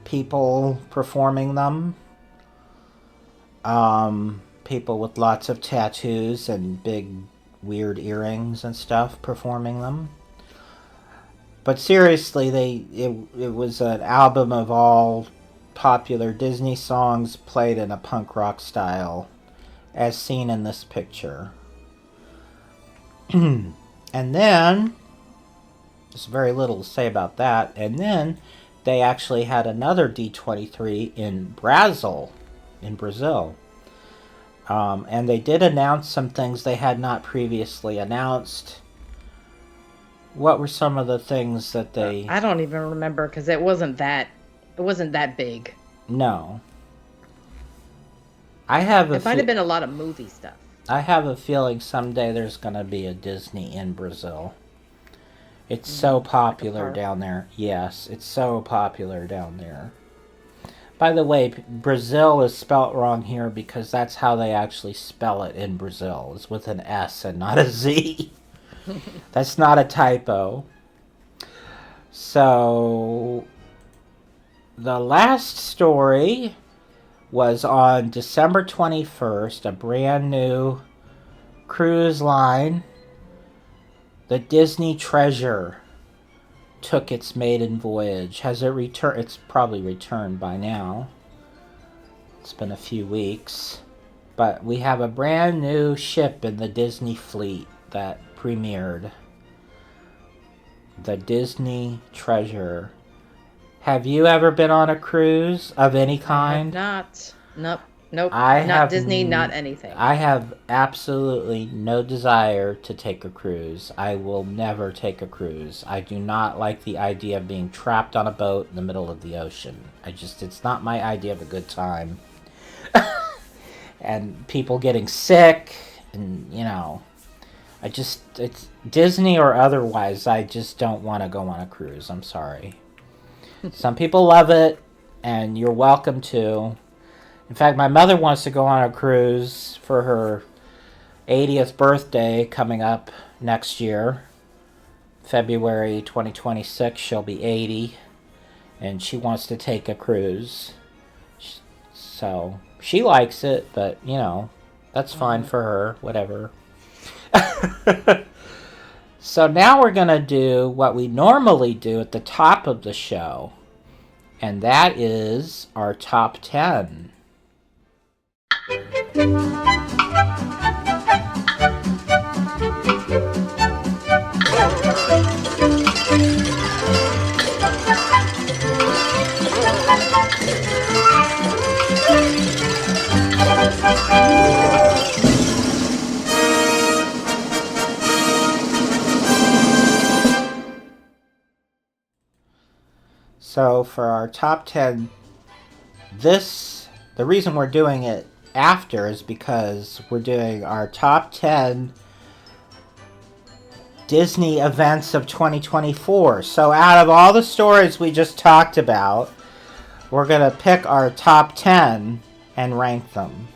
people performing them. People with lots of tattoos and big weird earrings and stuff performing them. But seriously, it was an album of all popular Disney songs played in a punk rock style, as seen in this picture. And then, there's very little to say about that. And then they actually had another D23 in Brazil. And they did announce some things they had not previously announced. What were some of the things that they... I don't even remember, because it wasn't that big. No. It might have been a lot of movie stuff. I have a feeling someday there's going to be a Disney in Brazil. It's so popular down there. Yes, it's so popular down there. By the way, Brazil is spelt wrong here because that's how they actually spell it in Brazil. It's with an S and not a Z. That's not a typo. So, the last story was on December 21st, a brand new cruise line, the Disney Treasure, took its maiden voyage. Has it returned? It's probably returned by now. It's been a few weeks. But we have a brand new ship in the Disney fleet that premiered. The Disney Treasure. Have you ever been on a cruise of any kind? Not. Nope. Not Disney, not anything. I have absolutely no desire to take a cruise. I will never take a cruise. I do not like the idea of being trapped on a boat in the middle of the ocean. It's not my idea of a good time. And people getting sick, and, it's Disney or otherwise, I just don't want to go on a cruise. I'm sorry. Some people love it, and you're welcome to. In fact, my mother wants to go on a cruise for her 80th birthday coming up next year. February 2026, she'll be 80, and she wants to take a cruise. So, she likes it, but, that's fine for her, whatever. So now we're going to do what we normally do at the top of the show, and that is our top 10. So for our top 10, the reason we're doing it after is because we're doing our top 10 Disney events of 2024. So out of all the stories we just talked about, we're going to pick our top 10 and rank them.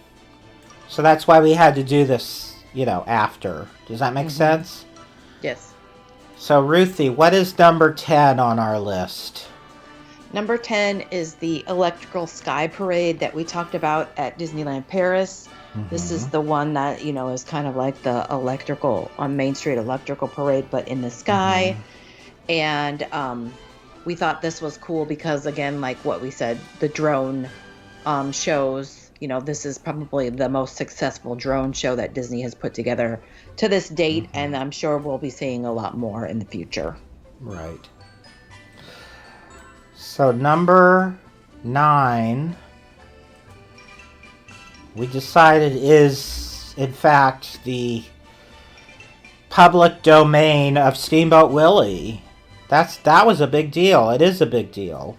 So that's why we had to do this, after. Does that make sense? Yes. So Ruthie, what is number 10 on our list? Number 10 is the Electrical Sky Parade that we talked about at Disneyland Paris. This is the one that, is kind of like the electrical, on Main Street electrical parade, but in the sky. And we thought this was cool because, again, like what we said, the drone shows, this is probably the most successful drone show that Disney has put together to this date. And I'm sure we'll be seeing a lot more in the future. Right. So number 9, we decided is, in fact, the public domain of Steamboat Willie. That was a big deal. It is a big deal.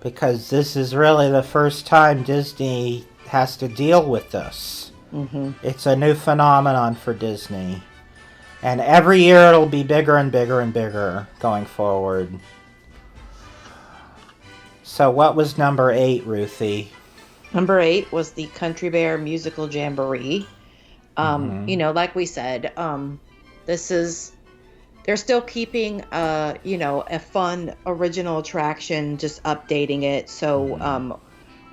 Because this is really the first time Disney has to deal with this. It's a new phenomenon for Disney. And every year it'll be bigger and bigger and bigger going forward. So what was number 8, Ruthie? Number 8 was the Country Bear Musical Jamboree. Like we said, they're still keeping, a fun original attraction, just updating it. So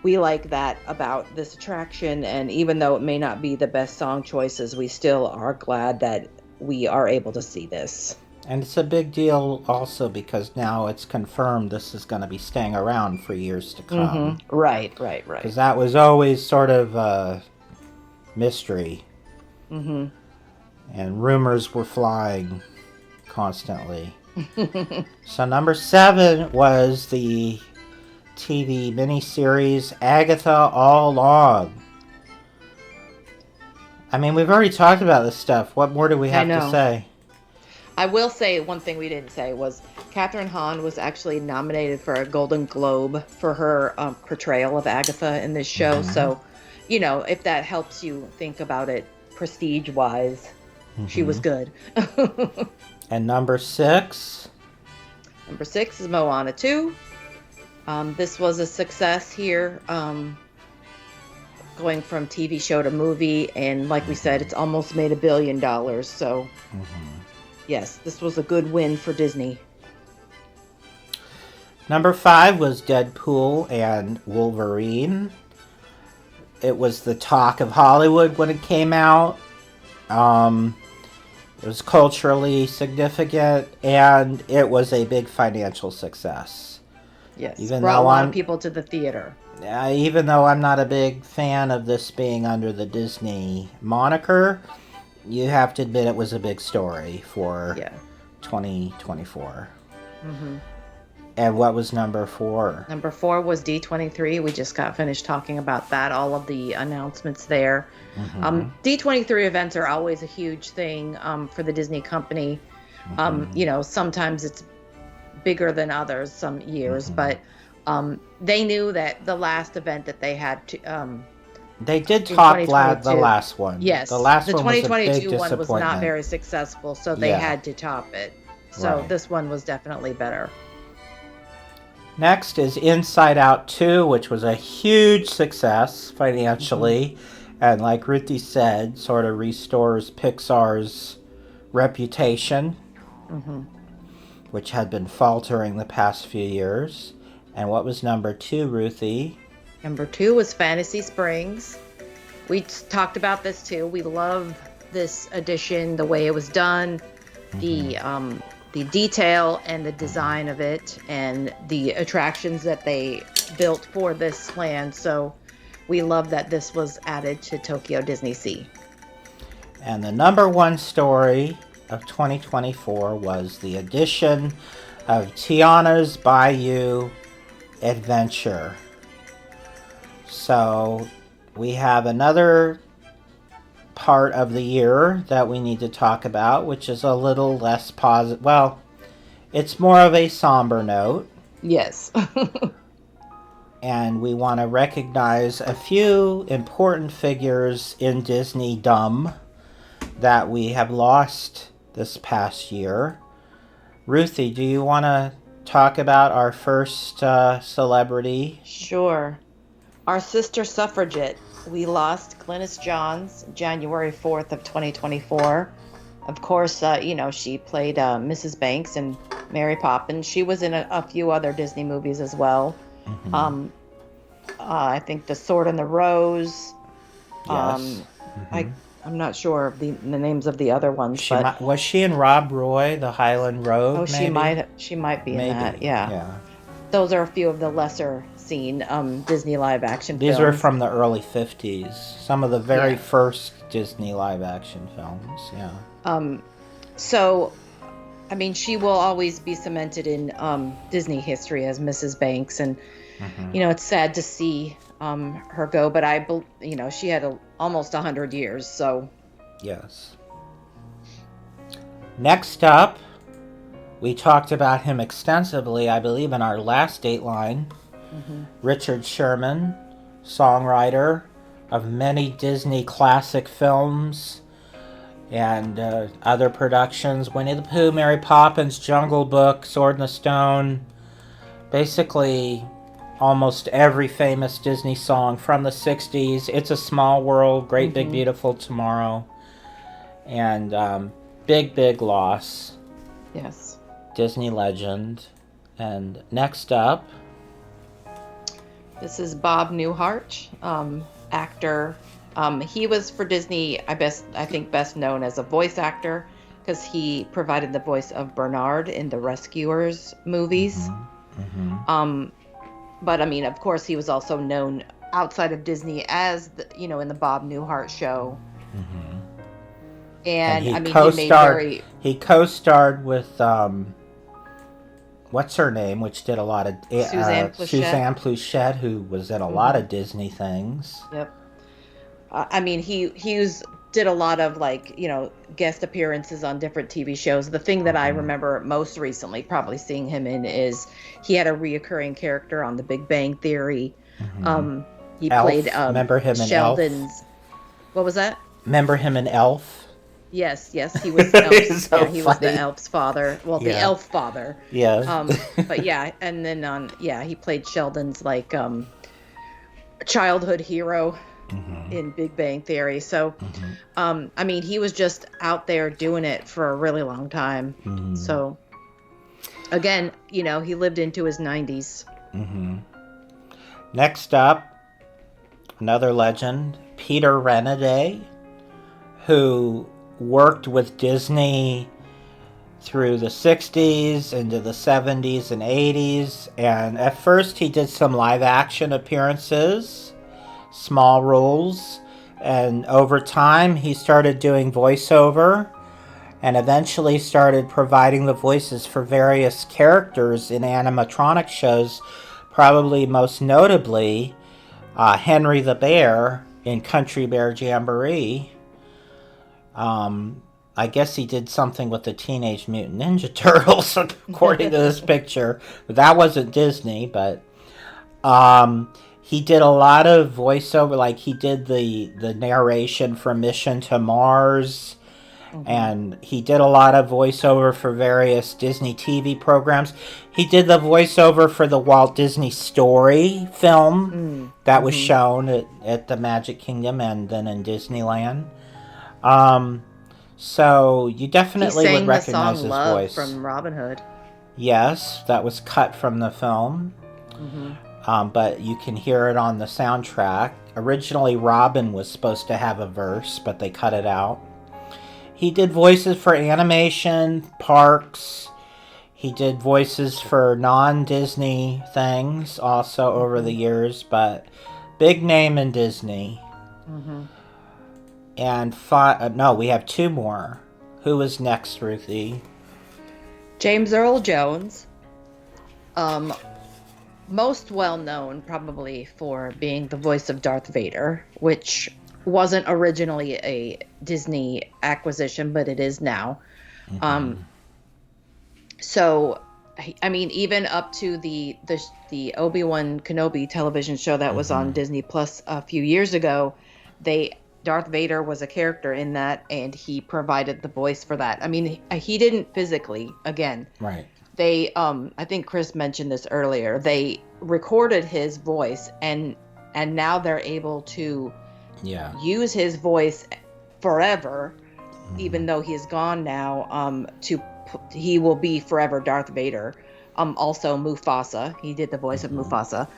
we like that about this attraction. And even though it may not be the best song choices, we still are glad that we are able to see this. And it's a big deal also because now it's confirmed this is going to be staying around for years to come. Right. Because that was always sort of a mystery. And rumors were flying constantly. So number 7 was the TV miniseries Agatha All Along. I mean, we've already talked about this stuff. What more do we have to say? I will say one thing we didn't say was Kathryn Hahn was actually nominated for a Golden Globe for her portrayal of Agatha in this show. So, if that helps you think about it prestige-wise, she was good. And number 6? Number 6 is Moana 2. This was a success here, going from TV show to movie. And like we said, it's almost made $1 billion. So... yes, this was a good win for Disney. Number 5 was Deadpool and Wolverine. It was the talk of Hollywood when it came out. It was culturally significant, and it was a big financial success. Yes, brought a lot of people to the theater. Even though I'm not a big fan of this being under the Disney moniker, you have to admit it was a big story for 2024. And what was number 4? Number 4 was D23. We just got finished talking about that, all of the announcements there. D23 events are always a huge thing for the Disney company. Sometimes it's bigger than others some years, but they knew that the last event that they had to... they did top the last one. Yes, the last the one was a big 2022 one was not very successful, so they had to top it. So this one was definitely better. Next is Inside Out 2, which was a huge success financially, and like Ruthie said, sort of restores Pixar's reputation, which had been faltering the past few years. And what was number 2, Ruthie? Number 2 was Fantasy Springs. We talked about this too. We love this edition, the way it was done, the detail and the design of it, and the attractions that they built for this land. So we love that this was added to Tokyo Disney Sea. And the number 1 story of 2024 was the addition of Tiana's Bayou Adventure. So we have another part of the year that we need to talk about, which is a little less positive. Well, it's more of a somber note. Yes. And we want to recognize a few important figures in Disney-dom that we have lost this past year. Ruthie, do you want to talk about our first celebrity? Sure. Our sister suffragette. We lost Glynis Johns January 4th of 2024. Of course, she played Mrs. Banks and Mary Poppins. She was in a few other Disney movies as well. Mm-hmm. I think The Sword and the Rose. Yes. I'm not sure of the names of the other ones, but Was she in Rob Roy, The Highland Road? she might be in that. Yeah. Yeah. Those are a few of the lesser seen Disney live action films. These were from the early 50s. Some of the very first Disney live action films. Yeah. So, I mean, she will always be cemented in Disney history as Mrs. Banks, and it's sad to see her go. But she had almost 100 years. So, yes. Next up, we talked about him extensively, I believe, in our last Dateline. Richard Sherman, songwriter of many Disney classic films and other productions. Winnie the Pooh, Mary Poppins, Jungle Book, Sword in the Stone. Basically, almost every famous Disney song from the 60s. It's a Small World, Great Big Beautiful Tomorrow. And big loss. Yes. Disney legend. And next up, this is Bob Newhart, actor. He was for Disney, I think best known as a voice actor because he provided the voice of Bernard in the Rescuers movies. But I mean, of course, he was also known outside of Disney as in the Bob Newhart show. And he I mean, co-starred. He co-starred with what's her name, which did a lot of Suzanne Pleshette, who was in a lot of Disney things. Yep. I mean, he did a lot of guest appearances on different TV shows. The thing that I remember most recently, probably seeing him in, is he had a reoccurring character on The Big Bang Theory. He Elf. played Remember him in Sheldon's. Elf? What was that? Remember him in Elf? Yes, he was Elf's. So he was the Elf's father. Well, the Elf father. Yeah. But yeah, and then he played Sheldon's childhood hero in Big Bang Theory. So, I mean, he was just out there doing it for a really long time. So, again, he lived into his 90s. Next up, another legend, Peter Renaday, who worked with Disney through the 60s into the 70s and 80s, and at first he did some live action appearances, small roles, and over time he started doing voiceover and eventually started providing the voices for various characters in animatronic shows, probably most notably Henry the Bear in Country Bear Jamboree. I guess he did something with the Teenage Mutant Ninja Turtles, according to this picture. That wasn't Disney, but he did a lot of voiceover. He did the narration for Mission to Mars, and he did a lot of voiceover for various Disney TV programs. He did the voiceover for the Walt Disney Story film that was shown at the Magic Kingdom and then in Disneyland. So you definitely would recognize his voice from Robin Hood. Yes, that was cut from the film. But you can hear it on the soundtrack. Originally, Robin was supposed to have a verse, but they cut it out. He did voices for animation, parks. He did voices for non-Disney things also over the years, but big name in Disney. And we have two more. Who is next, Ruthie? James Earl Jones. Most well known probably for being the voice of Darth Vader, which wasn't originally a Disney acquisition, but it is now. So, I mean, even up to the Obi-Wan Kenobi television show that was on Disney Plus a few years ago, Darth Vader was a character in that, and he provided the voice for that. I mean, he didn't physically, again. Right. They, I think Chris mentioned this earlier, they recorded his voice, and now they're able to use his voice forever even though he is gone now, he will be forever Darth Vader. Also Mufasa, he did the voice of Mufasa.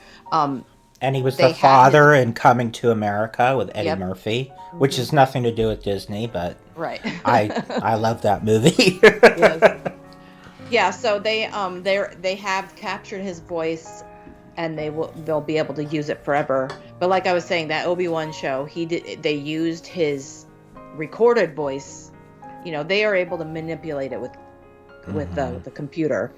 And he was the father in Coming to America with Eddie Murphy, which has nothing to do with Disney, but right. I love that movie. Yes. Yeah, so they have captured his voice, and they'll be able to use it forever. But like I was saying, that Obi-Wan show, they used his recorded voice. They are able to manipulate it with the computer,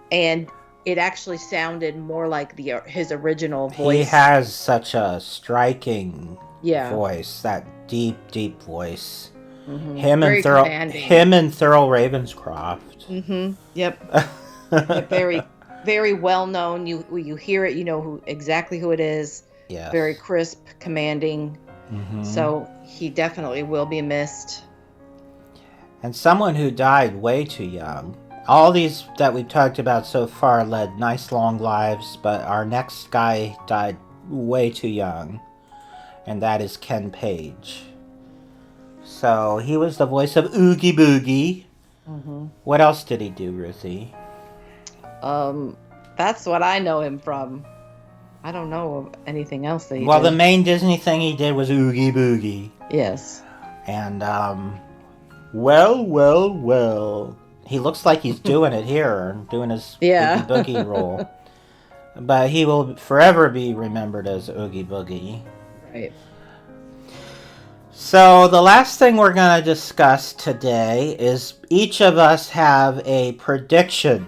and it actually sounded more like his original voice. He has such a striking voice, that deep voice. Mm-hmm. Him and Thurl Ravenscroft. Mm-hmm. Yep. Very, very well known. You hear it, you know exactly who it is. Yeah. Very crisp, commanding. Mm-hmm. So he definitely will be missed. And someone who died way too young. All these that we've talked about so far led nice long lives, but our next guy died way too young, and that is Ken Page. So he was the voice of Oogie Boogie. Mm-hmm. What else did he do, Ruthie? That's what I know him from. I don't know of anything else that he did. Well, the main Disney thing he did was Oogie Boogie. Yes. And, well. He looks like he's doing it here, doing his Oogie Boogie role. But he will forever be remembered as Oogie Boogie. Right. So the last thing we're going to discuss today is each of us have a prediction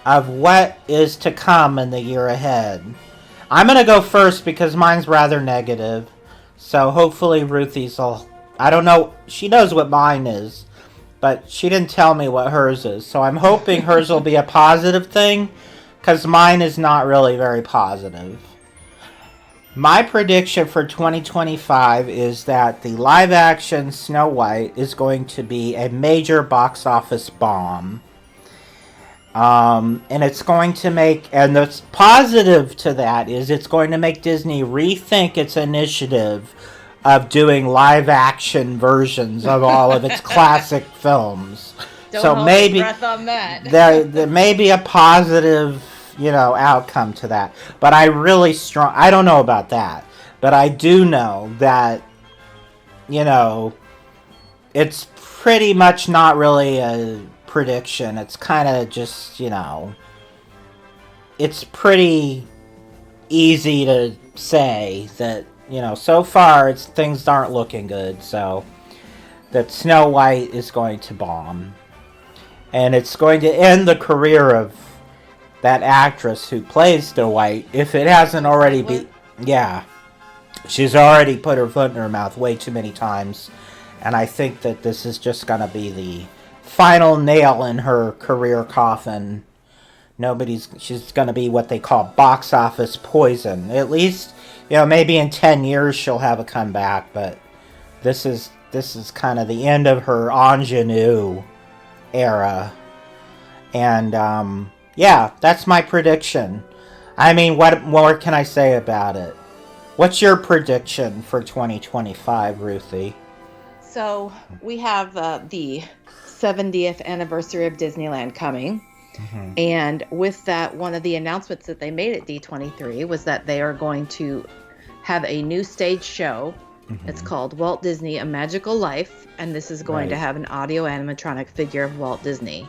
of what is to come in the year ahead. I'm going to go first because mine's rather negative. So hopefully Ruthie's I don't know. She knows what mine is. But she didn't tell me what hers is. So I'm hoping hers will be a positive thing, because mine is not really very positive. My prediction for 2025 is that the live-action Snow White is going to be a major box office bomb. And it's going to and the positive to that is it's going to make Disney rethink its initiative of doing live-action versions of all of its classic films. Don't hold your breath on that. there may be a positive, outcome to that. But I don't know about that. But I do know that, it's pretty much not really a prediction. It's kind of just, it's pretty easy to say that, so far things aren't looking good, so that Snow White is going to bomb. And it's going to end the career of that actress who plays Snow White, if it hasn't already been. Yeah. She's already put her foot in her mouth way too many times, and I think that this is just going to be the final nail in her career coffin. She's going to be what they call box office poison. At least, maybe in 10 years she'll have a comeback, but this is kind of the end of her ingenue era. And, that's my prediction. I mean, what more can I say about it? What's your prediction for 2025, Ruthie? So, we have the 70th anniversary of Disneyland coming. Mm-hmm. And with that, one of the announcements that they made at D23 was that they are going to have a new stage show. Mm-hmm. It's called Walt Disney: A Magical Life, and this is going to have an audio animatronic figure of Walt Disney.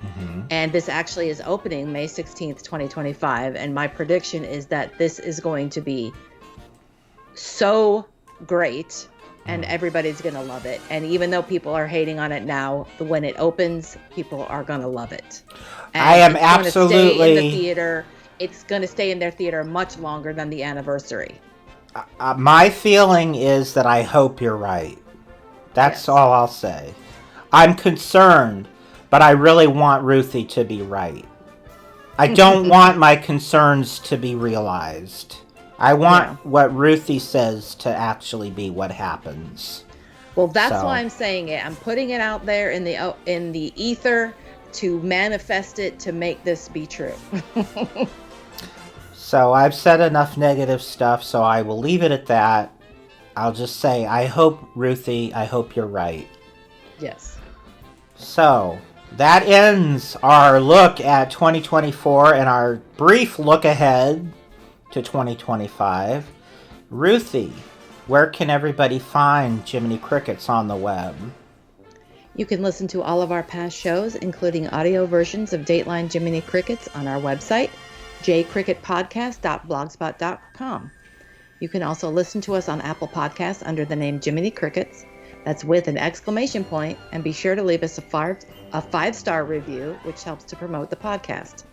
Mm-hmm. And this actually is opening May 16th, 2025, and my prediction is that this is going to be so great, and everybody's going to love it. And even though people are hating on it now, when it opens, people are going to love it. And I am absolutely... stay in the theater. It's going to stay in their theater much longer than the anniversary. My feeling is that I hope you're right. That's all I'll say. I'm concerned, but I really want Ruthie to be right. I don't want my concerns to be realized. I want what Ruthie says to actually be what happens. Well, that's why I'm saying it. I'm putting it out there in the ether to manifest it, to make this be true. So I've said enough negative stuff, so I will leave it at that. I'll just say, I hope, Ruthie, I hope you're right. Yes. So, that ends our look at 2024 and our brief look ahead to 2025. Ruthie, where can everybody find Jiminy Crickets on the web? You can listen to all of our past shows, including audio versions of Dateline Jiminy Crickets, on our website, jcricketpodcast.blogspot.com. You can also listen to us on Apple Podcasts under the name Jiminy Crickets. That's with an exclamation point, and be sure to leave us a 5-star review, which helps to promote the podcast.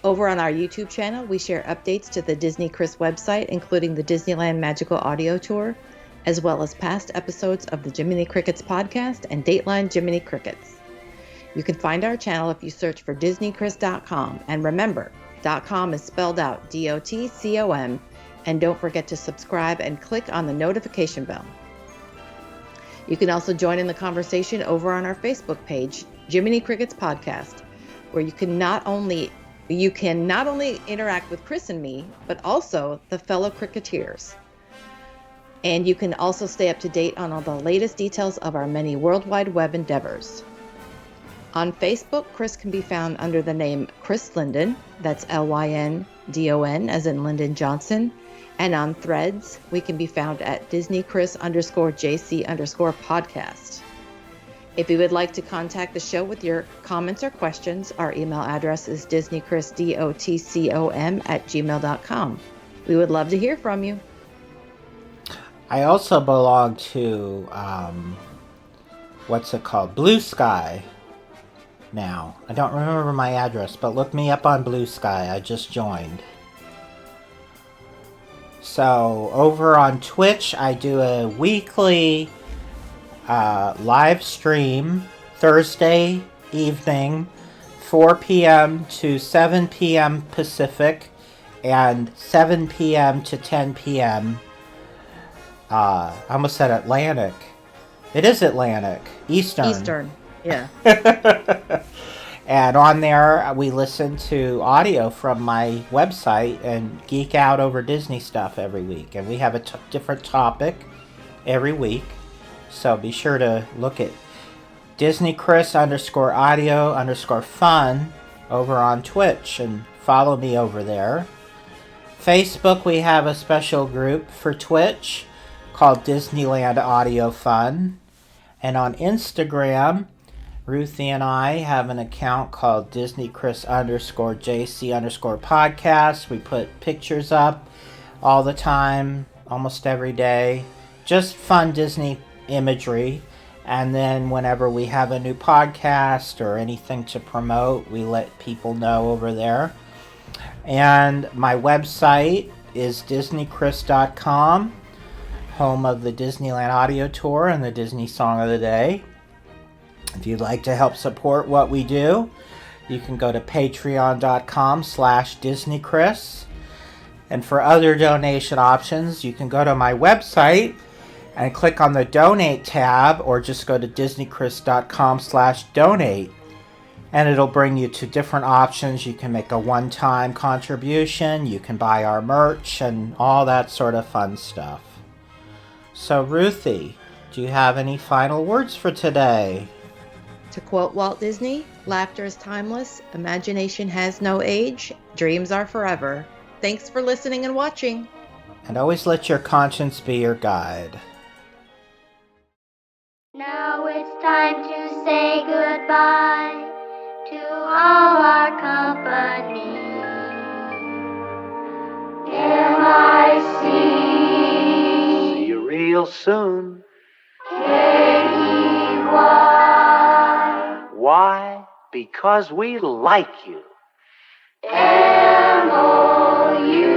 Over on our YouTube channel, we share updates to the DisneyChris website, including the Disneyland Magical Audio Tour, as well as past episodes of the Jiminy Crickets podcast and Dateline Jiminy Crickets. You can find our channel if you search for DisneyChris.com, and remember, .com is spelled out DOTCOM, and don't forget to subscribe and click on the notification bell. You can also join in the conversation over on our Facebook page, Jiminy Crickets Podcast, where you can not only interact with Chris and me, but also the fellow Cricketeers. And you can also stay up to date on all the latest details of our many World Wide Web endeavors. On Facebook, Chris can be found under the name Chris Linden, that's LYNDON, as in Lyndon Johnson. And on Threads, we can be found at DisneyChris_JC_podcast. If you would like to contact the show with your comments or questions, our email address is DisneyChrisDOTCOM@gmail.com. We would love to hear from you. I also belong to, Blue Sky now. I don't remember my address, but look me up on Blue Sky. I just joined. So, over on Twitch, I do a weekly live stream Thursday evening, 4 p.m. to 7 p.m. Pacific, and 7 p.m. to 10 p.m. I almost said Atlantic. It is Atlantic. Eastern, yeah. And on there, we listen to audio from my website and geek out over Disney stuff every week. And we have a different topic every week. So be sure to look at DisneyChris_audio_fun over on Twitch and follow me over there. Facebook, we have a special group for Twitch called Disneyland Audio Fun. And on Instagram, Ruthie and I have an account called DisneyChris_JC_podcast. We put pictures up all the time, almost every day. Just fun Disney imagery. And then whenever we have a new podcast or anything to promote, we let people know over there. And my website is DisneyChris.com, home of the Disneyland Audio Tour and the Disney Song of the Day. If you'd like to help support what we do, you can go to patreon.com/DisneyChris. And for other donation options, you can go to my website and click on the Donate tab, or just go to DisneyChris.com/donate. And it'll bring you to different options. You can make a one-time contribution, you can buy our merch, and all that sort of fun stuff. So, Ruthie, do you have any final words for today? To quote Walt Disney, laughter is timeless, imagination has no age, dreams are forever. Thanks for listening and watching. And always let your conscience be your guide. Now it's time to say goodbye to all our company. M-I-C. See you real soon. K-E-Y. Why? Because we like you. M-O-U.